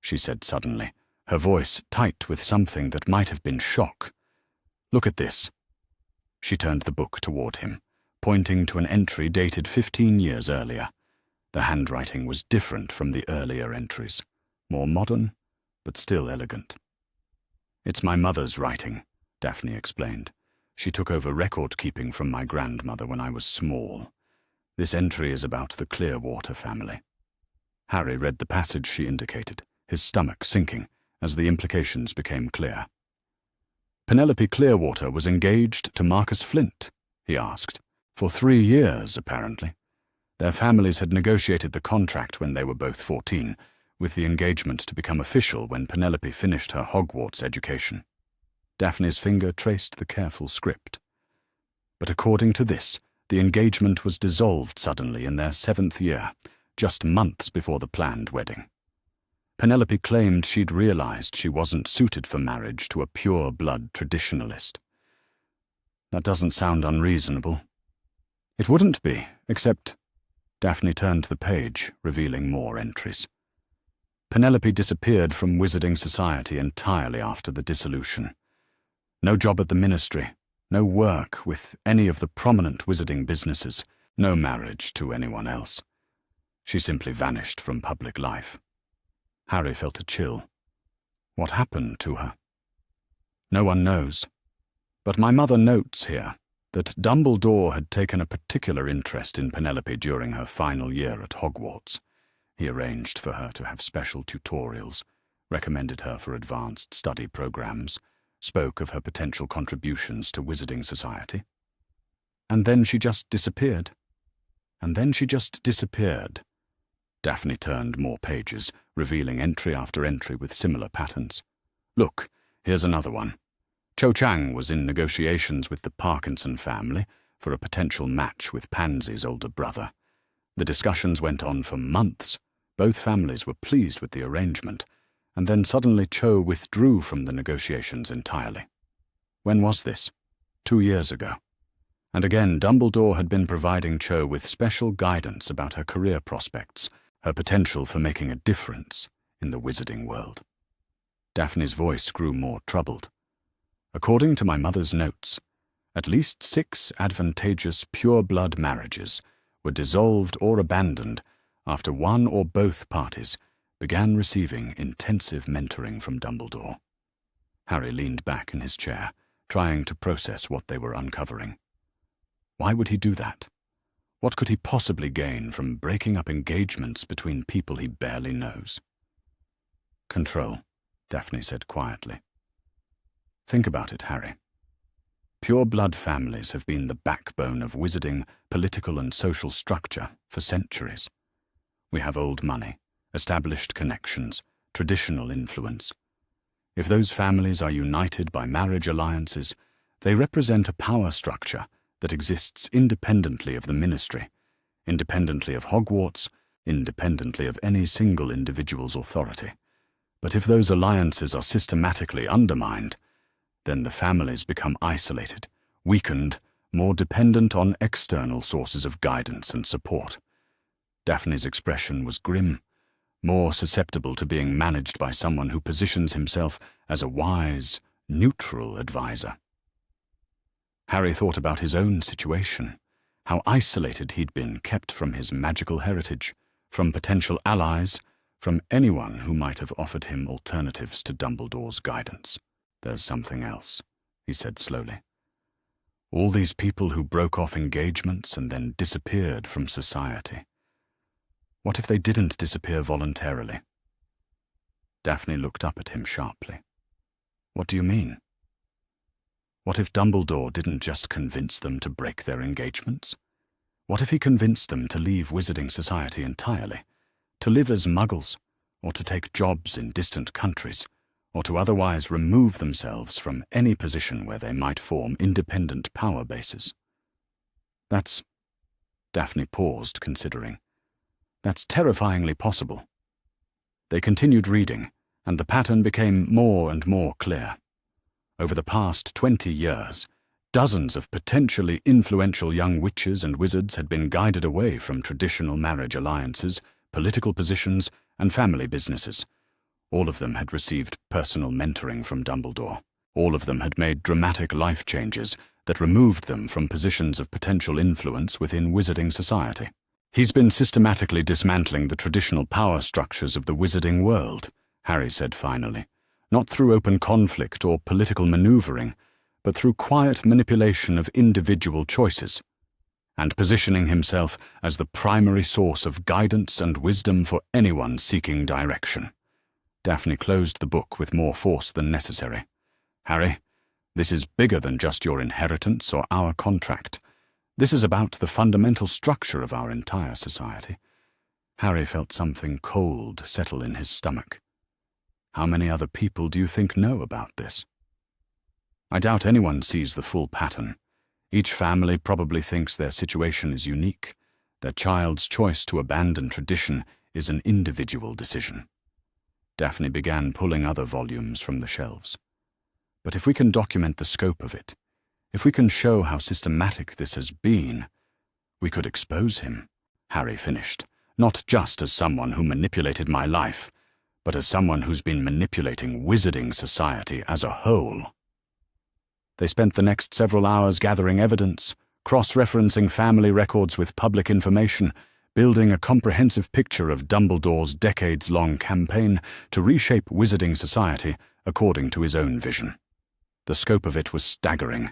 Speaker 1: she said suddenly, her voice tight with something that might have been shock. "Look at this." She turned the book toward him, pointing to an entry dated 15 years earlier. The handwriting was different from the earlier entries, more modern, but still elegant. "It's my mother's writing," Daphne explained. "She took over record-keeping from my grandmother when I was small. This entry is about the Clearwater family." Harry read the passage she indicated, his stomach sinking as the implications became clear. "Penelope Clearwater was engaged to Marcus Flint?" he asked. "For 3 years, apparently. Their families had negotiated the contract when they were both 14, with the engagement to become official when Penelope finished her Hogwarts education." Daphne's finger traced the careful script. "But according to this, the engagement was dissolved suddenly in their 7th year, just months before the planned wedding. Penelope claimed she'd realized she wasn't suited for marriage to a pure-blood traditionalist." "That doesn't sound unreasonable." "It wouldn't be, except—" Daphne turned the page, revealing more entries. "Penelope disappeared from Wizarding Society entirely after the dissolution. No job at the ministry, no work with any of the prominent wizarding businesses, no marriage to anyone else. She simply vanished from public life." Harry felt a chill. What happened to her? "No one knows. But my mother notes here that Dumbledore had taken a particular interest in Penelope during her final year at Hogwarts. He arranged for her to have special tutorials, recommended her for advanced study programs, spoke of her potential contributions to Wizarding Society. And then she just disappeared. Daphne turned more pages, revealing entry after entry with similar patterns. "Look, here's another one. Cho Chang was in negotiations with the Parkinson family for a potential match with Pansy's older brother. The discussions went on for months. Both families were pleased with the arrangement, and then suddenly Cho withdrew from the negotiations entirely. When was this? 2 years ago. And again, Dumbledore had been providing Cho with special guidance about her career prospects, her potential for making a difference in the wizarding world. Daphne's voice grew more troubled. According to my mother's notes, at least 6 advantageous pure-blood marriages were dissolved or abandoned after one or both parties began receiving intensive mentoring from Dumbledore. Harry leaned back in his chair, trying to process what they were uncovering. Why would he do that? What could he possibly gain from breaking up engagements between people he barely knows? Control, Daphne said quietly. Think about it, Harry. Pure-blood families have been the backbone of wizarding political and social structure for centuries. We have old money, established connections, traditional influence. If those families are united by marriage alliances, they represent a power structure that exists independently of the ministry, independently of Hogwarts, independently of any single individual's authority. But if those alliances are systematically undermined, then the families become isolated, weakened, more dependent on external sources of guidance and support. Daphne's expression was grim, more susceptible to being managed by someone who positions himself as a wise, neutral advisor. Harry thought about his own situation, how isolated he'd been, kept from his magical heritage, from potential allies, from anyone who might have offered him alternatives to Dumbledore's guidance. There's something else, he said slowly. All these people who broke off engagements and then disappeared from society. What if they didn't disappear voluntarily? Daphne looked up at him sharply. What do you mean? What if Dumbledore didn't just convince them to break their engagements? What if he convinced them to leave wizarding society entirely, to live as muggles, or to take jobs in distant countries, or to otherwise remove themselves from any position where they might form independent power bases? Daphne paused, considering. That's terrifyingly possible. They continued reading, and the pattern became more and more clear. Over the past 20 years, dozens of potentially influential young witches and wizards had been guided away from traditional marriage alliances, political positions, and family businesses. All of them had received personal mentoring from Dumbledore. All of them had made dramatic life changes that removed them from positions of potential influence within wizarding society. He's been systematically dismantling the traditional power structures of the wizarding world, Harry said finally, not through open conflict or political maneuvering, but through quiet manipulation of individual choices, and positioning himself as the primary source of guidance and wisdom for anyone seeking direction. Daphne closed the book with more force than necessary. Harry, this is bigger than just your inheritance or our contract. This is about the fundamental structure of our entire society. Harry felt something cold settle in his stomach. How many other people do you think know about this? I doubt anyone sees the full pattern. Each family probably thinks their situation is unique. Their child's choice to abandon tradition is an individual decision. Daphne began pulling other volumes from the shelves. But if we can document the scope of it, if we can show how systematic this has been, we could expose him, Harry finished, not just as someone who manipulated my life, but as someone who's been manipulating wizarding society as a whole. They spent the next several hours gathering evidence, cross-referencing family records with public information, building a comprehensive picture of Dumbledore's decades-long campaign to reshape wizarding society according to his own vision. The scope of it was staggering,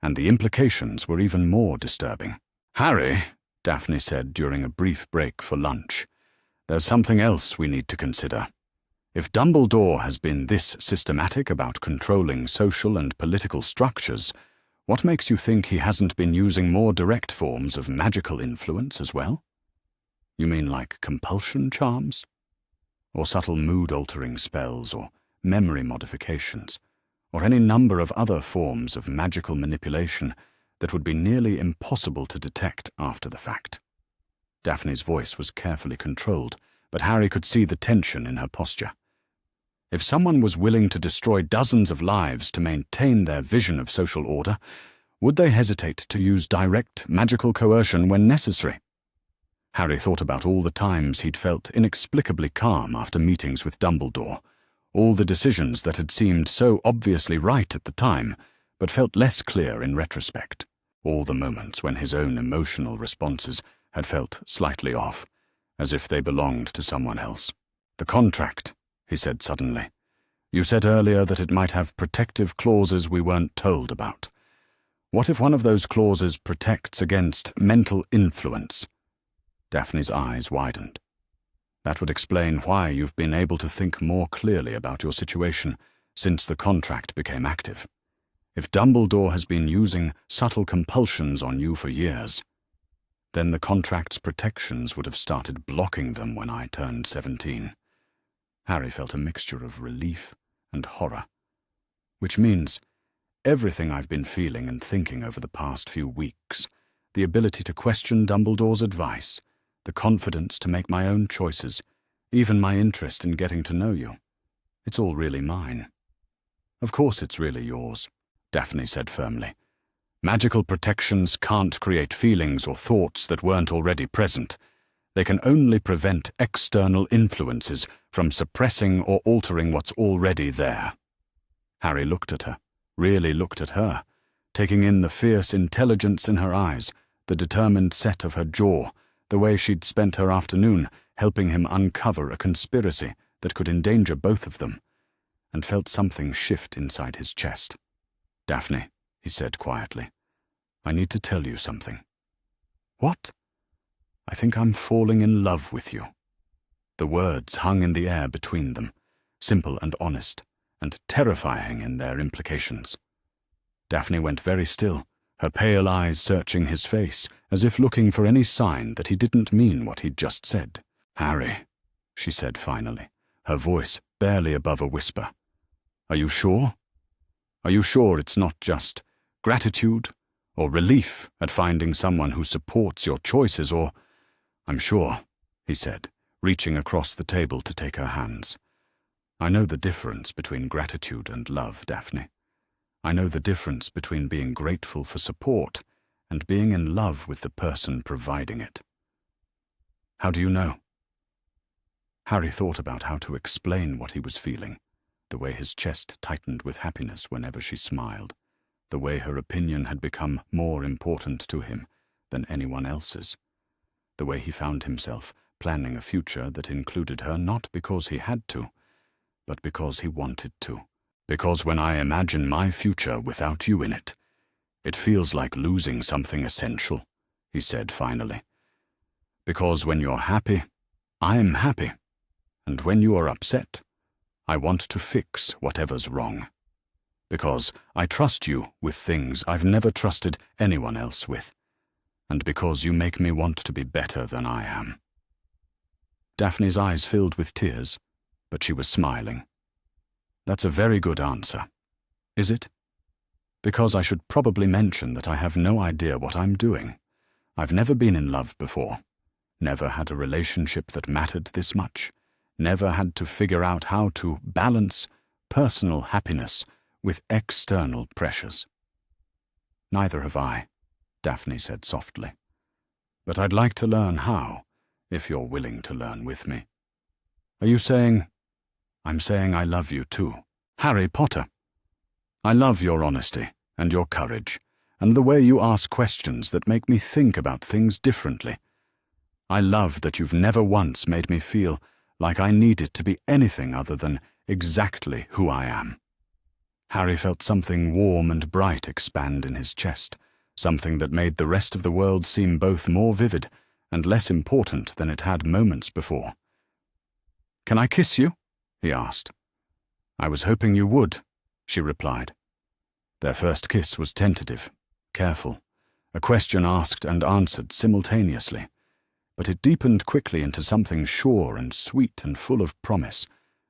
Speaker 1: and the implications were even more disturbing. Harry, Daphne said during a brief break for lunch, there's something else we need to consider. If Dumbledore has been this systematic about controlling social and political structures, what makes you think he hasn't been using more direct forms of magical influence as well? You mean like compulsion charms? Or subtle mood-altering spells, or memory modifications, or any number of other forms of magical manipulation that would be nearly impossible to detect after the fact? Daphne's voice was carefully controlled, but Harry could see the tension in her posture. If someone was willing to destroy dozens of lives to maintain their vision of social order, would they hesitate to use direct magical coercion when necessary? Harry thought about all the times he'd felt inexplicably calm after meetings with Dumbledore, all the decisions that had seemed so obviously right at the time, but felt less clear in retrospect, all the moments when his own emotional responses had felt slightly off, as if they belonged to someone else. "The contract," he said suddenly. "You said earlier that it might have protective clauses we weren't told about. What if one of those clauses protects against mental influence?" Daphne's eyes widened. "That would explain why you've been able to think more clearly about your situation since the contract became active. If Dumbledore has been using subtle compulsions on you for years, then the contract's protections would have started blocking them when I turned 17. Harry felt a mixture of relief and horror. "Which means everything I've been feeling and thinking over the past few weeks, the ability to question Dumbledore's advice, the confidence to make my own choices, even my interest in getting to know you, it's all really mine." "Of course it's really yours," Daphne said firmly. "Magical protections can't create feelings or thoughts that weren't already present. They can only prevent external influences from suppressing or altering what's already there." Harry looked at her, really looked at her, taking in the fierce intelligence in her eyes, the determined set of her jaw, the way she'd spent her afternoon helping him uncover a conspiracy that could endanger both of them, and felt something shift inside his chest. "Daphne," he said quietly, "I need to tell you something." "What?" "I think I'm falling in love with you." The words hung in the air between them, simple and honest, and terrifying in their implications. Daphne went very still, her pale eyes searching his face, as if looking for any sign that he didn't mean what he'd just said. "Harry," she said finally, her voice barely above a whisper, "are you sure? Are you sure it's not just gratitude or relief at finding someone who supports your choices, or—" "I'm sure," he said, reaching across the table to take her hands. "I know the difference between gratitude and love, Daphne. I know the difference between being grateful for support and being in love with the person providing it." "How do you know?" Harry thought about how to explain what he was feeling, the way his chest tightened with happiness whenever she smiled, the way her opinion had become more important to him than anyone else's, the way he found himself planning a future that included her not because he had to, but because he wanted to. "Because when I imagine my future without you in it, it feels like losing something essential," he said finally. "Because when you're happy, I'm happy, and when you are upset, I want to fix whatever's wrong. Because I trust you with things I've never trusted anyone else with, and because you make me want to be better than I am." Daphne's eyes filled with tears, but she was smiling. "That's a very good answer. Is it? Because I should probably mention that I have no idea what I'm doing. I've never been in love before, never had a relationship that mattered this much, never had to figure out how to balance personal happiness with external pressures." "Neither have I," Daphne said softly. "But I'd like to learn how, if you're willing to learn with me." "Are you saying—" "I'm saying I love you too. Harry Potter. I love your honesty and your courage, and the way you ask questions that make me think about things differently. I love that you've never once made me feel like I needed to be anything other than exactly who I am." Harry felt something warm and bright expand in his chest, something that made the rest of the world seem both more vivid and less important than it had moments before. "Can I kiss you?" he asked. "I was hoping you would," she replied. Their first kiss was tentative, careful, a question asked and answered simultaneously, but it deepened quickly into something sure and sweet and full of promise,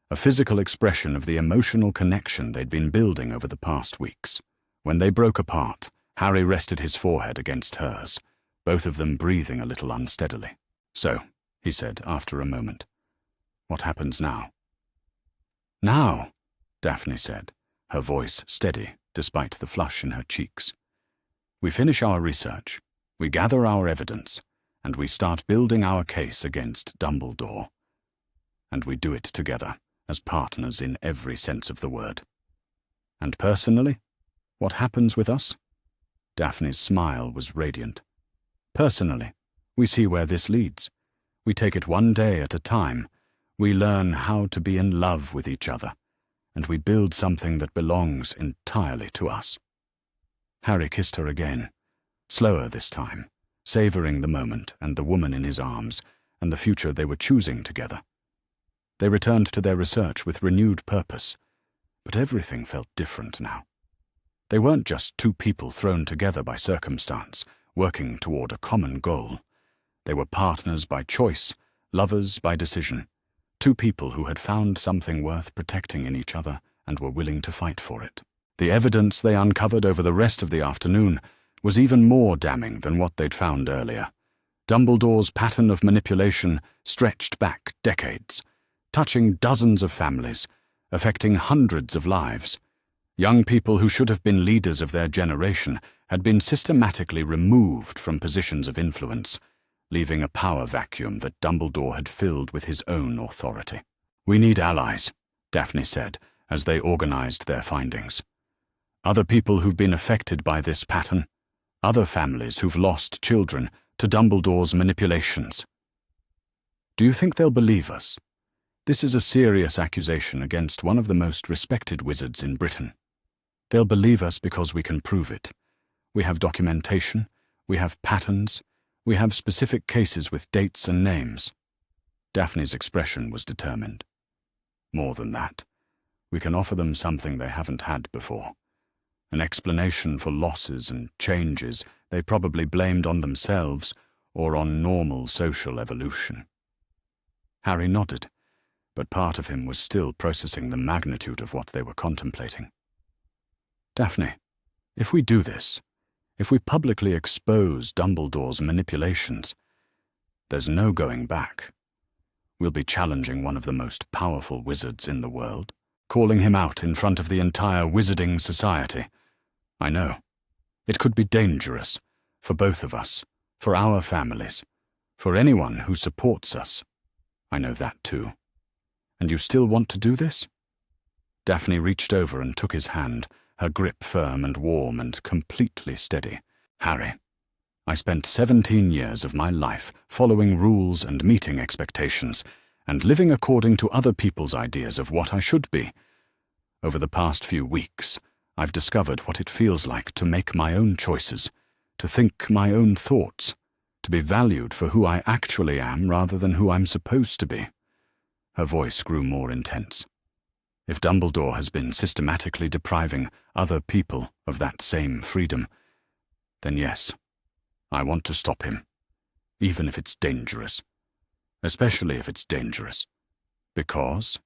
Speaker 1: a physical expression of the emotional connection they'd been building over the past weeks. When they broke apart, Harry rested his forehead against hers, both of them breathing a little unsteadily. "So," he said after a moment, "what happens now?" "Now," Daphne said, her voice steady despite the flush in her cheeks. "We finish our research, we gather our evidence, and we start building our case against Dumbledore. And we do it together, as partners in every sense of the word. And personally, what happens with us? Daphne's smile was radiant. Personally, we see where this leads. We take it one day at a time. We learn how to be in love with each other, and we build something that belongs entirely to us. Harry kissed her again, slower this time, savoring the moment and the woman in his arms and the future they were choosing together. They returned to their research with renewed purpose, but everything felt different now. They weren't just two people thrown together by circumstance, working toward a common goal. They were partners by choice, lovers by decision, two people who had found something worth protecting in each other and were willing to fight for it. The evidence they uncovered over the rest of the afternoon was even more damning than what they'd found earlier. Dumbledore's pattern of manipulation stretched back decades, touching dozens of families, affecting hundreds of lives. Young people who should have been leaders of their generation had been systematically removed from positions of influence, leaving a power vacuum that Dumbledore had filled with his own authority. "We need allies," Daphne said, as they organized their findings. "Other people who've been affected by this pattern, other families who've lost children to Dumbledore's manipulations. Do you think they'll believe us? This is a serious accusation against one of the most respected wizards in Britain. They'll believe us because we can prove it. We have documentation, we have patterns, we have specific cases with dates and names." Daphne's expression was determined. "More than that, we can offer them something they haven't had before. An explanation for losses and changes they probably blamed on themselves or on normal social evolution." Harry nodded, but part of him was still processing the magnitude of what they were contemplating. "Daphne, if we do this, if we publicly expose Dumbledore's manipulations, there's no going back. We'll be challenging one of the most powerful wizards in the world, calling him out in front of the entire wizarding society. I know. It could be dangerous, for both of us, for our families, for anyone who supports us. I know that too. And you still want to do this?" Daphne reached over and took his hand, her grip firm and warm and completely steady. "Harry, I spent 17 years of my life following rules and meeting expectations, and living according to other people's ideas of what I should be. Over the past few weeks, I've discovered what it feels like to make my own choices, to think my own thoughts, to be valued for who I actually am rather than who I'm supposed to be." Her voice grew more intense. "If Dumbledore has been systematically depriving other people of that same freedom, then yes, I want to stop him, even if it's dangerous. Especially if it's dangerous. Because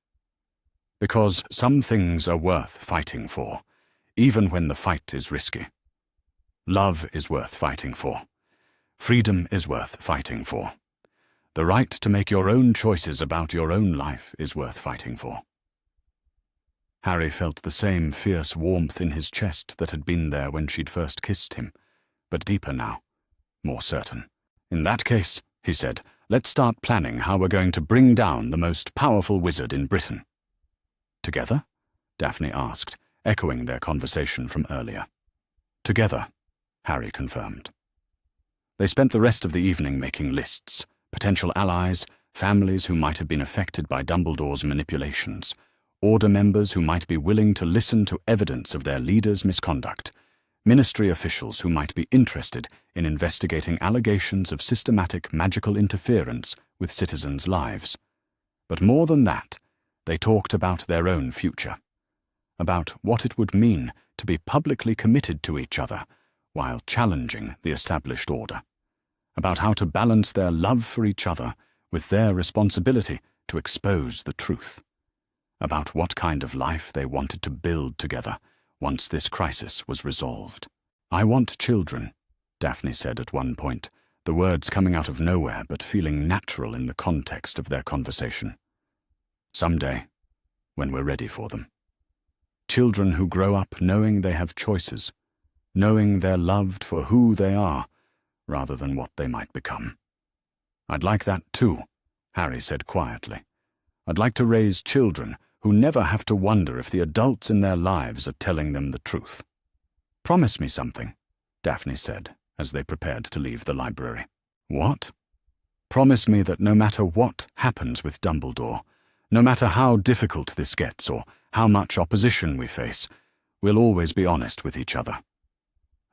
Speaker 1: some things are worth fighting for, even when the fight is risky. Love is worth fighting for. Freedom is worth fighting for. The right to make your own choices about your own life is worth fighting for." Harry felt the same fierce warmth in his chest that had been there when she'd first kissed him, but deeper now, more certain. "In that case," he said, "let's start planning how we're going to bring down the most powerful wizard in Britain." "Together?" Daphne asked, echoing their conversation from earlier. "Together," Harry confirmed. They spent the rest of the evening making lists, potential allies, families who might have been affected by Dumbledore's manipulations, order members who might be willing to listen to evidence of their leader's misconduct, ministry officials who might be interested in investigating allegations of systematic magical interference with citizens' lives. But more than that, they talked about their own future, about what it would mean to be publicly committed to each other while challenging the established order, about how to balance their love for each other with their responsibility to expose the truth, about what kind of life they wanted to build together once this crisis was resolved. "I want children," Daphne said at one point, the words coming out of nowhere but feeling natural in the context of their conversation. "Someday, when we're ready for them. Children who grow up knowing they have choices, knowing they're loved for who they are, rather than what they might become." "I'd like that too," Harry said quietly. "I'd like to raise children who never have to wonder if the adults in their lives are telling them the truth." "Promise me something," Daphne said, as they prepared to leave the library. "What?" "Promise me that no matter what happens with Dumbledore, no matter how difficult this gets or how much opposition we face, we'll always be honest with each other.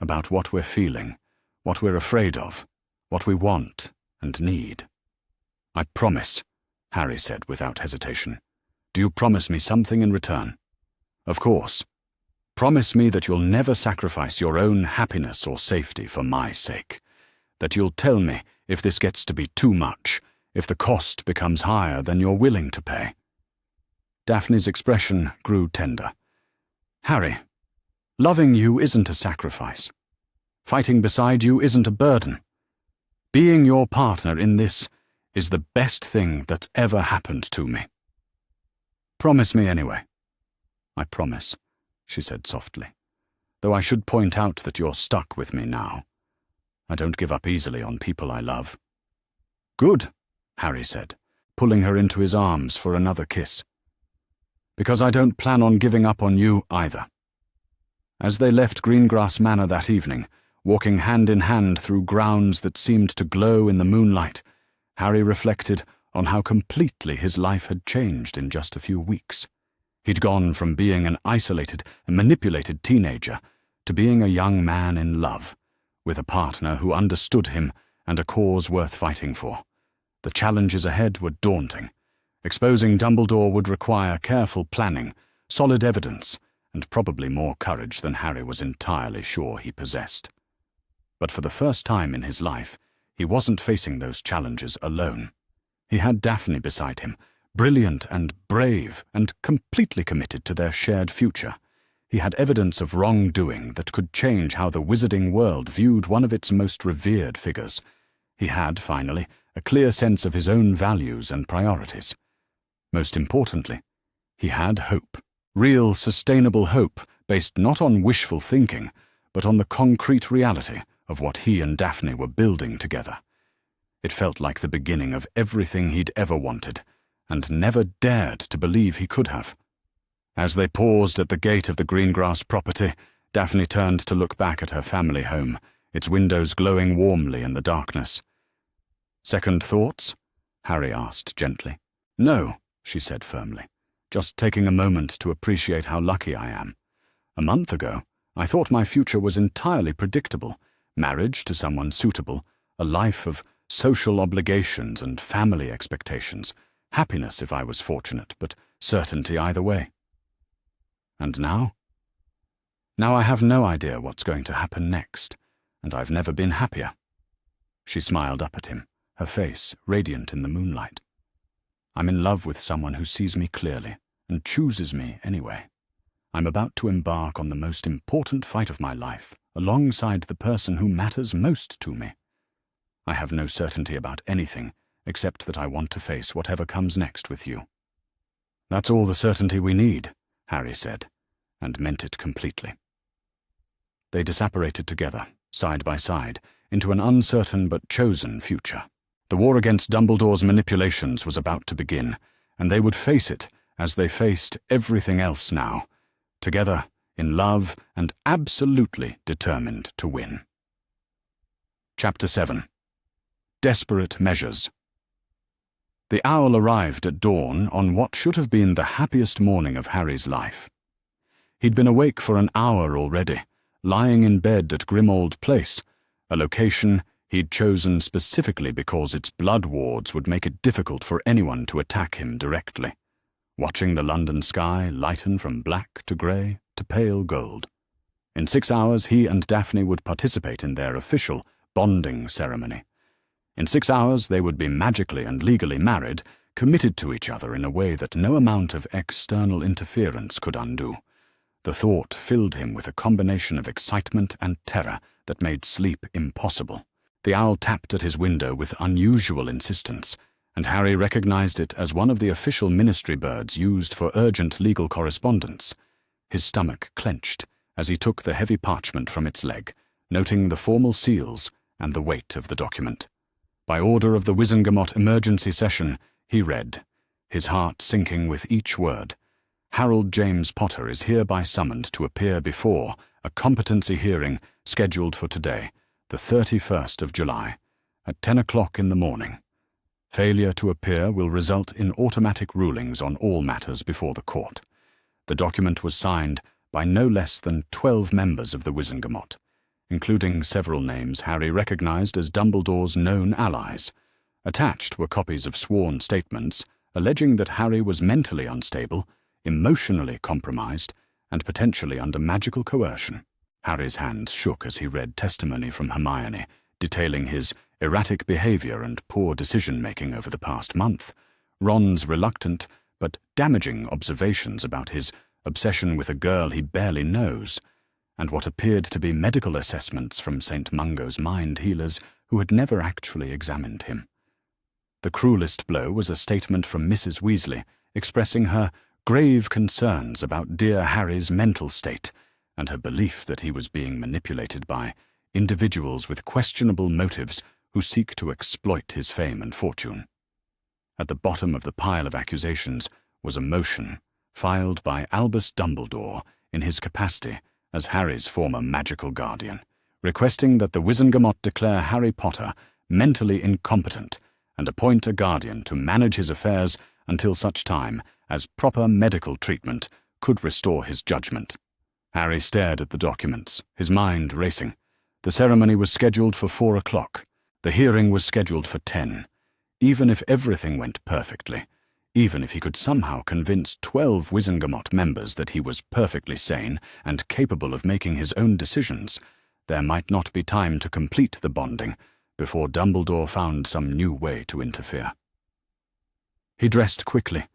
Speaker 1: About what we're feeling, what we're afraid of, what we want and need." "I promise," Harry said without hesitation. "Do you promise me something in return?" "Of course. Promise me that you'll never sacrifice your own happiness or safety for my sake. That you'll tell me if this gets to be too much, if the cost becomes higher than you're willing to pay." Daphne's expression grew tender. "Harry, loving you isn't a sacrifice. Fighting beside you isn't a burden. Being your partner in this is the best thing that's ever happened to me." "Promise me anyway." "I promise," she said softly, "though I should point out that you're stuck with me now. I don't give up easily on people I love." "Good," Harry said, pulling her into his arms for another kiss. "Because I don't plan on giving up on you either." As they left Greengrass Manor that evening, walking hand in hand through grounds that seemed to glow in the moonlight, Harry reflected on how completely his life had changed in just a few weeks. He'd gone from being an isolated and manipulated teenager to being a young man in love, with a partner who understood him and a cause worth fighting for. The challenges ahead were daunting. Exposing Dumbledore would require careful planning, solid evidence, and probably more courage than Harry was entirely sure he possessed. But for the first time in his life, he wasn't facing those challenges alone. He had Daphne beside him, brilliant and brave and completely committed to their shared future. He had evidence of wrongdoing that could change how the wizarding world viewed one of its most revered figures. He had, finally, a clear sense of his own values and priorities. Most importantly, he had hope. Real, sustainable hope based not on wishful thinking, but on the concrete reality of what he and Daphne were building together. It felt like the beginning of everything he'd ever wanted, and never dared to believe he could have. As they paused at the gate of the Greengrass property, Daphne turned to look back at her family home, its windows glowing warmly in the darkness. "Second thoughts?" Harry asked gently. "No," she said firmly, "just taking a moment to appreciate how lucky I am. A month ago, I thought my future was entirely predictable. Marriage to someone suitable, a life of social obligations and family expectations, happiness if I was fortunate, but certainty either way. And now? Now I have no idea what's going to happen next, and I've never been happier." She smiled up at him, her face radiant in the moonlight. "I'm in love with someone who sees me clearly and chooses me anyway. I'm about to embark on the most important fight of my life, alongside the person who matters most to me. I have no certainty about anything, except that I want to face whatever comes next with you." "That's all the certainty we need," Harry said, and meant it completely. They disapparated together, side by side, into an uncertain but chosen future. The war against Dumbledore's manipulations was about to begin, and they would face it as they faced everything else now, together, in love, and absolutely determined to win. Chapter 7. Desperate Measures. The owl arrived at dawn on what should have been the happiest morning of Harry's life. He'd been awake for an hour already, lying in bed at Grimmauld Place, a location he'd chosen specifically because its blood wards would make it difficult for anyone to attack him directly, watching the London sky lighten from black to grey to pale gold. In 6 hours he and Daphne would participate in their official bonding ceremony. In 6 hours they would be magically and legally married, committed to each other in a way that no amount of external interference could undo. The thought filled him with a combination of excitement and terror that made sleep impossible. The owl tapped at his window with unusual insistence, and Harry recognized it as one of the official ministry birds used for urgent legal correspondence. His stomach clenched as he took the heavy parchment from its leg, noting the formal seals and the weight of the document. By order of the Wizengamot emergency session, he read, his heart sinking with each word, Harold James Potter is hereby summoned to appear before a competency hearing scheduled for today, the 31st of July, at 10 o'clock in the morning. Failure to appear will result in automatic rulings on all matters before the court. The document was signed by no less than 12 members of the Wizengamot, including several names Harry recognized as Dumbledore's known allies. Attached were copies of sworn statements alleging that Harry was mentally unstable, emotionally compromised, and potentially under magical coercion. Harry's hands shook as he read testimony from Hermione, detailing his erratic behavior and poor decision-making over the past month, Ron's reluctant but damaging observations about his obsession with a girl he barely knows, and what appeared to be medical assessments from St. Mungo's mind healers who had never actually examined him. The cruelest blow was a statement from Mrs. Weasley expressing her grave concerns about dear Harry's mental state and her belief that he was being manipulated by individuals with questionable motives who seek to exploit his fame and fortune. At the bottom of the pile of accusations was a motion filed by Albus Dumbledore in his capacity as Harry's former magical guardian, requesting that the Wizengamot declare Harry Potter mentally incompetent and appoint a guardian to manage his affairs until such time as proper medical treatment could restore his judgment. Harry stared at the documents, his mind racing. The ceremony was scheduled for 4 o'clock. The hearing was scheduled for 10. Even if everything went perfectly, even if he could somehow convince 12 Wizengamot members that he was perfectly sane and capable of making his own decisions, there might not be time to complete the bonding before Dumbledore found some new way to interfere. He dressed quickly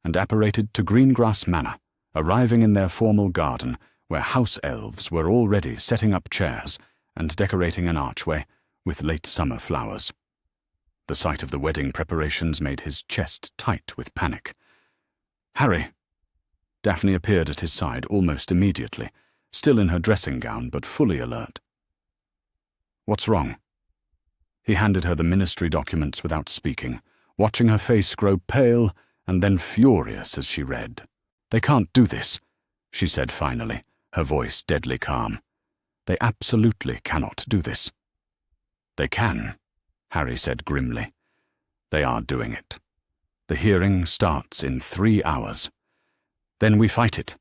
Speaker 1: and apparated to Greengrass Manor, arriving in their formal garden where house elves were already setting up chairs and decorating an archway with late summer flowers. The sight of the wedding preparations made his chest tight with panic. "Harry!" Daphne appeared at his side almost immediately, still in her dressing gown but fully alert. "What's wrong?" He handed her the ministry documents without speaking, watching her face grow pale and then furious as she read. "They can't do this," she said finally, her voice deadly calm. "They absolutely cannot do this." "They can," Harry said grimly. "They are doing it. The hearing starts in 3 hours. Then we fight it.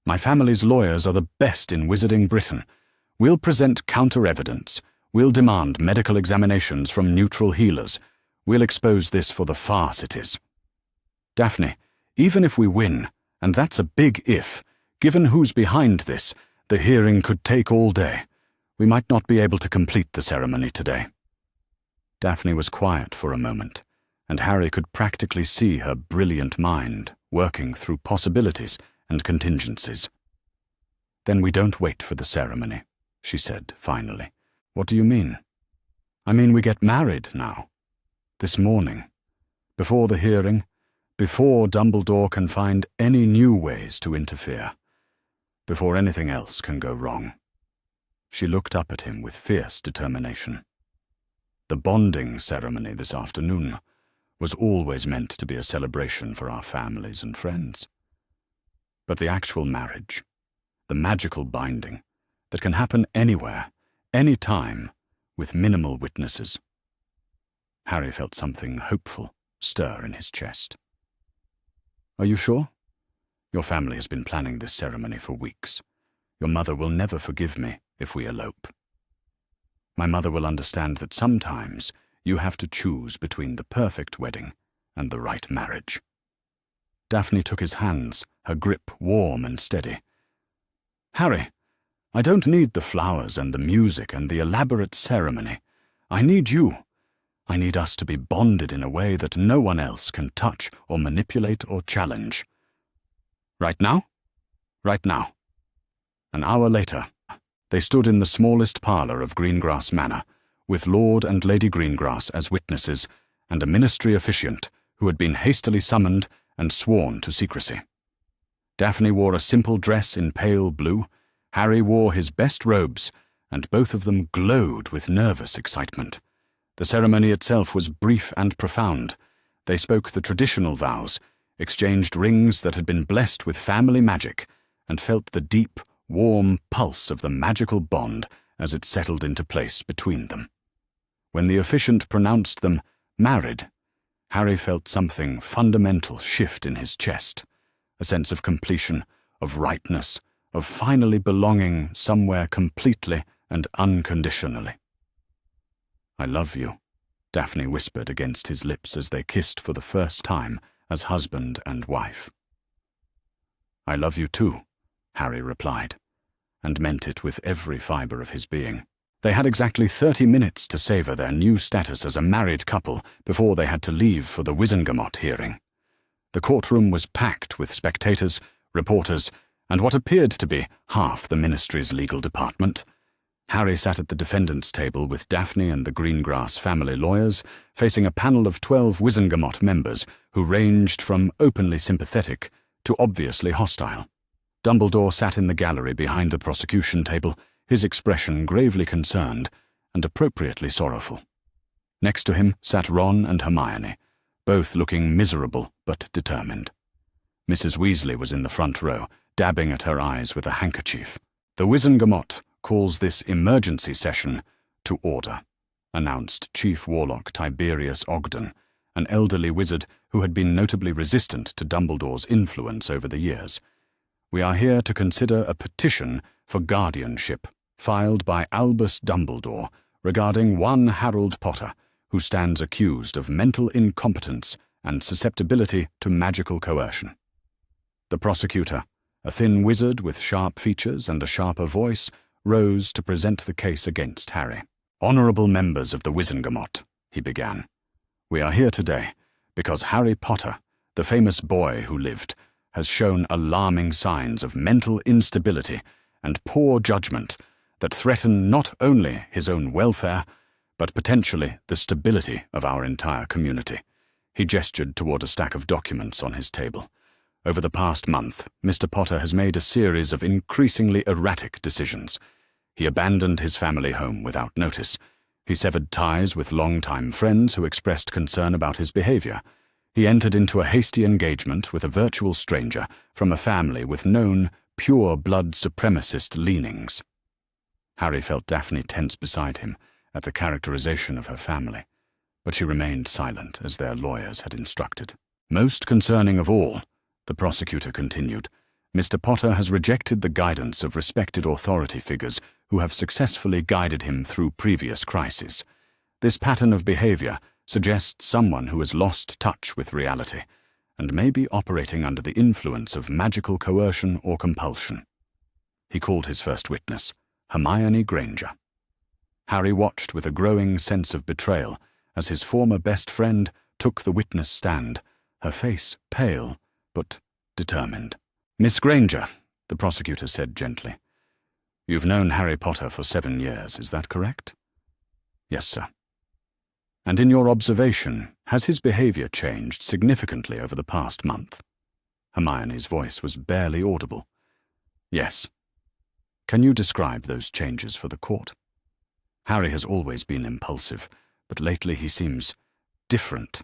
Speaker 1: My family's lawyers are the best in wizarding Britain. We'll present counter-evidence. We'll demand medical examinations from neutral healers. We'll expose this for the farce it is. Daphne, even if we win, and that's a big if, given who's behind this, the hearing could take all day. We might not be able to complete the ceremony today." Daphne was quiet for a moment, and Harry could practically see her brilliant mind working through possibilities and contingencies. "Then we don't wait for the ceremony," she said finally. "What do you mean?" "I mean we get married now. This morning. Before the hearing, before Dumbledore can find any new ways to interfere. Before anything else can go wrong." She looked up at him with fierce determination. The bonding ceremony this afternoon was always meant to be a celebration for our families and friends. But the actual marriage, the magical binding, that can happen anywhere, any time, with minimal witnesses. Harry felt something hopeful stir in his chest. "Are you sure? Your family has been planning this ceremony for weeks. Your mother will never forgive me if we elope. My mother will understand that sometimes you have to choose between the perfect wedding and the right marriage." Daphne took his hands, her grip warm and steady. "Harry, I don't need the flowers and the music and the elaborate ceremony. I need you. I need us to be bonded in a way that no one else can touch or manipulate or challenge. Right now? Right now." An hour later, they stood in the smallest parlour of Greengrass Manor, with Lord and Lady Greengrass as witnesses and a ministry officiant who had been hastily summoned and sworn to secrecy. Daphne wore a simple dress in pale blue, Harry wore his best robes, and both of them glowed with nervous excitement. The ceremony itself was brief and profound. They spoke the traditional vows, exchanged rings that had been blessed with family magic, and felt the deep, warm pulse of the magical bond as it settled into place between them. When the officiant pronounced them married, Harry felt something fundamental shift in his chest, a sense of completion, of rightness, of finally belonging somewhere completely and unconditionally. "I love you," Daphne whispered against his lips as they kissed for the first time as husband and wife. "I love you too," Harry replied, and meant it with every fibre of his being. They had exactly 30 minutes to savour their new status as a married couple before they had to leave for the Wizengamot hearing. The courtroom was packed with spectators, reporters, and what appeared to be half the ministry's legal department. Harry sat at the defendant's table with Daphne and the Greengrass family lawyers, facing a panel of 12 Wizengamot members who ranged from openly sympathetic to obviously hostile. Dumbledore sat in the gallery behind the prosecution table, his expression gravely concerned and appropriately sorrowful. Next to him sat Ron and Hermione, both looking miserable but determined. Mrs. Weasley was in the front row, dabbing at her eyes with a handkerchief. "The Wizengamot calls this emergency session to order," announced Chief Warlock Tiberius Ogden, an elderly wizard who had been notably resistant to Dumbledore's influence over the years. "We are here to consider a petition for guardianship filed by Albus Dumbledore regarding one Harold Potter, who stands accused of mental incompetence and susceptibility to magical coercion." The prosecutor, a thin wizard with sharp features and a sharper voice, rose to present the case against Harry. "Honourable members of the Wizengamot," he began, "we are here today because Harry Potter, the famous boy who lived, has shown alarming signs of mental instability and poor judgment that threaten not only his own welfare, but potentially the stability of our entire community." He gestured toward a stack of documents on his table. "Over the past month, Mr. Potter has made a series of increasingly erratic decisions. He abandoned his family home without notice. He severed ties with longtime friends who expressed concern about his behavior. He entered into a hasty engagement with a virtual stranger from a family with known, pure-blood supremacist leanings." Harry felt Daphne tense beside him at the characterization of her family, but she remained silent as their lawyers had instructed. "Most concerning of all," the prosecutor continued, "Mr. Potter has rejected the guidance of respected authority figures who have successfully guided him through previous crises. This pattern of behavior suggests someone who has lost touch with reality and may be operating under the influence of magical coercion or compulsion." He called his first witness, Hermione Granger. Harry watched with a growing sense of betrayal as his former best friend took the witness stand, her face pale but determined. "Miss Granger," the prosecutor said gently, "you've known Harry Potter for 7 years, is that correct?" "Yes, sir." "And in your observation, has his behavior changed significantly over the past month?" Hermione's voice was barely audible. "Yes." "Can you describe those changes for the court?" "Harry has always been impulsive, but lately he seems different.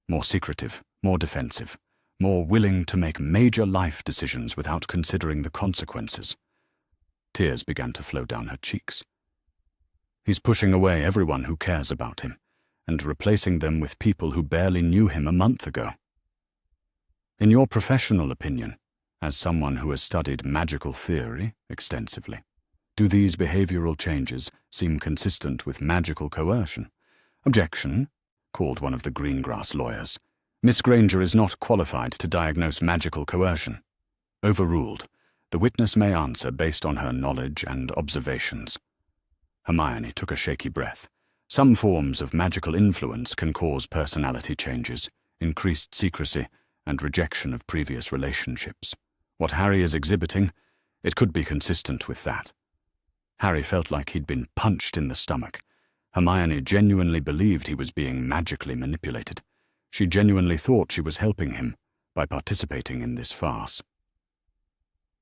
Speaker 1: More secretive, more defensive, more willing to make major life decisions without considering the consequences." Tears began to flow down her cheeks. "He's pushing away everyone who cares about him, and replacing them with people who barely knew him a month ago. In your professional opinion, as someone who has studied magical theory extensively, do these behavioral changes seem consistent with magical coercion?" "Objection," called one of the Greengrass lawyers. "Miss Granger is not qualified to diagnose magical coercion." Overruled. The witness may answer based on her knowledge and observations. Hermione took a shaky breath. Some forms of magical influence can cause personality changes, increased secrecy, and rejection of previous relationships. What Harry is exhibiting, it could be consistent with that. Harry felt like he'd been punched in the stomach. Hermione genuinely believed he was being magically manipulated. She genuinely thought she was helping him by participating in this farce.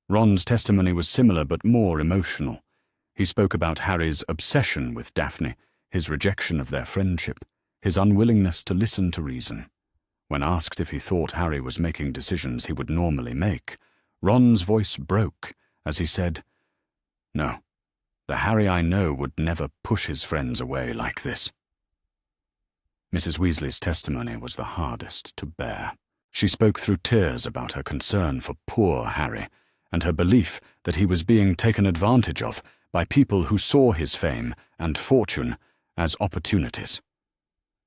Speaker 1: Ron's testimony was similar but more emotional. He spoke about Harry's obsession with Daphne, his rejection of their friendship, his unwillingness to listen to reason. When asked if he thought Harry was making decisions he would normally make, Ron's voice broke as he said, "No, the Harry I know would never push his friends away like this." Mrs. Weasley's testimony was the hardest to bear. She spoke through tears about her concern for poor Harry and her belief that he was being taken advantage of by people who saw his fame and fortune as opportunities.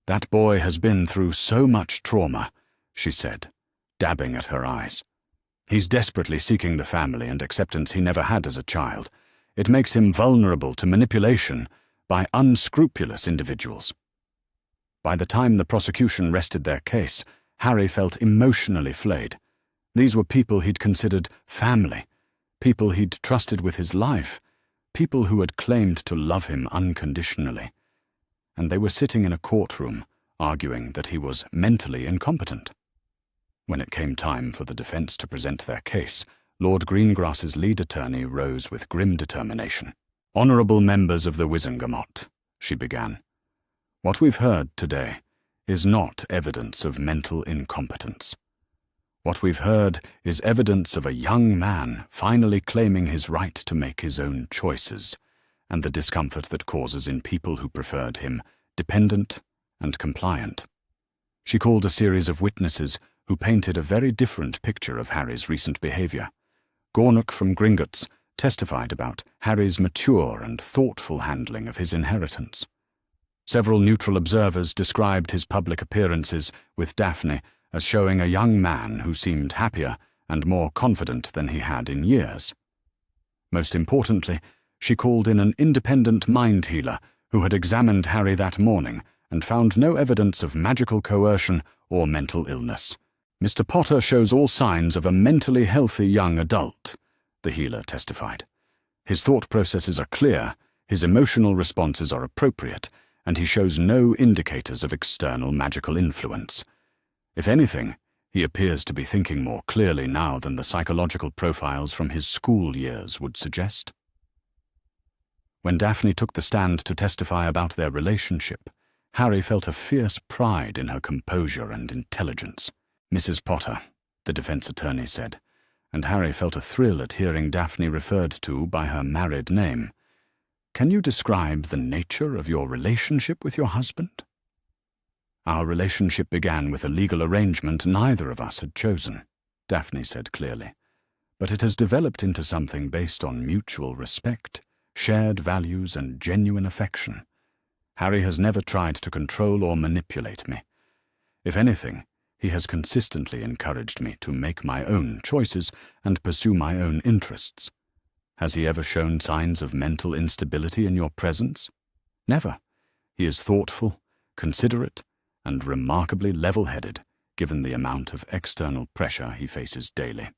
Speaker 1: "That boy has been through so much trauma," she said, dabbing at her eyes. "He's desperately seeking the family and acceptance he never had as a child. It makes him vulnerable to manipulation by unscrupulous individuals." By the time the prosecution rested their case, Harry felt emotionally flayed. These were people he'd considered family, people he'd trusted with his life, people who had claimed to love him unconditionally. And they were sitting in a courtroom, arguing that he was mentally incompetent. When it came time for the defense to present their case, Lord Greengrass's lead attorney rose with grim determination. "Honourable members of the Wizengamot," she began, "what we've heard today is not evidence of mental incompetence. What we've heard is evidence of a young man finally claiming his right to make his own choices, and the discomfort that causes in people who preferred him dependent and compliant." She called a series of witnesses who painted a very different picture of Harry's recent behaviour. Gornock from Gringotts testified about Harry's mature and thoughtful handling of his inheritance. Several neutral observers described his public appearances with Daphne as showing a young man who seemed happier and more confident than he had in years. Most importantly, she called in an independent mind healer who had examined Harry that morning and found no evidence of magical coercion or mental illness. "Mr. Potter shows all signs of a mentally healthy young adult," the healer testified. "His thought processes are clear, his emotional responses are appropriate, and he shows no indicators of external magical influence. If anything, he appears to be thinking more clearly now than the psychological profiles from his school years would suggest." When Daphne took the stand to testify about their relationship, Harry felt a fierce pride in her composure and intelligence. "Mrs. Potter," the defense attorney said, and Harry felt a thrill at hearing Daphne referred to by her married name. "Can you describe the nature of your relationship with your husband?" "Our relationship began with a legal arrangement neither of us had chosen," Daphne said clearly, "but it has developed into something based on mutual respect, shared values, and genuine affection. Harry has never tried to control or manipulate me. If anything, he has consistently encouraged me to make my own choices and pursue my own interests. Has he ever shown signs of mental instability in your presence? Never. He is thoughtful, considerate, and remarkably level-headed, given the amount of external pressure he faces daily."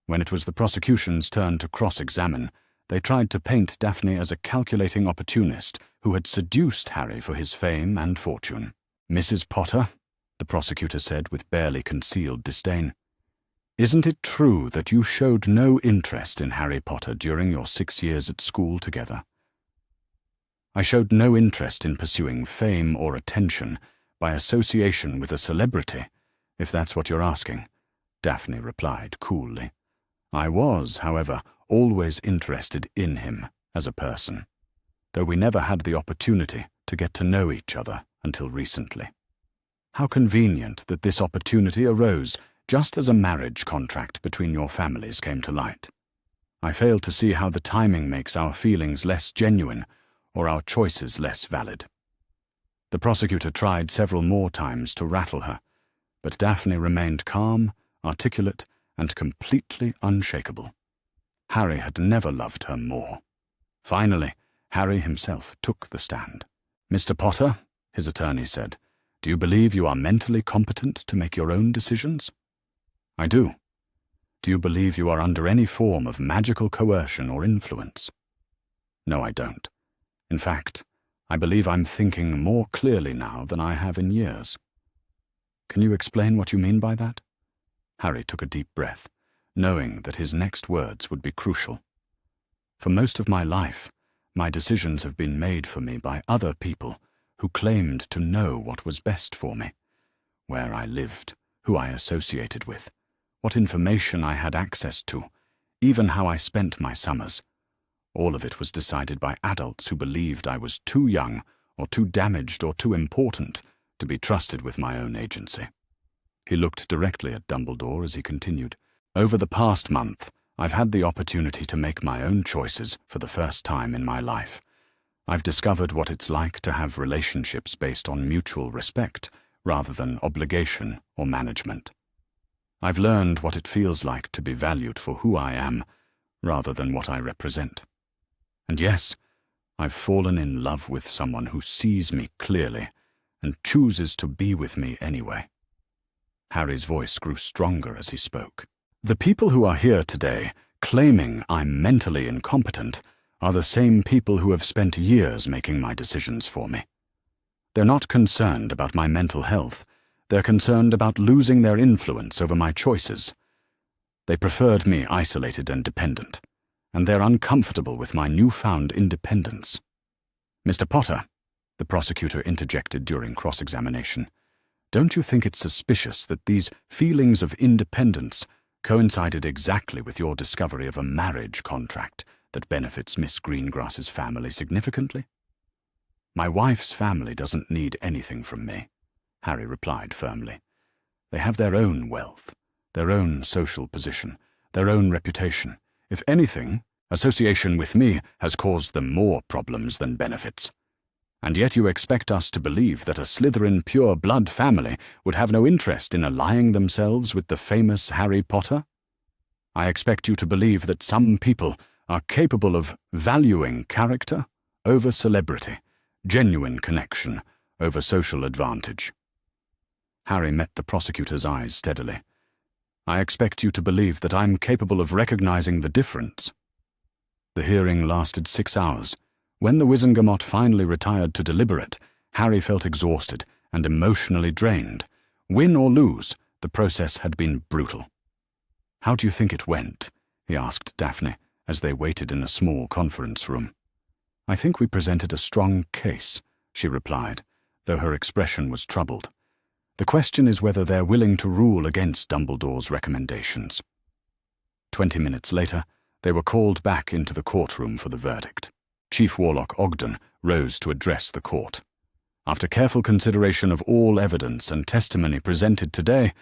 Speaker 1: When it was the prosecution's turn to cross-examine, they tried to paint Daphne as a calculating opportunist who had seduced Harry for his fame and fortune. "Mrs. Potter," the prosecutor said with barely concealed disdain, "isn't it true that you showed no interest in Harry Potter during your 6 years at school together?" "I showed no interest in pursuing fame or attention by association with a celebrity, if that's what you're asking," Daphne replied coolly. "I was, however, always interested in him as a person, though we never had the opportunity to get to know each other until recently. How convenient that this opportunity arose just as a marriage contract between your families came to light. I fail to see how the timing makes our feelings less genuine or our choices less valid." The prosecutor tried several more times to rattle her, but Daphne remained calm, articulate, and completely unshakable. Harry had never loved her more. Finally, Harry himself took the stand. "Mr. Potter," his attorney said, "do you believe you are mentally competent to make your own decisions?" "I do." "Do you believe you are under any form of magical coercion or influence?" "No, I don't. In fact, I believe I'm thinking more clearly now than I have in years." "Can you explain what you mean by that?" Harry took a deep breath, knowing that his next words would be crucial. "For most of my life, My decisions have been made for me by other people who claimed to know what was best for me, where I lived, who I associated with, what information I had access to, even how I spent my summers. All of it was decided by adults who believed I was too young or too damaged or too important to be trusted with my own agency. He looked directly at Dumbledore as he continued. Over the past month, I've had the opportunity to make my own choices for the first time in my life. I've discovered what it's like to have relationships based on mutual respect rather than obligation or management. I've learned what it feels like to be valued for who I am rather than what I represent. And yes, I've fallen in love with someone who sees me clearly and chooses to be with me anyway. Harry's voice grew stronger as he spoke. The people who are here today, claiming I'm mentally incompetent, are the same people who have spent years making my decisions for me. They're not concerned about my mental health. They're concerned about losing their influence over my choices. They preferred me isolated and dependent, and they're uncomfortable with my newfound independence. Mr. Potter, the prosecutor interjected during cross-examination, don't you think it's suspicious that these feelings of independence coincided exactly with your discovery of a marriage contract that benefits Miss Greengrass's family significantly? My wife's family doesn't need anything from me, Harry replied firmly. They have their own wealth, their own social position, their own reputation. If anything, association with me has caused them more problems than benefits. And yet you expect us to believe that a Slytherin pure-blood family would have no interest in allying themselves with the famous Harry Potter? I expect you to believe that some people are capable of valuing character over celebrity, genuine connection over social advantage. Harry met the prosecutor's eyes steadily. I expect you to believe that I'm capable of recognizing the difference. The hearing lasted 6 hours. When the Wizengamot finally retired to deliberate, Harry felt exhausted and emotionally drained. Win or lose, the process had been brutal. How do you think it went? He asked Daphne as they waited in a small conference room. I think we presented a strong case, she replied, though her expression was troubled. The question is whether they're willing to rule against Dumbledore's recommendations. 20 minutes later, they were called back into the courtroom for the verdict. Chief Warlock Ogden rose to address the court. After careful consideration of all evidence and testimony presented today,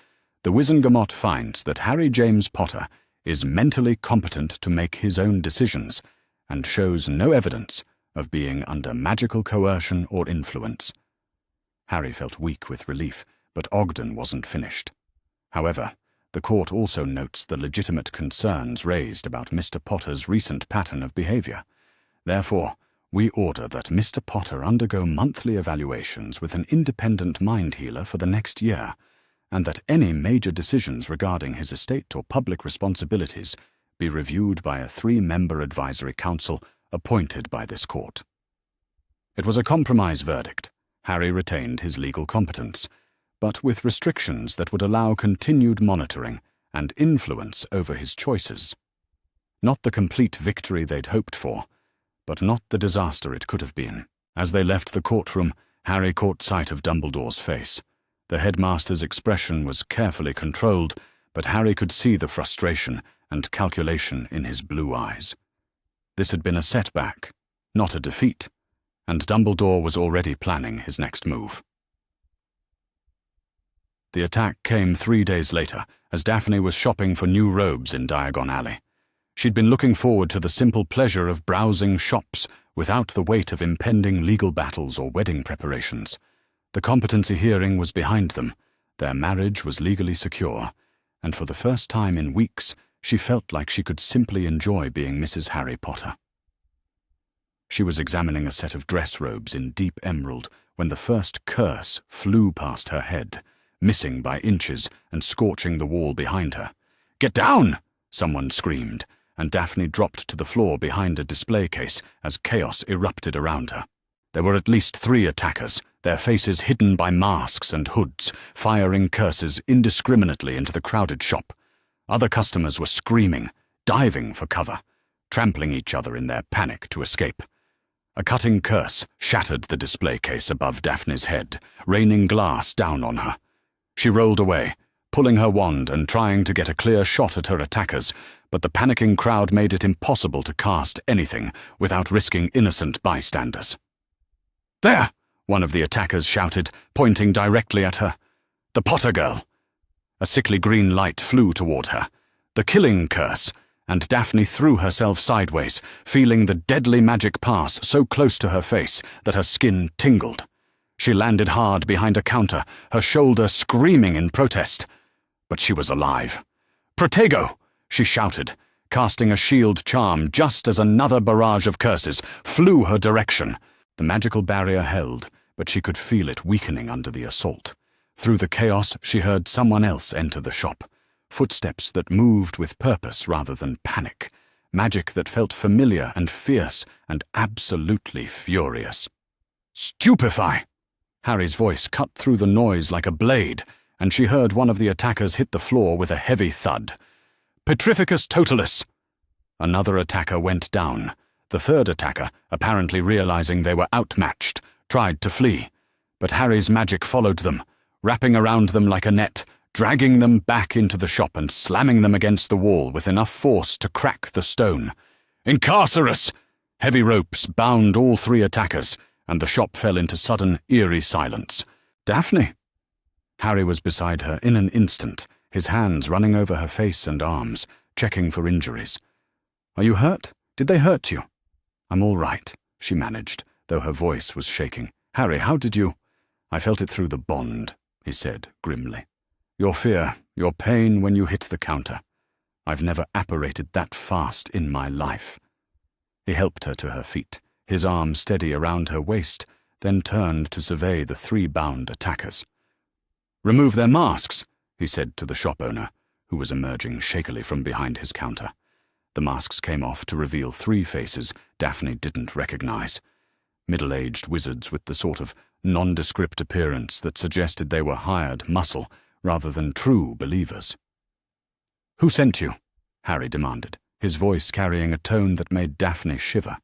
Speaker 1: the Wizengamot finds that Harry James Potter is mentally competent to make his own decisions and shows no evidence of being under magical coercion or influence. Harry felt weak with relief, but Ogden wasn't finished. However, the court also notes the legitimate concerns raised about Mr. Potter's recent pattern of behavior. Therefore, we order that Mr. Potter undergo monthly evaluations with an independent mind healer for the next year, and that any major decisions regarding his estate or public responsibilities be reviewed by a 3-member advisory council appointed by this court. It was a compromise verdict. Harry retained his legal competence, but with restrictions that would allow continued monitoring and influence over his choices. Not the complete victory they'd hoped for, but not the disaster it could have been. As they left the courtroom, Harry caught sight of Dumbledore's face. The headmaster's expression was carefully controlled, but Harry could see the frustration and calculation in his blue eyes. This had been a setback, not a defeat, and Dumbledore was already planning his next move. The attack came 3 days later, as Daphne was shopping for new robes in Diagon Alley. She'd been looking forward to the simple pleasure of browsing shops without the weight of impending legal battles or wedding preparations. The competency hearing was behind them, their marriage was legally secure, and for the first time in weeks, she felt like she could simply enjoy being Mrs. Harry Potter. She was examining a set of dress robes in deep emerald when the first curse flew past her head, missing by inches and scorching the wall behind her. "Get down!" someone screamed, and Daphne dropped to the floor behind a display case as chaos erupted around her. There were at least 3 attackers, their faces hidden by masks and hoods, firing curses indiscriminately into the crowded shop. Other customers were screaming, diving for cover, trampling each other in their panic to escape. A cutting curse shattered the display case above Daphne's head, raining glass down on her. She rolled away, pulling her wand and trying to get a clear shot at her attackers, but the panicking crowd made it impossible to cast anything without risking innocent bystanders. "There!" one of the attackers shouted, pointing directly at her. "The Potter girl!" A sickly green light flew toward her. The killing curse, and Daphne threw herself sideways, feeling the deadly magic pass so close to her face that her skin tingled. She landed hard behind a counter, her shoulder screaming in protest. But she was alive. "Protego!" she shouted, casting a shield charm just as another barrage of curses flew her direction. The magical barrier held, but she could feel it weakening under the assault. Through the chaos, she heard someone else enter the shop. Footsteps that moved with purpose rather than panic. Magic that felt familiar and fierce and absolutely furious. "Stupefy!" Harry's voice cut through the noise like a blade, and she heard one of the attackers hit the floor with a heavy thud. "Petrificus totalis!" Another attacker went down. The third attacker, apparently realizing they were outmatched, tried to flee. But Harry's magic followed them, wrapping around them like a net, dragging them back into the shop and slamming them against the wall with enough force to crack the stone. "Incarcerus!" Heavy ropes bound all three attackers, and the shop fell into sudden, eerie silence. "Daphne!" Harry was beside her in an instant, his hands running over her face and arms, checking for injuries. "Are you hurt? Did they hurt you?" "I'm all right," she managed, though her voice was shaking. "Harry, how did you—" "I felt it through the bond," he said grimly. "Your fear, your pain when you hit the counter. I've never apparated that fast in my life." He helped her to her feet, his arm steady around her waist, then turned to survey the three bound attackers. "Remove their masks," he said to the shop owner, who was emerging shakily from behind his counter. The masks came off to reveal three faces Daphne didn't recognize. Middle-aged wizards with the sort of nondescript appearance that suggested they were hired muscle rather than true believers. "Who sent you?" Harry demanded, his voice carrying a tone that made Daphne shiver.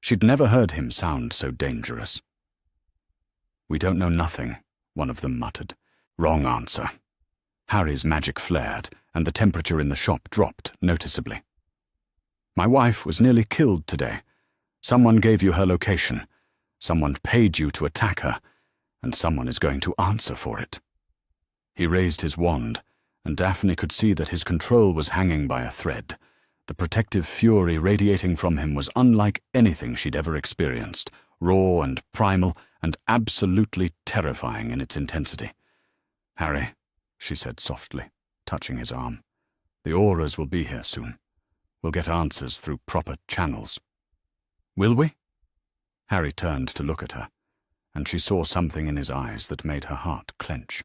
Speaker 1: She'd never heard him sound so dangerous. "We don't know nothing," one of them muttered. "Wrong answer." Harry's magic flared, and the temperature in the shop dropped noticeably. "My wife was nearly killed today. Someone gave you her location. Someone paid you to attack her, and someone is going to answer for it." He raised his wand, and Daphne could see that his control was hanging by a thread. The protective fury radiating from him was unlike anything she'd ever experienced, raw and primal and absolutely terrifying in its intensity. "Harry," she said softly, touching his arm, "the auras will be here soon. We'll get answers through proper channels." "Will we?" Harry turned to look at her, and she saw something in his eyes that made her heart clench.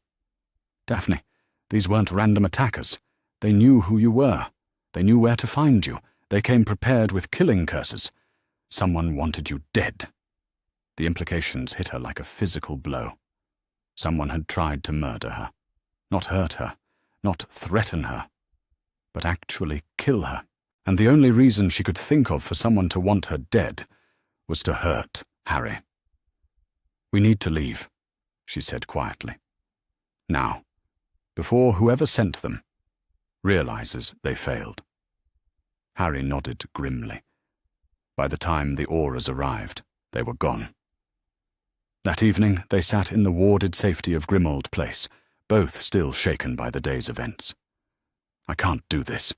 Speaker 1: "Daphne, these weren't random attackers. They knew who you were. They knew where to find you. They came prepared with killing curses. Someone wanted you dead." The implications hit her like a physical blow. Someone had tried to murder her. Not hurt her, not threaten her, but actually kill her. And the only reason she could think of for someone to want her dead was to hurt Harry. "We need to leave," she said quietly. "Now, before whoever sent them realizes they failed." Harry nodded grimly. By the time the auras arrived, they were gone. That evening, they sat in the warded safety of Grimmauld Place, both still shaken by the day's events. "I can't do this,"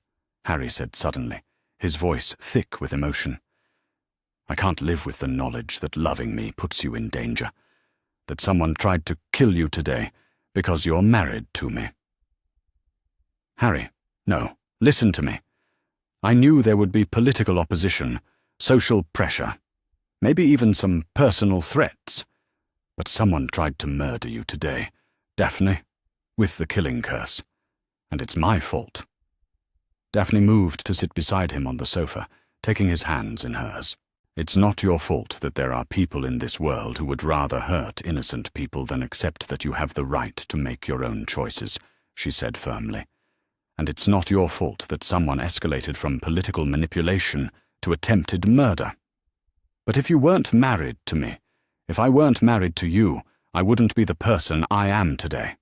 Speaker 1: Harry said suddenly, his voice thick with emotion. "I can't live with the knowledge that loving me puts you in danger, that someone tried to kill you today because you're married to me." "Harry, no, listen to me. I knew there would be political opposition, social pressure, maybe even some personal threats. But someone tried to murder you today, Daphne, with the killing curse. And it's my fault." Daphne moved to sit beside him on the sofa, taking his hands in hers. "It's not your fault that there are people in this world who would rather hurt innocent people than accept that you have the right to make your own choices," she said firmly. "And it's not your fault that someone escalated from political manipulation to attempted murder." But if you weren't married to me, if I weren't married to you, I wouldn't be the person I am today.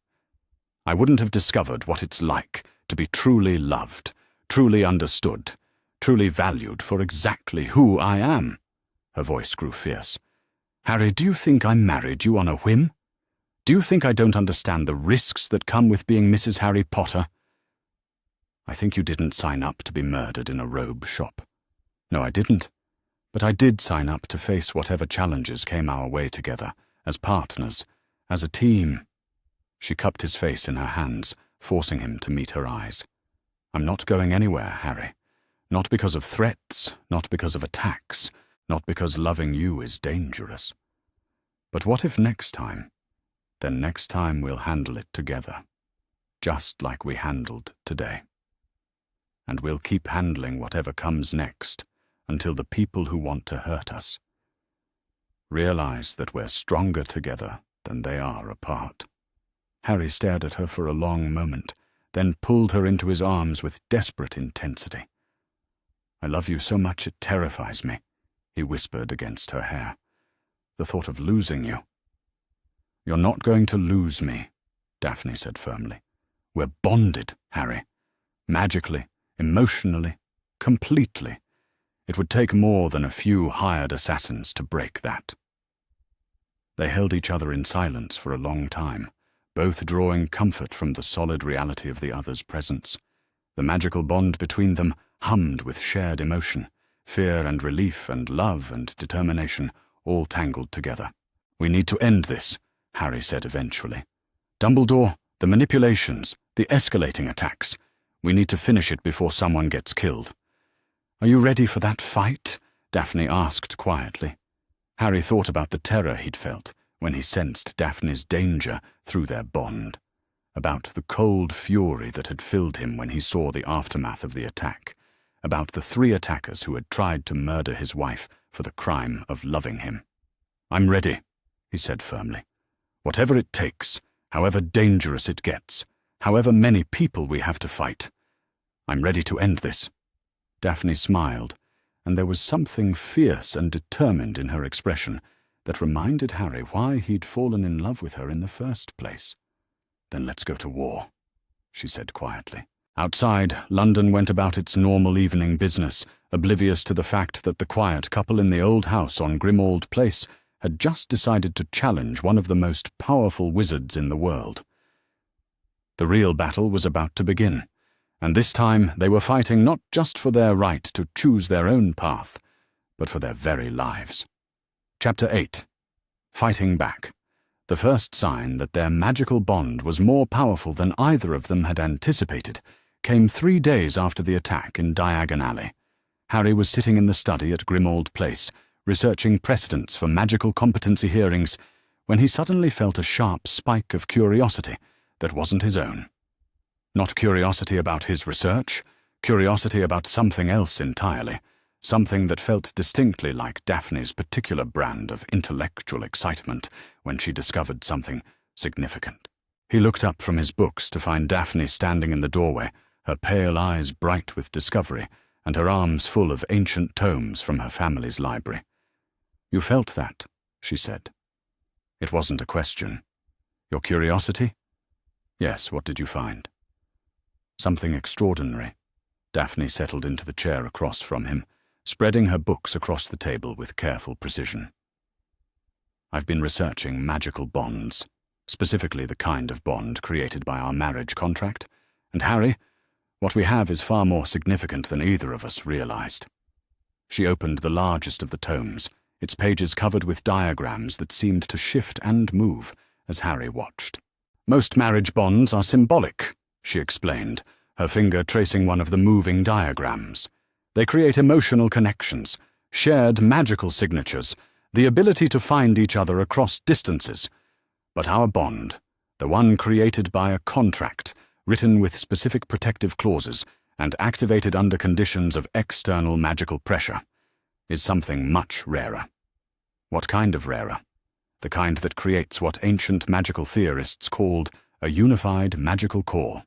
Speaker 1: I wouldn't have discovered what it's like to be truly loved, truly understood, truly valued for exactly who I am." Her voice grew fierce. "Harry, do you think I married you on a whim? Do you think I don't understand the risks that come with being Mrs. Harry Potter? I think you didn't sign up to be murdered in a robe shop. No, I didn't. But I did sign up to face whatever challenges came our way together, as partners, as a team." She cupped his face in her hands, forcing him to meet her eyes. "I'm not going anywhere, Harry. Not because of threats, not because of attacks, not because loving you is dangerous. But what if next time? Then next time we'll handle it together, just like we handled today. And we'll keep handling whatever comes next until the people who want to hurt us realize that we're stronger together than they are apart." Harry stared at her for a long moment, then pulled her into his arms with desperate intensity. "I love you so much it terrifies me," he whispered against her hair. "The thought of losing you." "You're not going to lose me," Daphne said firmly. "We're bonded, Harry. Magically, emotionally, completely. It would take more than a few hired assassins to break that." They held each other in silence for a long time, both drawing comfort from the solid reality of the other's presence. The magical bond between them hummed with shared emotion, fear and relief and love and determination, all tangled together. "We need to end this," Harry said eventually. "Dumbledore, the manipulations, the escalating attacks. We need to finish it before someone gets killed." "Are you ready for that fight?" Daphne asked quietly. Harry thought about the terror he'd felt when he sensed Daphne's danger through their bond, about the cold fury that had filled him when he saw the aftermath of the attack, about the 3 attackers who had tried to murder his wife for the crime of loving him. "I'm ready," he said firmly. "Whatever it takes, however dangerous it gets, however many people we have to fight. I'm ready to end this." Daphne smiled, and there was something fierce and determined in her expression that reminded Harry why he'd fallen in love with her in the first place. "Then let's go to war," she said quietly. Outside, London went about its normal evening business, oblivious to the fact that the quiet couple in the old house on Grimmauld Place had just decided to challenge one of the most powerful wizards in the world. The real battle was about to begin, and this time they were fighting not just for their right to choose their own path, but for their very lives. Chapter 8. Fighting Back. The first sign that their magical bond was more powerful than either of them had anticipated came 3 days after the attack in Diagon Alley. Harry was sitting in the study at Grimmauld Place, researching precedents for magical competency hearings, when he suddenly felt a sharp spike of curiosity that wasn't his own. Not curiosity about his research, curiosity about something else entirely, something that felt distinctly like Daphne's particular brand of intellectual excitement when she discovered something significant. He looked up from his books to find Daphne standing in the doorway, her pale eyes bright with discovery, and her arms full of ancient tomes from her family's library. "You felt that," she said. It wasn't a question. "Your curiosity?" "Yes, what did you find?" "Something extraordinary." Daphne settled into the chair across from him, spreading her books across the table with careful precision. "I've been researching magical bonds, specifically the kind of bond created by our marriage contract, and Harry, what we have is far more significant than either of us realized." She opened the largest of the tomes, its pages covered with diagrams that seemed to shift and move as Harry watched. "Most marriage bonds are symbolic," she explained, her finger tracing one of the moving diagrams. "They create emotional connections, shared magical signatures, the ability to find each other across distances. But our bond, the one created by a contract, written with specific protective clauses and activated under conditions of external magical pressure, is something much rarer." "What kind of rarer?" "The kind that creates what ancient magical theorists called a unified magical core."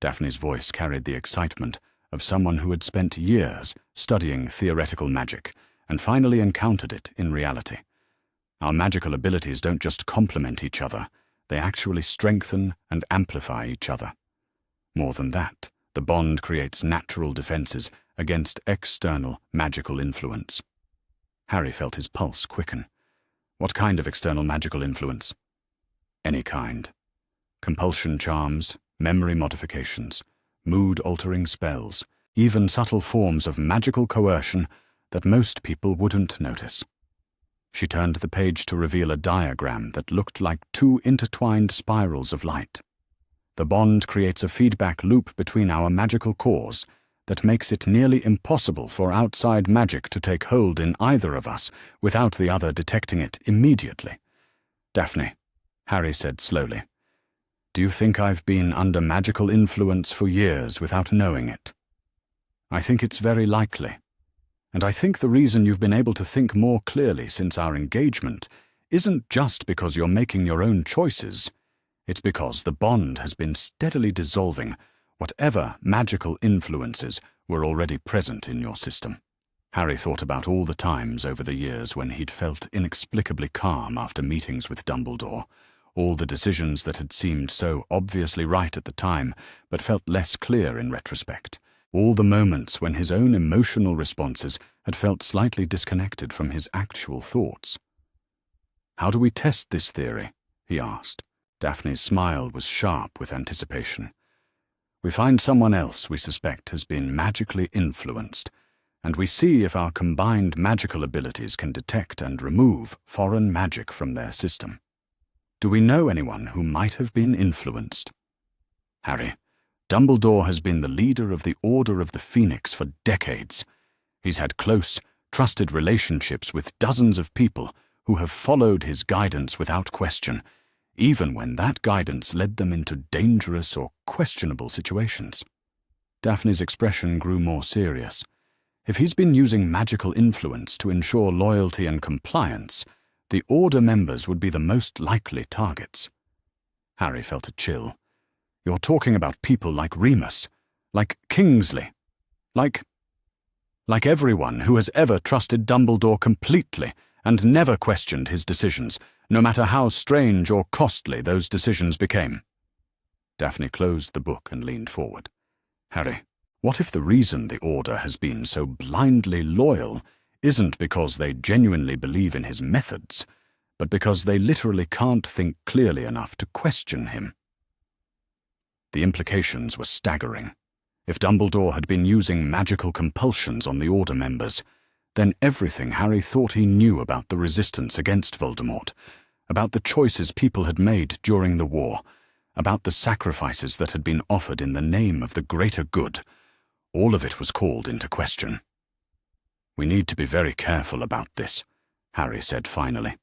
Speaker 1: Daphne's voice carried the excitement of someone who had spent years studying theoretical magic and finally encountered it in reality. Our magical abilities don't just complement each other, they actually strengthen and amplify each other. More than that, the bond creates natural defenses against external magical influence. Harry felt his pulse quicken. What kind of external magical influence? Any kind. Compulsion charms, memory modifications, mood-altering spells, even subtle forms of magical coercion that most people wouldn't notice. She turned the page to reveal a diagram that looked like two intertwined spirals of light. The bond creates a feedback loop between our magical cores that makes it nearly impossible for outside magic to take hold in either of us without the other detecting it immediately. Daphne, Harry said slowly, do you think I've been under magical influence for years without knowing it? I think it's very likely. And I think the reason you've been able to think more clearly since our engagement isn't just because you're making your own choices. It's because the bond has been steadily dissolving whatever magical influences were already present in your system. Harry thought about all the times over the years when he'd felt inexplicably calm after meetings with Dumbledore, all the decisions that had seemed so obviously right at the time but felt less clear in retrospect, all the moments when his own emotional responses had felt slightly disconnected from his actual thoughts. How do we test this theory? He asked. Daphne's smile was sharp with anticipation. We find someone else we suspect has been magically influenced, and we see if our combined magical abilities can detect and remove foreign magic from their system. Do we know anyone who might have been influenced? Harry, Dumbledore has been the leader of the Order of the Phoenix for decades. He's had close, trusted relationships with dozens of people who have followed his guidance without question, even when that guidance led them into dangerous or questionable situations. Daphne's expression grew more serious. If he's been using magical influence to ensure loyalty and compliance, the Order members would be the most likely targets. Harry felt a chill. You're talking about people like Remus, like Kingsley, like everyone who has ever trusted Dumbledore completely and never questioned his decisions, no matter how strange or costly those decisions became. Daphne closed the book and leaned forward. Harry, what if the reason the Order has been so blindly loyal isn't because they genuinely believe in his methods, but because they literally can't think clearly enough to question him? The implications were staggering. If Dumbledore had been using magical compulsions on the Order members, then everything Harry thought he knew about the resistance against Voldemort, about the choices people had made during the war, about the sacrifices that had been offered in the name of the greater good, all of it was called into question. We need to be very careful about this, Harry said finally.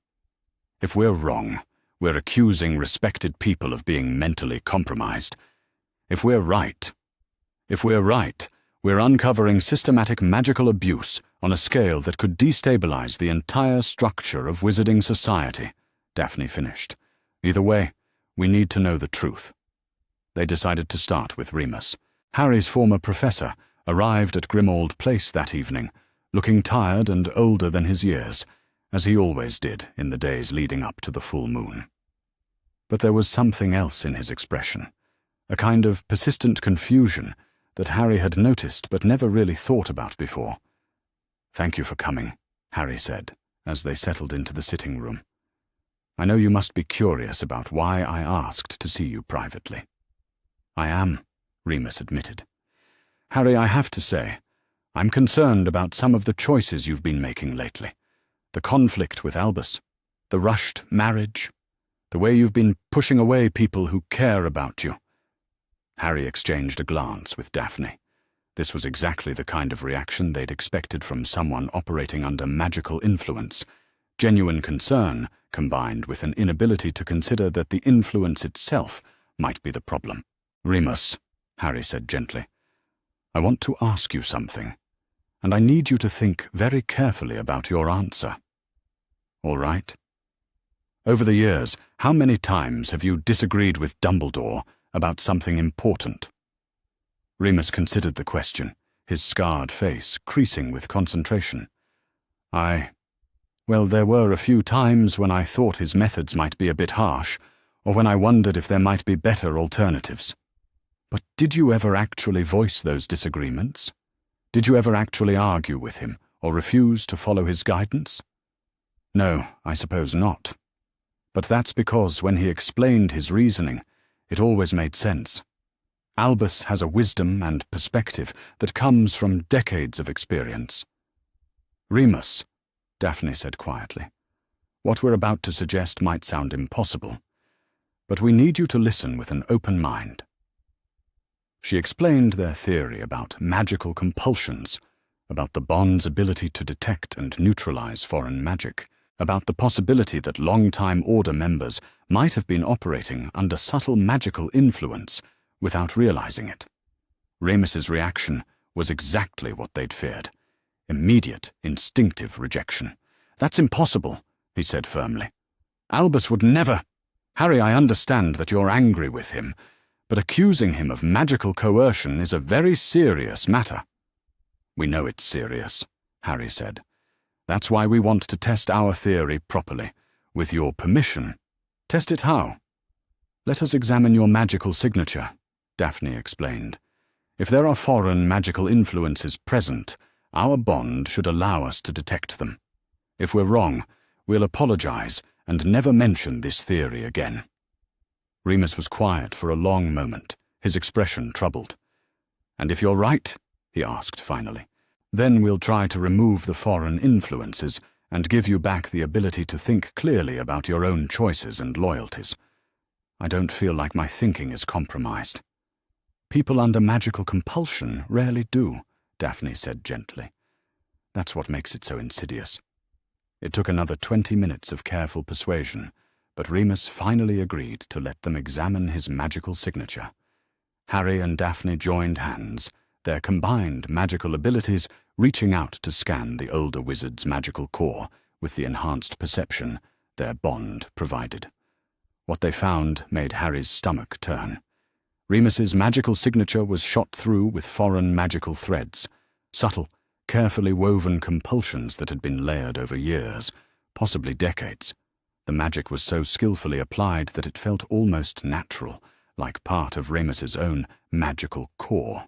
Speaker 1: If we're wrong, we're accusing respected people of being mentally compromised. If we're right, we're uncovering systematic magical abuse on a scale that could destabilize the entire structure of wizarding society, Daphne finished. Either way, we need to know the truth. They decided to start with Remus. Harry's former professor arrived at Grimmauld Place that evening, looking tired and older than his years, as he always did in the days leading up to the full moon. But there was something else in his expression, a kind of persistent confusion that Harry had noticed but never really thought about before. "Thank you for coming," Harry said, as they settled into the sitting room. "I know you must be curious about why I asked to see you privately." "I am," Remus admitted. "Harry, I have to say, I'm concerned about some of the choices you've been making lately. The conflict with Albus, the rushed marriage, the way you've been pushing away people who care about you." Harry exchanged a glance with Daphne. This was exactly the kind of reaction they'd expected from someone operating under magical influence. Genuine concern combined with an inability to consider that the influence itself might be the problem. "Remus," Harry said gently, "I want to ask you something, and I need you to think very carefully about your answer. All right? Over the years, how many times have you disagreed with Dumbledore about something important?" Remus considered the question, his scarred face creasing with concentration. Well, there were a few times when I thought his methods might be a bit harsh, or when I wondered if there might be better alternatives. But did you ever actually voice those disagreements? Did you ever actually argue with him, or refuse to follow his guidance? No, I suppose not. But that's because when he explained his reasoning, it always made sense. Albus has a wisdom and perspective that comes from decades of experience. Remus, Daphne said quietly, what we're about to suggest might sound impossible, but we need you to listen with an open mind. She explained their theory about magical compulsions, about the Bond's ability to detect and neutralize foreign magic, about the possibility that long-time Order members might have been operating under subtle magical influence without realizing it. Remus's reaction was exactly what they'd feared. Immediate, instinctive rejection. That's impossible, he said firmly. Albus would never. Harry, I understand that you're angry with him, but accusing him of magical coercion is a very serious matter. We know it's serious, Harry said. That's why we want to test our theory properly. With your permission. Test it how? Let us examine your magical signature, Daphne explained. If there are foreign magical influences present, our bond should allow us to detect them. If we're wrong, we'll apologize and never mention this theory again. Remus was quiet for a long moment, his expression troubled. And if you're right, he asked finally, then we'll try to remove the foreign influences and give you back the ability to think clearly about your own choices and loyalties. I don't feel like my thinking is compromised. People under magical compulsion rarely do, Daphne said gently. That's what makes it so insidious. It took another 20 minutes of careful persuasion, but Remus finally agreed to let them examine his magical signature. Harry and Daphne joined hands, their combined magical abilities reaching out to scan the older wizard's magical core with the enhanced perception their bond provided. What they found made Harry's stomach turn. Remus's magical signature was shot through with foreign magical threads, subtle, carefully woven compulsions that had been layered over years, possibly decades. The magic was so skillfully applied that it felt almost natural, like part of Remus's own magical core.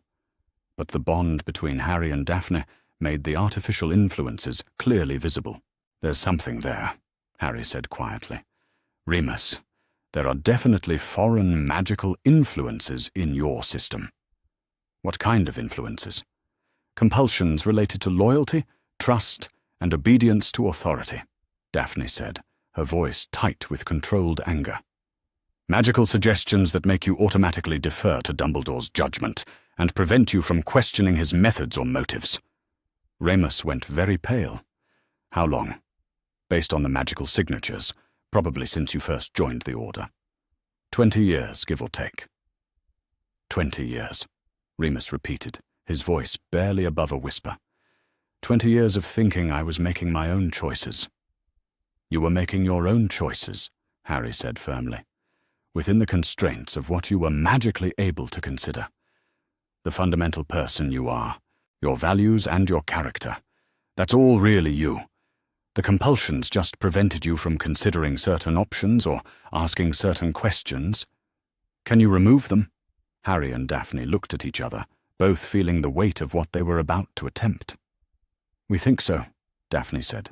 Speaker 1: But the bond between Harry and Daphne made the artificial influences clearly visible. There's something there, Harry said quietly. Remus, there are definitely foreign magical influences in your system. What kind of influences? Compulsions related to loyalty, trust, and obedience to authority, Daphne said, her voice tight with controlled anger. Magical suggestions that make you automatically defer to Dumbledore's judgment and prevent you from questioning his methods or motives. Remus went very pale. How long? Based on the magical signatures, probably since you first joined the Order. 20 years, give or take. 20 years, Remus repeated, his voice barely above a whisper. 20 years of thinking I was making my own choices. You were making your own choices, Harry said firmly, within the constraints of what you were magically able to consider. The fundamental person you are, your values and your character. That's all really you. The compulsions just prevented you from considering certain options or asking certain questions. Can you remove them? Harry and Daphne looked at each other, both feeling the weight of what they were about to attempt. We think so, Daphne said.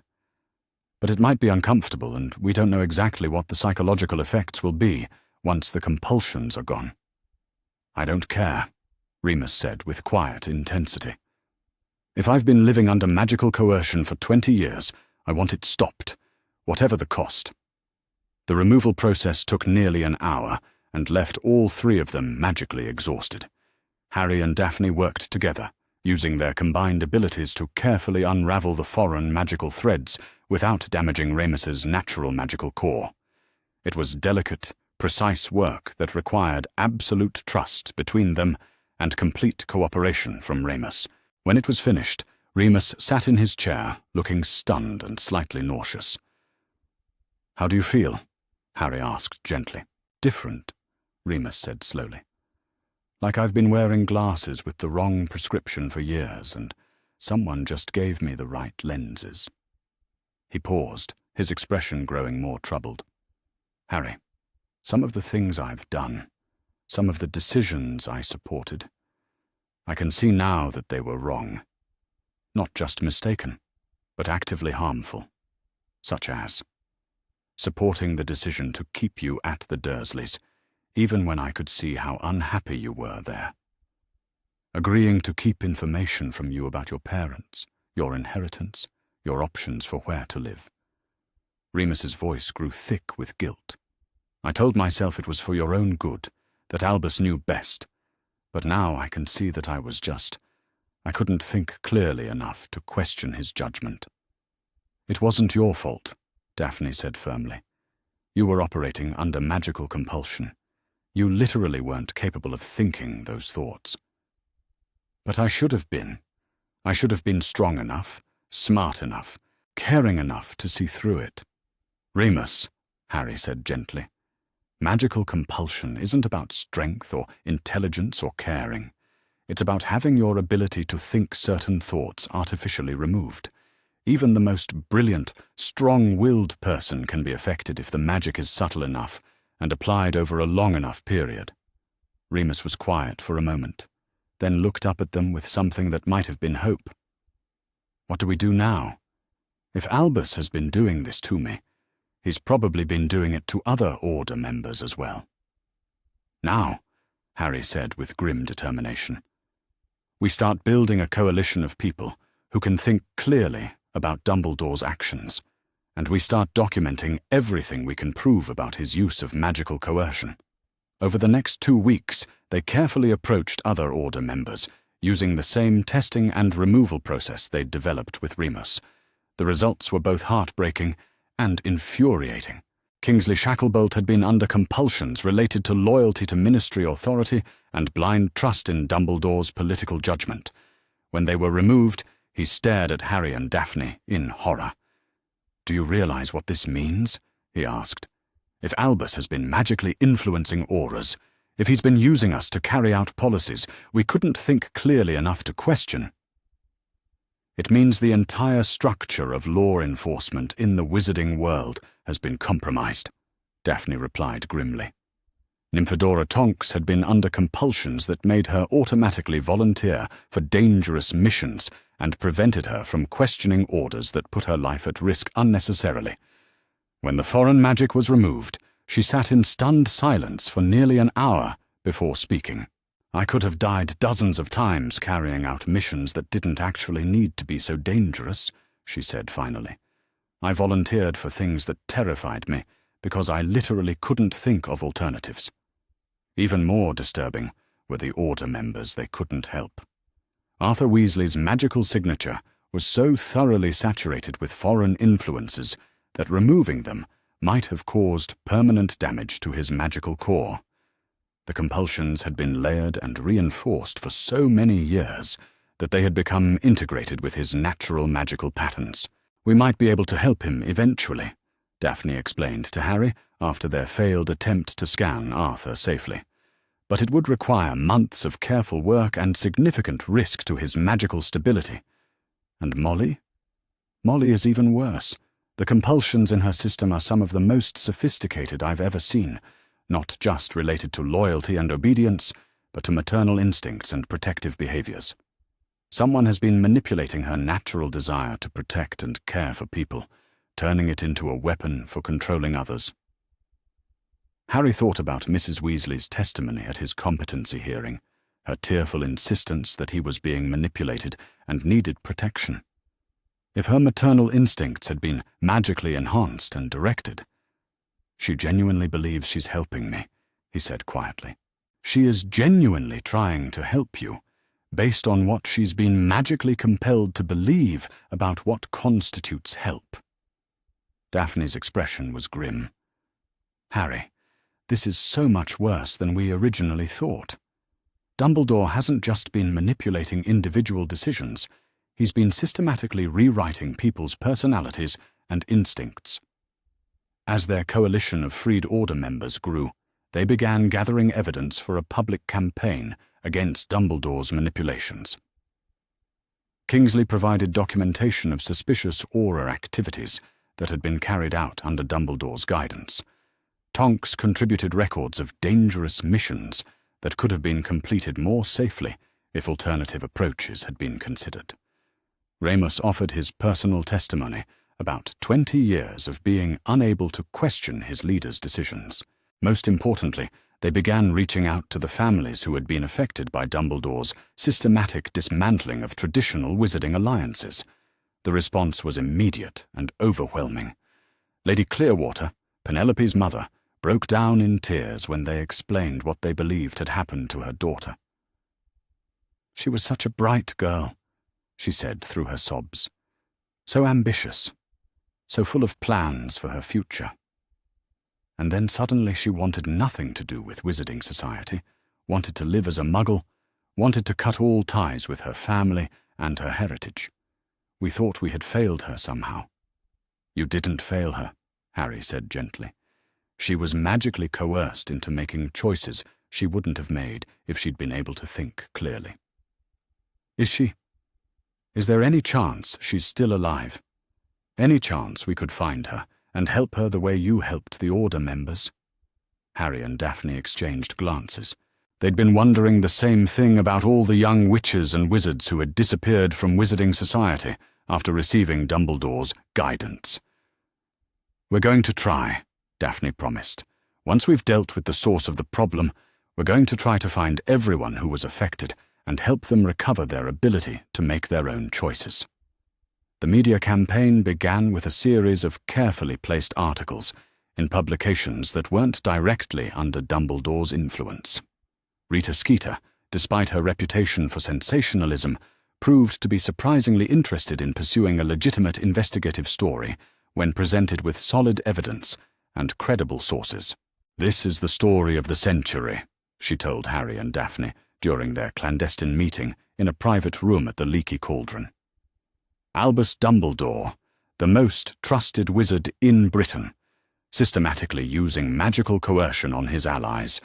Speaker 1: But it might be uncomfortable, and we don't know exactly what the psychological effects will be once the compulsions are gone. I don't care, Remus said with quiet intensity. If I've been living under magical coercion for 20 years, I want it stopped, whatever the cost. The removal process took nearly an hour and left all three of them magically exhausted. Harry and Daphne worked together, using their combined abilities to carefully unravel the foreign magical threads without damaging Remus's natural magical core. It was delicate, precise work that required absolute trust between them and complete cooperation from Remus. When it was finished, Remus sat in his chair, looking stunned and slightly nauseous. How do you feel? Harry asked gently. Different, Remus said slowly. Like I've been wearing glasses with the wrong prescription for years, and someone just gave me the right lenses. He paused, his expression growing more troubled. Harry, some of the things I've done, some of the decisions I supported, I can see now that they were wrong. Not just mistaken, but actively harmful. Such as supporting the decision to keep you at the Dursleys, even when I could see how unhappy you were there. Agreeing to keep information from you about your parents, your inheritance, your options for where to live. Remus's voice grew thick with guilt. I told myself it was for your own good, that Albus knew best, but now I can see that I couldn't think clearly enough to question his judgment. It wasn't your fault, Daphne said firmly. You were operating under magical compulsion. You literally weren't capable of thinking those thoughts. But I should have been. I should have been strong enough, smart enough, caring enough to see through it. Remus, Harry said gently, magical compulsion isn't about strength or intelligence or caring. It's about having your ability to think certain thoughts artificially removed. Even the most brilliant, strong-willed person can be affected if the magic is subtle enough and applied over a long enough period. Remus was quiet for a moment, then looked up at them with something that might have been hope. What do we do now? If Albus has been doing this to me, he's probably been doing it to other Order members as well. Now, Harry said with grim determination, we start building a coalition of people who can think clearly about Dumbledore's actions, and we start documenting everything we can prove about his use of magical coercion. Over the next 2 weeks, they carefully approached other Order members, using the same testing and removal process they'd developed with Remus. The results were both heartbreaking and infuriating. Kingsley Shacklebolt had been under compulsions related to loyalty to Ministry authority and blind trust in Dumbledore's political judgment. When they were removed, he stared at Harry and Daphne in horror. Do you realize what this means? He asked. If Albus has been magically influencing auras, if he's been using us to carry out policies we couldn't think clearly enough to question, it means the entire structure of law enforcement in the wizarding world has been compromised, Daphne replied grimly. Nymphadora Tonks had been under compulsions that made her automatically volunteer for dangerous missions and prevented her from questioning orders that put her life at risk unnecessarily. When the foreign magic was removed, she sat in stunned silence for nearly an hour before speaking. I could have died dozens of times carrying out missions that didn't actually need to be so dangerous, she said finally. I volunteered for things that terrified me because I literally couldn't think of alternatives. Even more disturbing were the Order members they couldn't help. Arthur Weasley's magical signature was so thoroughly saturated with foreign influences that removing them might have caused permanent damage to his magical core. The compulsions had been layered and reinforced for so many years that they had become integrated with his natural magical patterns. We might be able to help him eventually, Daphne explained to Harry after their failed attempt to scan Arthur safely. But it would require months of careful work and significant risk to his magical stability. And Molly? Molly is even worse. The compulsions in her system are some of the most sophisticated I've ever seen, not just related to loyalty and obedience, but to maternal instincts and protective behaviors. Someone has been manipulating her natural desire to protect and care for people, turning it into a weapon for controlling others. Harry thought about Mrs. Weasley's testimony at his competency hearing, her tearful insistence that he was being manipulated and needed protection. If her maternal instincts had been magically enhanced and directed, she genuinely believes she's helping me, he said quietly. She is genuinely trying to help you, based on what she's been magically compelled to believe about what constitutes help. Daphne's expression was grim. Harry, this is so much worse than we originally thought. Dumbledore hasn't just been manipulating individual decisions, he's been systematically rewriting people's personalities and instincts. As their coalition of freed Order members grew, they began gathering evidence for a public campaign against Dumbledore's manipulations. Kingsley provided documentation of suspicious aura activities, that had been carried out under Dumbledore's guidance. Tonks contributed records of dangerous missions that could have been completed more safely if alternative approaches had been considered. Remus offered his personal testimony about 20 years of being unable to question his leader's decisions. Most importantly, they began reaching out to the families who had been affected by Dumbledore's systematic dismantling of traditional wizarding alliances. The response was immediate and overwhelming. Lady Clearwater, Penelope's mother, broke down in tears when they explained what they believed had happened to her daughter. "She was such a bright girl," she said through her sobs. "So ambitious, so full of plans for her future. And then suddenly she wanted nothing to do with Wizarding Society, wanted to live as a muggle, wanted to cut all ties with her family and her heritage. We thought we had failed her somehow." "You didn't fail her," Harry said gently. "She was magically coerced into making choices she wouldn't have made if she'd been able to think clearly." "Is she? Is there any chance she's still alive? Any chance we could find her and help her the way you helped the Order members?" Harry and Daphne exchanged glances. They'd been wondering the same thing about all the young witches and wizards who had disappeared from Wizarding Society after receiving Dumbledore's guidance. "We're going to try," Daphne promised. "Once we've dealt with the source of the problem, we're going to try to find everyone who was affected and help them recover their ability to make their own choices." The media campaign began with a series of carefully placed articles in publications that weren't directly under Dumbledore's influence. Rita Skeeter, despite her reputation for sensationalism, proved to be surprisingly interested in pursuing a legitimate investigative story when presented with solid evidence and credible sources. "This is the story of the century," she told Harry and Daphne during their clandestine meeting in a private room at the Leaky Cauldron. "Albus Dumbledore, the most trusted wizard in Britain, systematically using magical coercion on his allies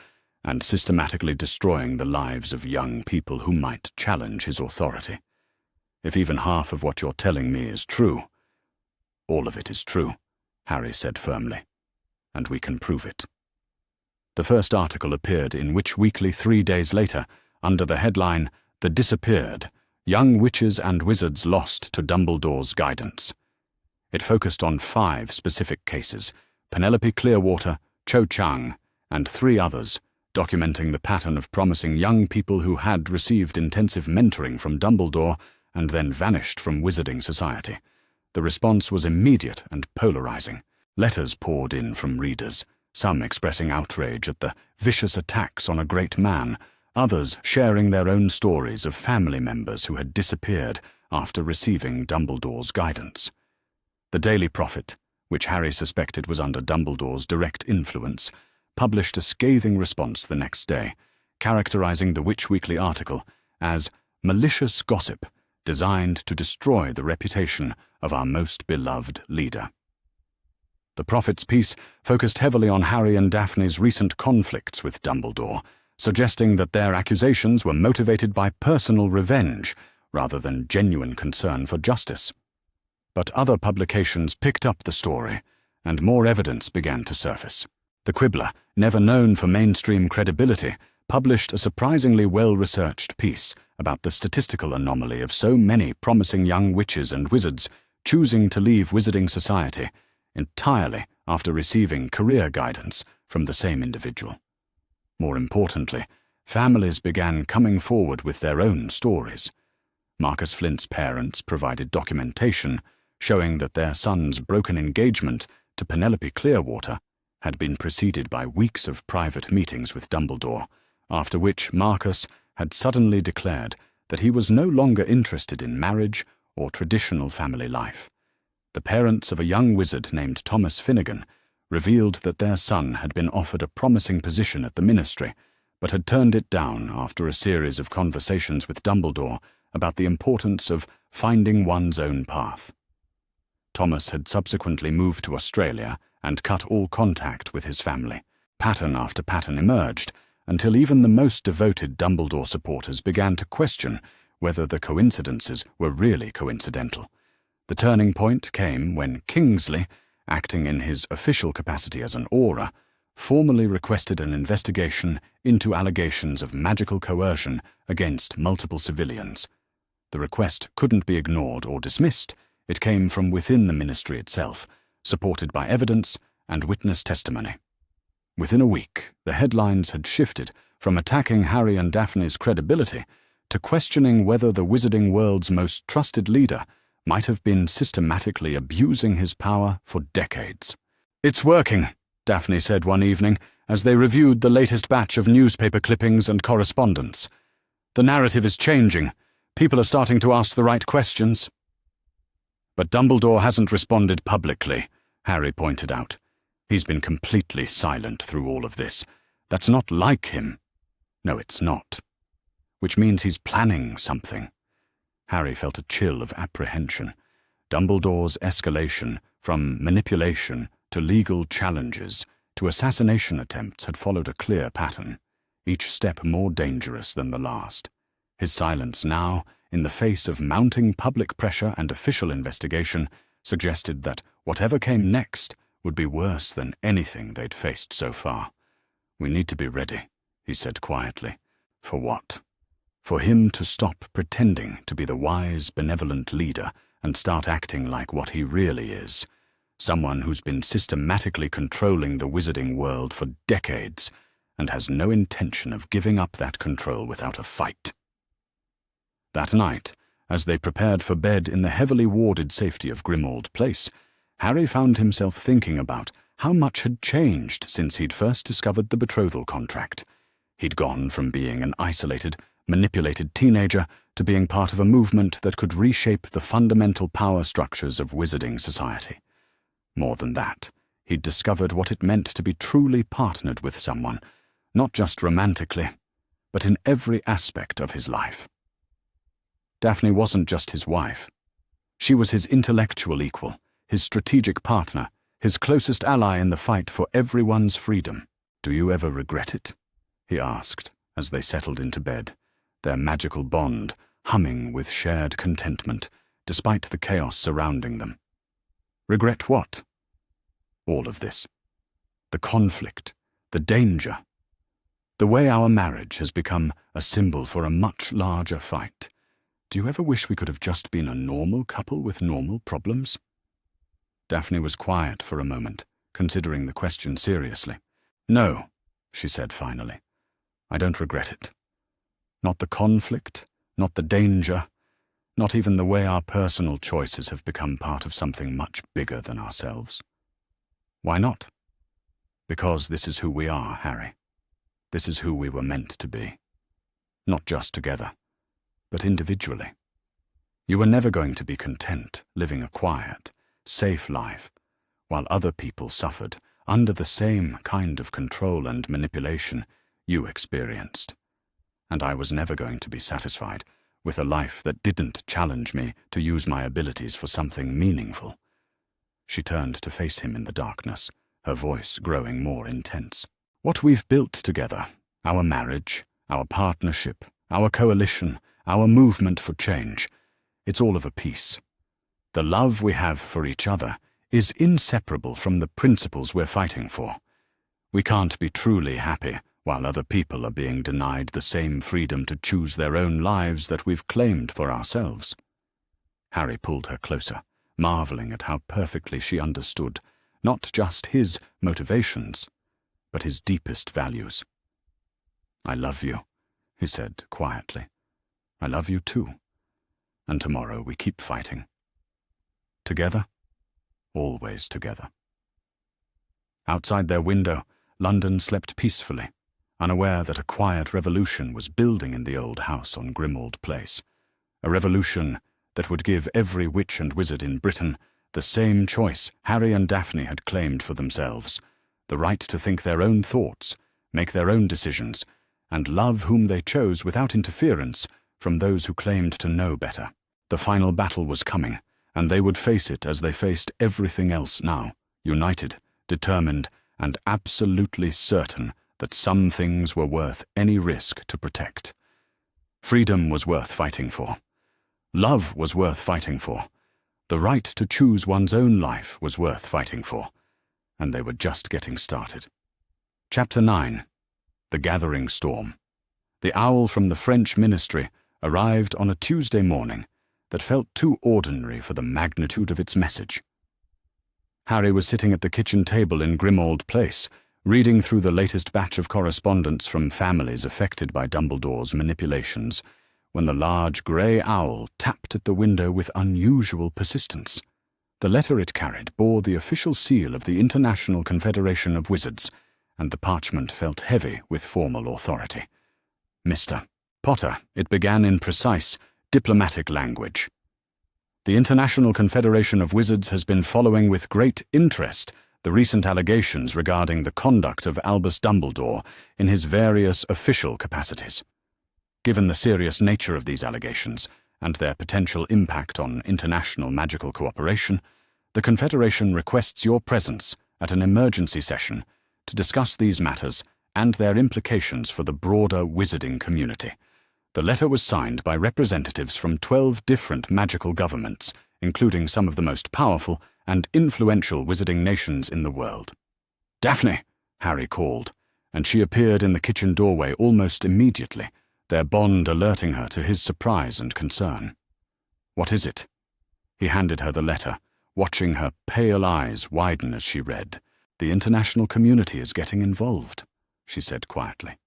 Speaker 1: and systematically destroying the lives of young people who might challenge his authority. If even half of what you're telling me is true—" "All of it is true," Harry said firmly, "and we can prove it." The first article appeared in Witch Weekly 3 days later under the headline, "The Disappeared: Young Witches and Wizards Lost to Dumbledore's Guidance." It focused on 5 specific cases: Penelope Clearwater, Cho Chang, and 3 others, documenting the pattern of promising young people who had received intensive mentoring from Dumbledore and then vanished from Wizarding Society. The response was immediate and polarizing. Letters poured in from readers, some expressing outrage at the vicious attacks on a great man, others sharing their own stories of family members who had disappeared after receiving Dumbledore's guidance. The Daily Prophet, which Harry suspected was under Dumbledore's direct influence, published a scathing response the next day, characterizing the Witch Weekly article as malicious gossip designed to destroy the reputation of our most beloved leader. The Prophet's piece focused heavily on Harry and Daphne's recent conflicts with Dumbledore, suggesting that their accusations were motivated by personal revenge rather than genuine concern for justice. But other publications picked up the story, and more evidence began to surface. The Quibbler, never known for mainstream credibility, published a surprisingly well-researched piece about the statistical anomaly of so many promising young witches and wizards choosing to leave Wizarding Society entirely after receiving career guidance from the same individual. More importantly, families began coming forward with their own stories. Marcus Flint's parents provided documentation showing that their son's broken engagement to Penelope Clearwater had been preceded by weeks of private meetings with Dumbledore, after which Marcus had suddenly declared that he was no longer interested in marriage or traditional family life. The parents of a young wizard named Thomas Finnegan revealed that their son had been offered a promising position at the ministry, but had turned it down after a series of conversations with Dumbledore about the importance of finding one's own path. Thomas had subsequently moved to Australia and cut all contact with his family. Pattern after pattern emerged, until even the most devoted Dumbledore supporters began to question whether the coincidences were really coincidental. The turning point came when Kingsley, acting in his official capacity as an aura, formally requested an investigation into allegations of magical coercion against multiple civilians. The request couldn't be ignored or dismissed. It came from within the ministry itself, supported by evidence and witness testimony. Within a week, the headlines had shifted from attacking Harry and Daphne's credibility to questioning whether the wizarding world's most trusted leader might have been systematically abusing his power for decades. "It's working," Daphne said one evening as they reviewed the latest batch of newspaper clippings and correspondence. "The narrative is changing. People are starting to ask the right questions." "But Dumbledore hasn't responded publicly," Harry pointed out. "He's been completely silent through all of this. That's not like him." "No, it's not. Which means he's planning something." Harry felt a chill of apprehension. Dumbledore's escalation from manipulation to legal challenges to assassination attempts had followed a clear pattern, each step more dangerous than the last. His silence now, in the face of mounting public pressure and official investigation, suggested that whatever came next would be worse than anything they'd faced so far. "We need to be ready," he said quietly. "For what?" "For him to stop pretending to be the wise, benevolent leader and start acting like what he really is. Someone who's been systematically controlling the wizarding world for decades and has no intention of giving up that control without a fight." That night, as they prepared for bed in the heavily warded safety of Grimmauld Place, Harry found himself thinking about how much had changed since he'd first discovered the betrothal contract. He'd gone from being an isolated, manipulated teenager to being part of a movement that could reshape the fundamental power structures of wizarding society. More than that, he'd discovered what it meant to be truly partnered with someone, not just romantically, but in every aspect of his life. Daphne wasn't just his wife. She was his intellectual equal, his strategic partner, his closest ally in the fight for everyone's freedom. "Do you ever regret it?" he asked as they settled into bed, their magical bond humming with shared contentment, despite the chaos surrounding them. "Regret what?" "All of this. The conflict, the danger. The way our marriage has become a symbol for a much larger fight. Do you ever wish we could have just been a normal couple with normal problems?" Daphne was quiet for a moment, considering the question seriously. "No," she said finally. "I don't regret it. Not the conflict, not the danger, not even the way our personal choices have become part of something much bigger than ourselves." "Why not?" "Because this is who we are, Harry. This is who we were meant to be. Not just together, but individually. You were never going to be content living a quiet, safe life, while other people suffered under the same kind of control and manipulation you experienced. And I was never going to be satisfied with a life that didn't challenge me to use my abilities for something meaningful." She turned to face him in the darkness, her voice growing more intense. "What we've built together, our marriage, our partnership, our coalition, our movement for change, it's all of a piece. The love we have for each other is inseparable from the principles we're fighting for. We can't be truly happy while other people are being denied the same freedom to choose their own lives that we've claimed for ourselves." Harry pulled her closer, marveling at how perfectly she understood not just his motivations, but his deepest values. "I love you," he said quietly. "I love you too. And tomorrow we keep fighting. Together, always together." Outside their window, London slept peacefully, unaware that a quiet revolution was building in the old house on Grimmauld Place. A revolution that would give every witch and wizard in Britain the same choice Harry and Daphne had claimed for themselves, the right to think their own thoughts, make their own decisions, and love whom they chose without interference from those who claimed to know better. The final battle was coming, and they would face it as they faced everything else now, united, determined, and absolutely certain that some things were worth any risk to protect. Freedom was worth fighting for. Love was worth fighting for. The right to choose one's own life was worth fighting for, and they were just getting started. Chapter 9. The Gathering Storm. The owl from the French ministry arrived on a Tuesday morning that felt too ordinary for the magnitude of its message. Harry was sitting at the kitchen table in Grimmauld Place, reading through the latest batch of correspondence from families affected by Dumbledore's manipulations, when the large grey owl tapped at the window with unusual persistence. The letter it carried bore the official seal of the International Confederation of Wizards, and the parchment felt heavy with formal authority. Mr. Potter, it began in precise, diplomatic language. The International Confederation of Wizards has been following with great interest the recent allegations regarding the conduct of Albus Dumbledore in his various official capacities. Given the serious nature of these allegations and their potential impact on international magical cooperation, the Confederation requests your presence at an emergency session to discuss these matters and their implications for the broader wizarding community. The letter was signed by representatives from 12 different magical governments, including some of the most powerful and influential wizarding nations in the world. "Daphne!" Harry called, and she appeared in the kitchen doorway almost immediately, their bond alerting her to his surprise and concern. "What is it?" He handed her the letter, watching her pale eyes widen as she read. "The international community is getting involved," she said quietly.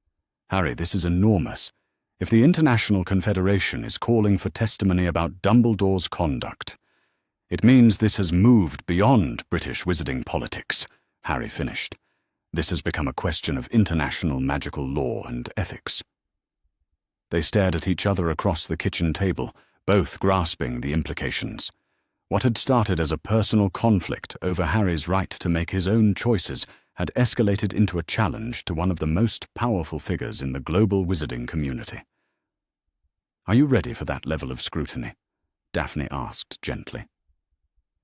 Speaker 1: "Harry, this is enormous. If the International Confederation is calling for testimony about Dumbledore's conduct, it means this has moved beyond British wizarding politics," Harry finished. "This has become a question of international magical law and ethics." They stared at each other across the kitchen table, both grasping the implications. What had started as a personal conflict over Harry's right to make his own choices had escalated into a challenge to one of the most powerful figures in the global wizarding community. "Are you ready for that level of scrutiny?" Daphne asked gently.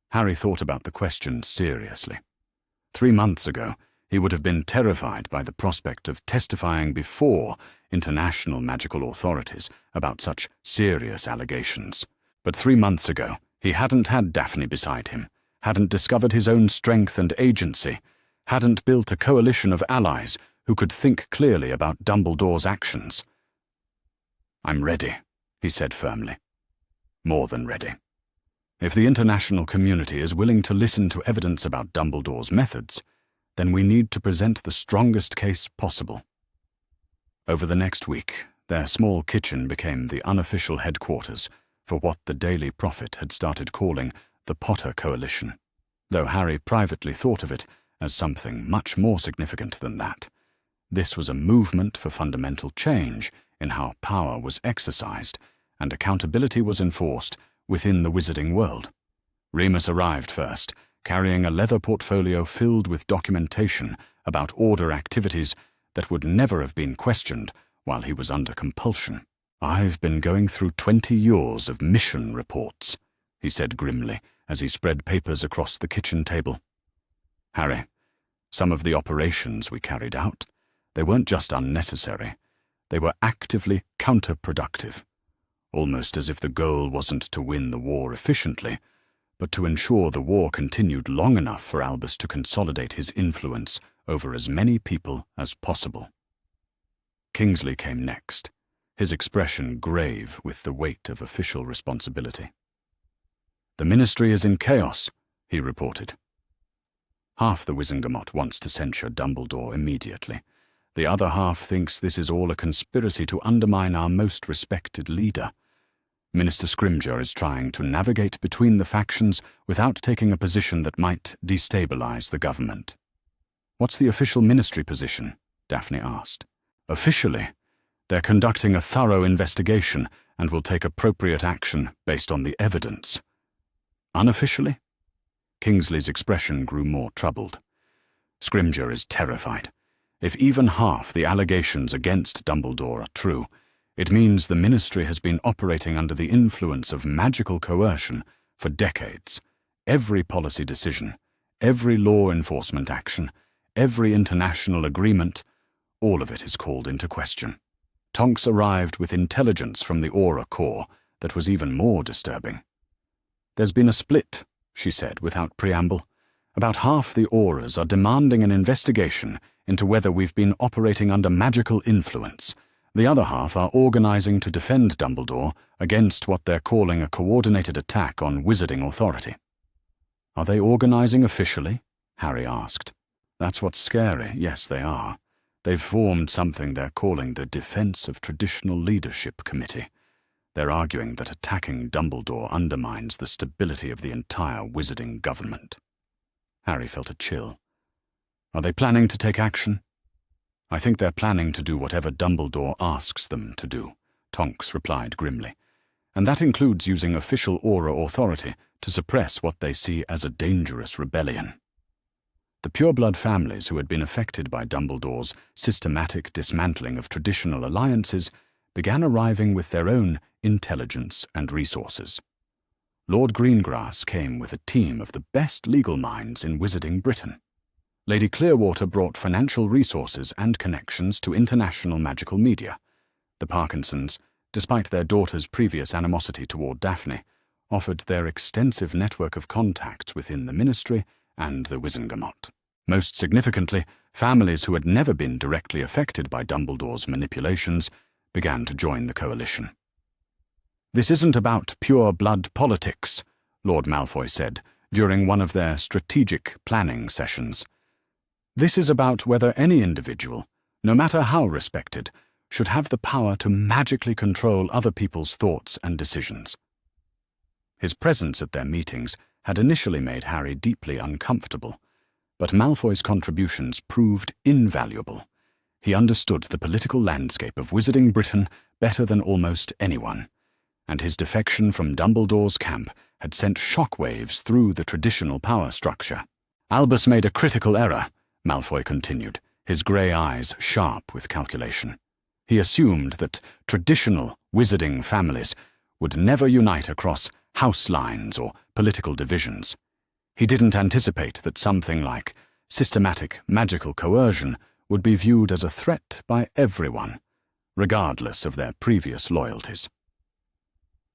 Speaker 1: Harry thought about the question seriously. 3 months ago, he would have been terrified by the prospect of testifying before international magical authorities about such serious allegations. But 3 months ago, he hadn't had Daphne beside him, hadn't discovered his own strength and agency, hadn't built a coalition of allies who could think clearly about Dumbledore's actions. "I'm ready," he said firmly. "More than ready. If the international community is willing to listen to evidence about Dumbledore's methods, then we need to present the strongest case possible." Over the next week, their small kitchen became the unofficial headquarters for what the Daily Prophet had started calling the Potter Coalition, though Harry privately thought of it as something much more significant than that. This was a movement for fundamental change in how power was exercised and accountability was enforced within the wizarding world. Remus arrived first, carrying a leather portfolio filled with documentation about Order activities that would never have been questioned while he was under compulsion. "I've been going through 20 years of mission reports," he said grimly as he spread papers across the kitchen table. "Harry, some of the operations we carried out, they weren't just unnecessary, they were actively counterproductive, almost as if the goal wasn't to win the war efficiently, but to ensure the war continued long enough for Albus to consolidate his influence over as many people as possible." Kingsley came next, his expression grave with the weight of official responsibility. "The ministry is in chaos," he reported. "Half the Wizengamot wants to censure Dumbledore immediately. The other half thinks this is all a conspiracy to undermine our most respected leader. Minister Scrimgeour is trying to navigate between the factions without taking a position that might destabilize the government." "What's the official ministry position?" Daphne asked. "Officially, they're conducting a thorough investigation and will take appropriate action based on the evidence. Unofficially?" Kingsley's expression grew more troubled. "Scrimgeour is terrified. If even half the allegations against Dumbledore are true, it means the ministry has been operating under the influence of magical coercion for decades. Every policy decision, every law enforcement action, every international agreement, all of it is called into question." Tonks arrived with intelligence from the Aura Corps that was even more disturbing. "There's been a split," she said without preamble. "About half the Aurors are demanding an investigation into whether we've been operating under magical influence. The other half are organizing to defend Dumbledore against what they're calling a coordinated attack on wizarding authority." "Are they organizing officially?" Harry asked. "That's what's scary. Yes, they are. They've formed something they're calling the Defense of Traditional Leadership Committee. They're arguing that attacking Dumbledore undermines the stability of the entire wizarding government." Harry felt a chill. "Are they planning to take action?" "I think they're planning to do whatever Dumbledore asks them to do," Tonks replied grimly. "And that includes using official Auror authority to suppress what they see as a dangerous rebellion." The pureblood families who had been affected by Dumbledore's systematic dismantling of traditional alliances began arriving with their own intelligence and resources. Lord Greengrass came with a team of the best legal minds in wizarding Britain. Lady Clearwater brought financial resources and connections to international magical media. The Parkinsons, despite their daughter's previous animosity toward Daphne, offered their extensive network of contacts within the Ministry and the Wizengamot. Most significantly, families who had never been directly affected by Dumbledore's manipulations began to join the coalition. "This isn't about pure blood politics," Lord Malfoy said during one of their strategic planning sessions. "This is about whether any individual, no matter how respected, should have the power to magically control other people's thoughts and decisions." His presence at their meetings had initially made Harry deeply uncomfortable, but Malfoy's contributions proved invaluable. He understood the political landscape of wizarding Britain better than almost anyone, and his defection from Dumbledore's camp had sent shockwaves through the traditional power structure. "Albus made a critical error," Malfoy continued, his grey eyes sharp with calculation. "He assumed that traditional wizarding families would never unite across house lines or political divisions. He didn't anticipate that something like systematic magical coercion would be viewed as a threat by everyone, regardless of their previous loyalties."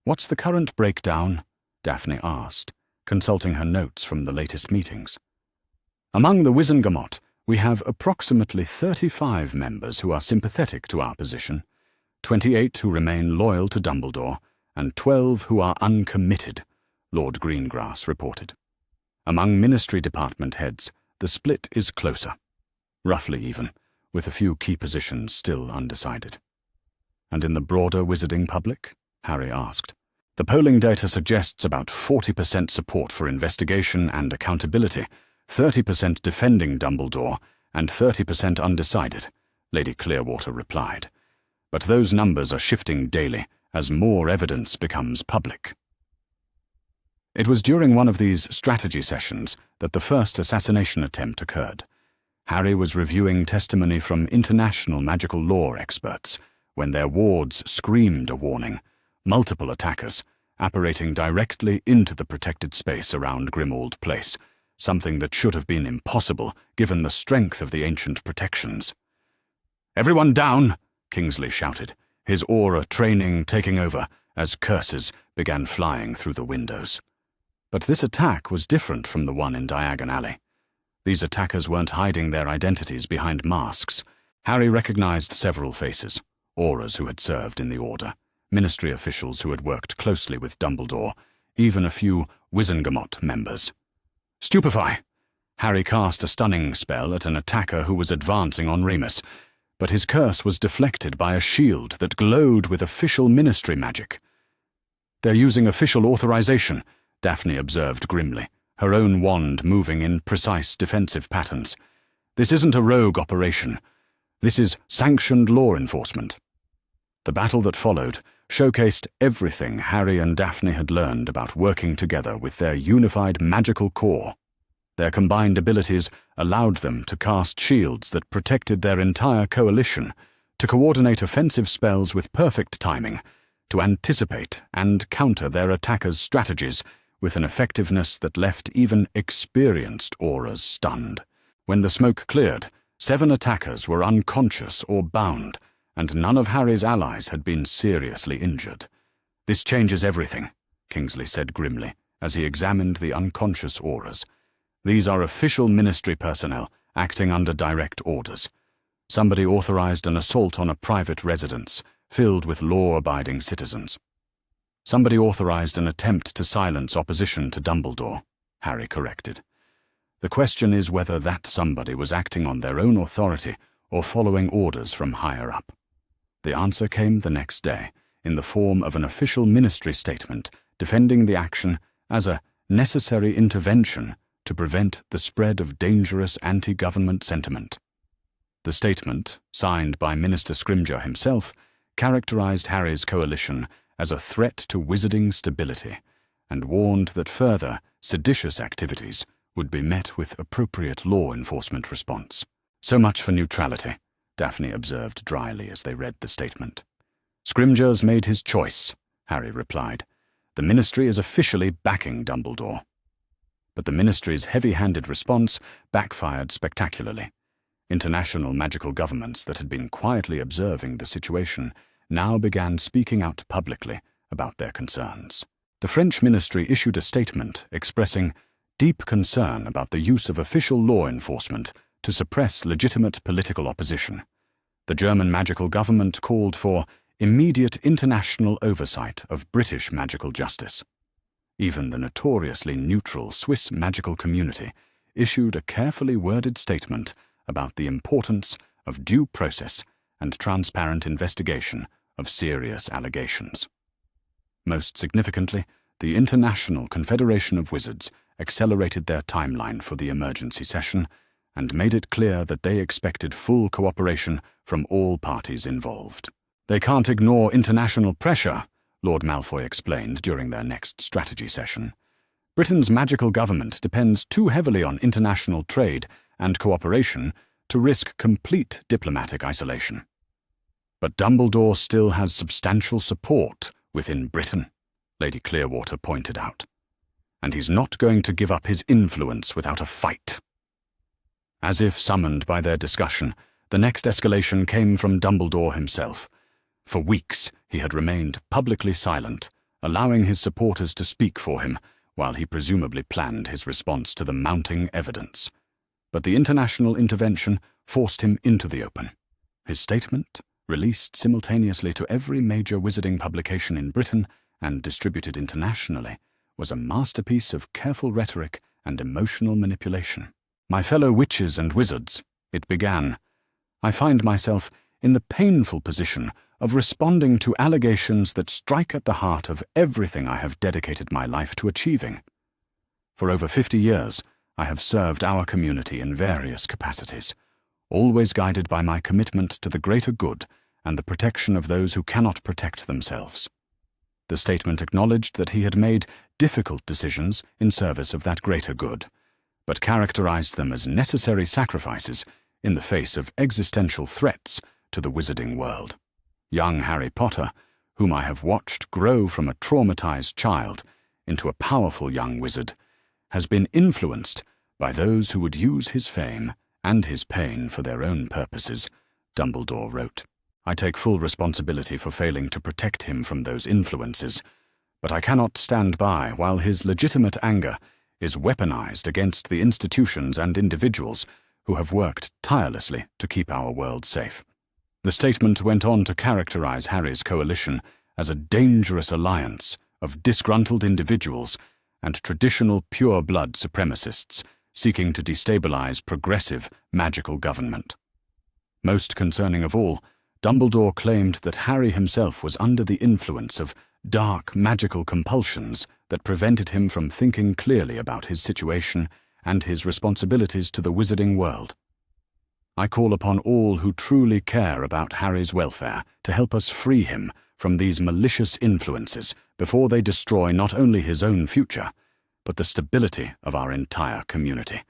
Speaker 1: "What's the current breakdown?" Daphne asked, consulting her notes from the latest meetings. "Among the Wizengamot, we have approximately 35 members who are sympathetic to our position, 28 who remain loyal to Dumbledore, and 12 who are uncommitted," Lord Greengrass reported. "Among Ministry Department heads, the split is closer, roughly even, with a few key positions still undecided." "And in the broader wizarding public?" Harry asked. "The polling data suggests about 40% support for investigation and accountability, 30% defending Dumbledore, and 30% undecided," Lady Clearwater replied. "But those numbers are shifting daily as more evidence becomes public." It was during one of these strategy sessions that the first assassination attempt occurred. Harry was reviewing testimony from international magical law experts when their wards screamed a warning. Multiple attackers, apparating directly into the protected space around Grimmauld Place, something that should have been impossible given the strength of the ancient protections. "Everyone down!" Kingsley shouted, his aura training taking over as curses began flying through the windows. But this attack was different from the one in Diagon Alley. These attackers weren't hiding their identities behind masks. Harry recognized several faces, Aurors who had served in the Order, Ministry officials who had worked closely with Dumbledore, even a few Wizengamot members. "Stupefy!" Harry cast a stunning spell at an attacker who was advancing on Remus, but his curse was deflected by a shield that glowed with official Ministry magic. "They're using official authorization," Daphne observed grimly, her own wand moving in precise defensive patterns. "This isn't a rogue operation. This is sanctioned law enforcement." The battle that followed showcased everything Harry and Daphne had learned about working together with their unified magical core. Their combined abilities allowed them to cast shields that protected their entire coalition, to coordinate offensive spells with perfect timing, to anticipate and counter their attackers' strategies with an effectiveness that left even experienced Aurors stunned. When the smoke cleared, 7 attackers were unconscious or bound, and none of Harry's allies had been seriously injured. "This changes everything," Kingsley said grimly, as he examined the unconscious auras. "These are official ministry personnel acting under direct orders. Somebody authorized an assault on a private residence filled with law-abiding citizens." "Somebody authorized an attempt to silence opposition to Dumbledore," Harry corrected. "The question is whether that somebody was acting on their own authority or following orders from higher up." The answer came the next day, in the form of an official ministry statement defending the action as a necessary intervention to prevent the spread of dangerous anti-government sentiment. The statement, signed by Minister Scrimgeour himself, characterized Harry's coalition as a threat to wizarding stability and warned that further seditious activities would be met with appropriate law enforcement response. "So much for neutrality," Daphne observed dryly as they read the statement. "Scrimgeour's made his choice," Harry replied. "The Ministry is officially backing Dumbledore." But the Ministry's heavy-handed response backfired spectacularly. International magical governments that had been quietly observing the situation now began speaking out publicly about their concerns. The French Ministry issued a statement expressing deep concern about the use of official law enforcement to suppress legitimate political opposition. The German magical government called for immediate international oversight of British magical justice. Even the notoriously neutral Swiss magical community issued a carefully worded statement about the importance of due process and transparent investigation of serious allegations. Most significantly, the International Confederation of Wizards accelerated their timeline for the emergency session and made it clear that they expected full cooperation from all parties involved. "They can't ignore international pressure," Lord Malfoy explained during their next strategy session. "Britain's magical government depends too heavily on international trade and cooperation to risk complete diplomatic isolation." "But Dumbledore still has substantial support within Britain," Lady Clearwater pointed out. "And he's not going to give up his influence without a fight." As if summoned by their discussion, the next escalation came from Dumbledore himself. For weeks, he had remained publicly silent, allowing his supporters to speak for him, while he presumably planned his response to the mounting evidence. But the international intervention forced him into the open. His statement, released simultaneously to every major wizarding publication in Britain and distributed internationally, was a masterpiece of careful rhetoric and emotional manipulation. "My fellow witches and wizards," it began, "I find myself in the painful position of responding to allegations that strike at the heart of everything I have dedicated my life to achieving. For over 50 years, I have served our community in various capacities, always guided by my commitment to the greater good and the protection of those who cannot protect themselves." The statement acknowledged that he had made difficult decisions in service of that greater good, but characterized them as necessary sacrifices in the face of existential threats to the wizarding world. Young Harry Potter, whom I have watched grow from a traumatized child into a powerful young wizard, has been influenced by those who would use his fame and his pain for their own purposes, Dumbledore wrote. "I take full responsibility for failing to protect him from those influences, but I cannot stand by while his legitimate anger is weaponized against the institutions and individuals who have worked tirelessly to keep our world safe." The statement went on to characterize Harry's coalition as a dangerous alliance of disgruntled individuals and traditional pure-blood supremacists seeking to destabilize progressive magical government. Most concerning of all, Dumbledore claimed that Harry himself was under the influence of dark magical compulsions that prevented him from thinking clearly about his situation and his responsibilities to the wizarding world. "I call upon all who truly care about Harry's welfare to help us free him from these malicious influences before they destroy not only his own future, but the stability of our entire community,"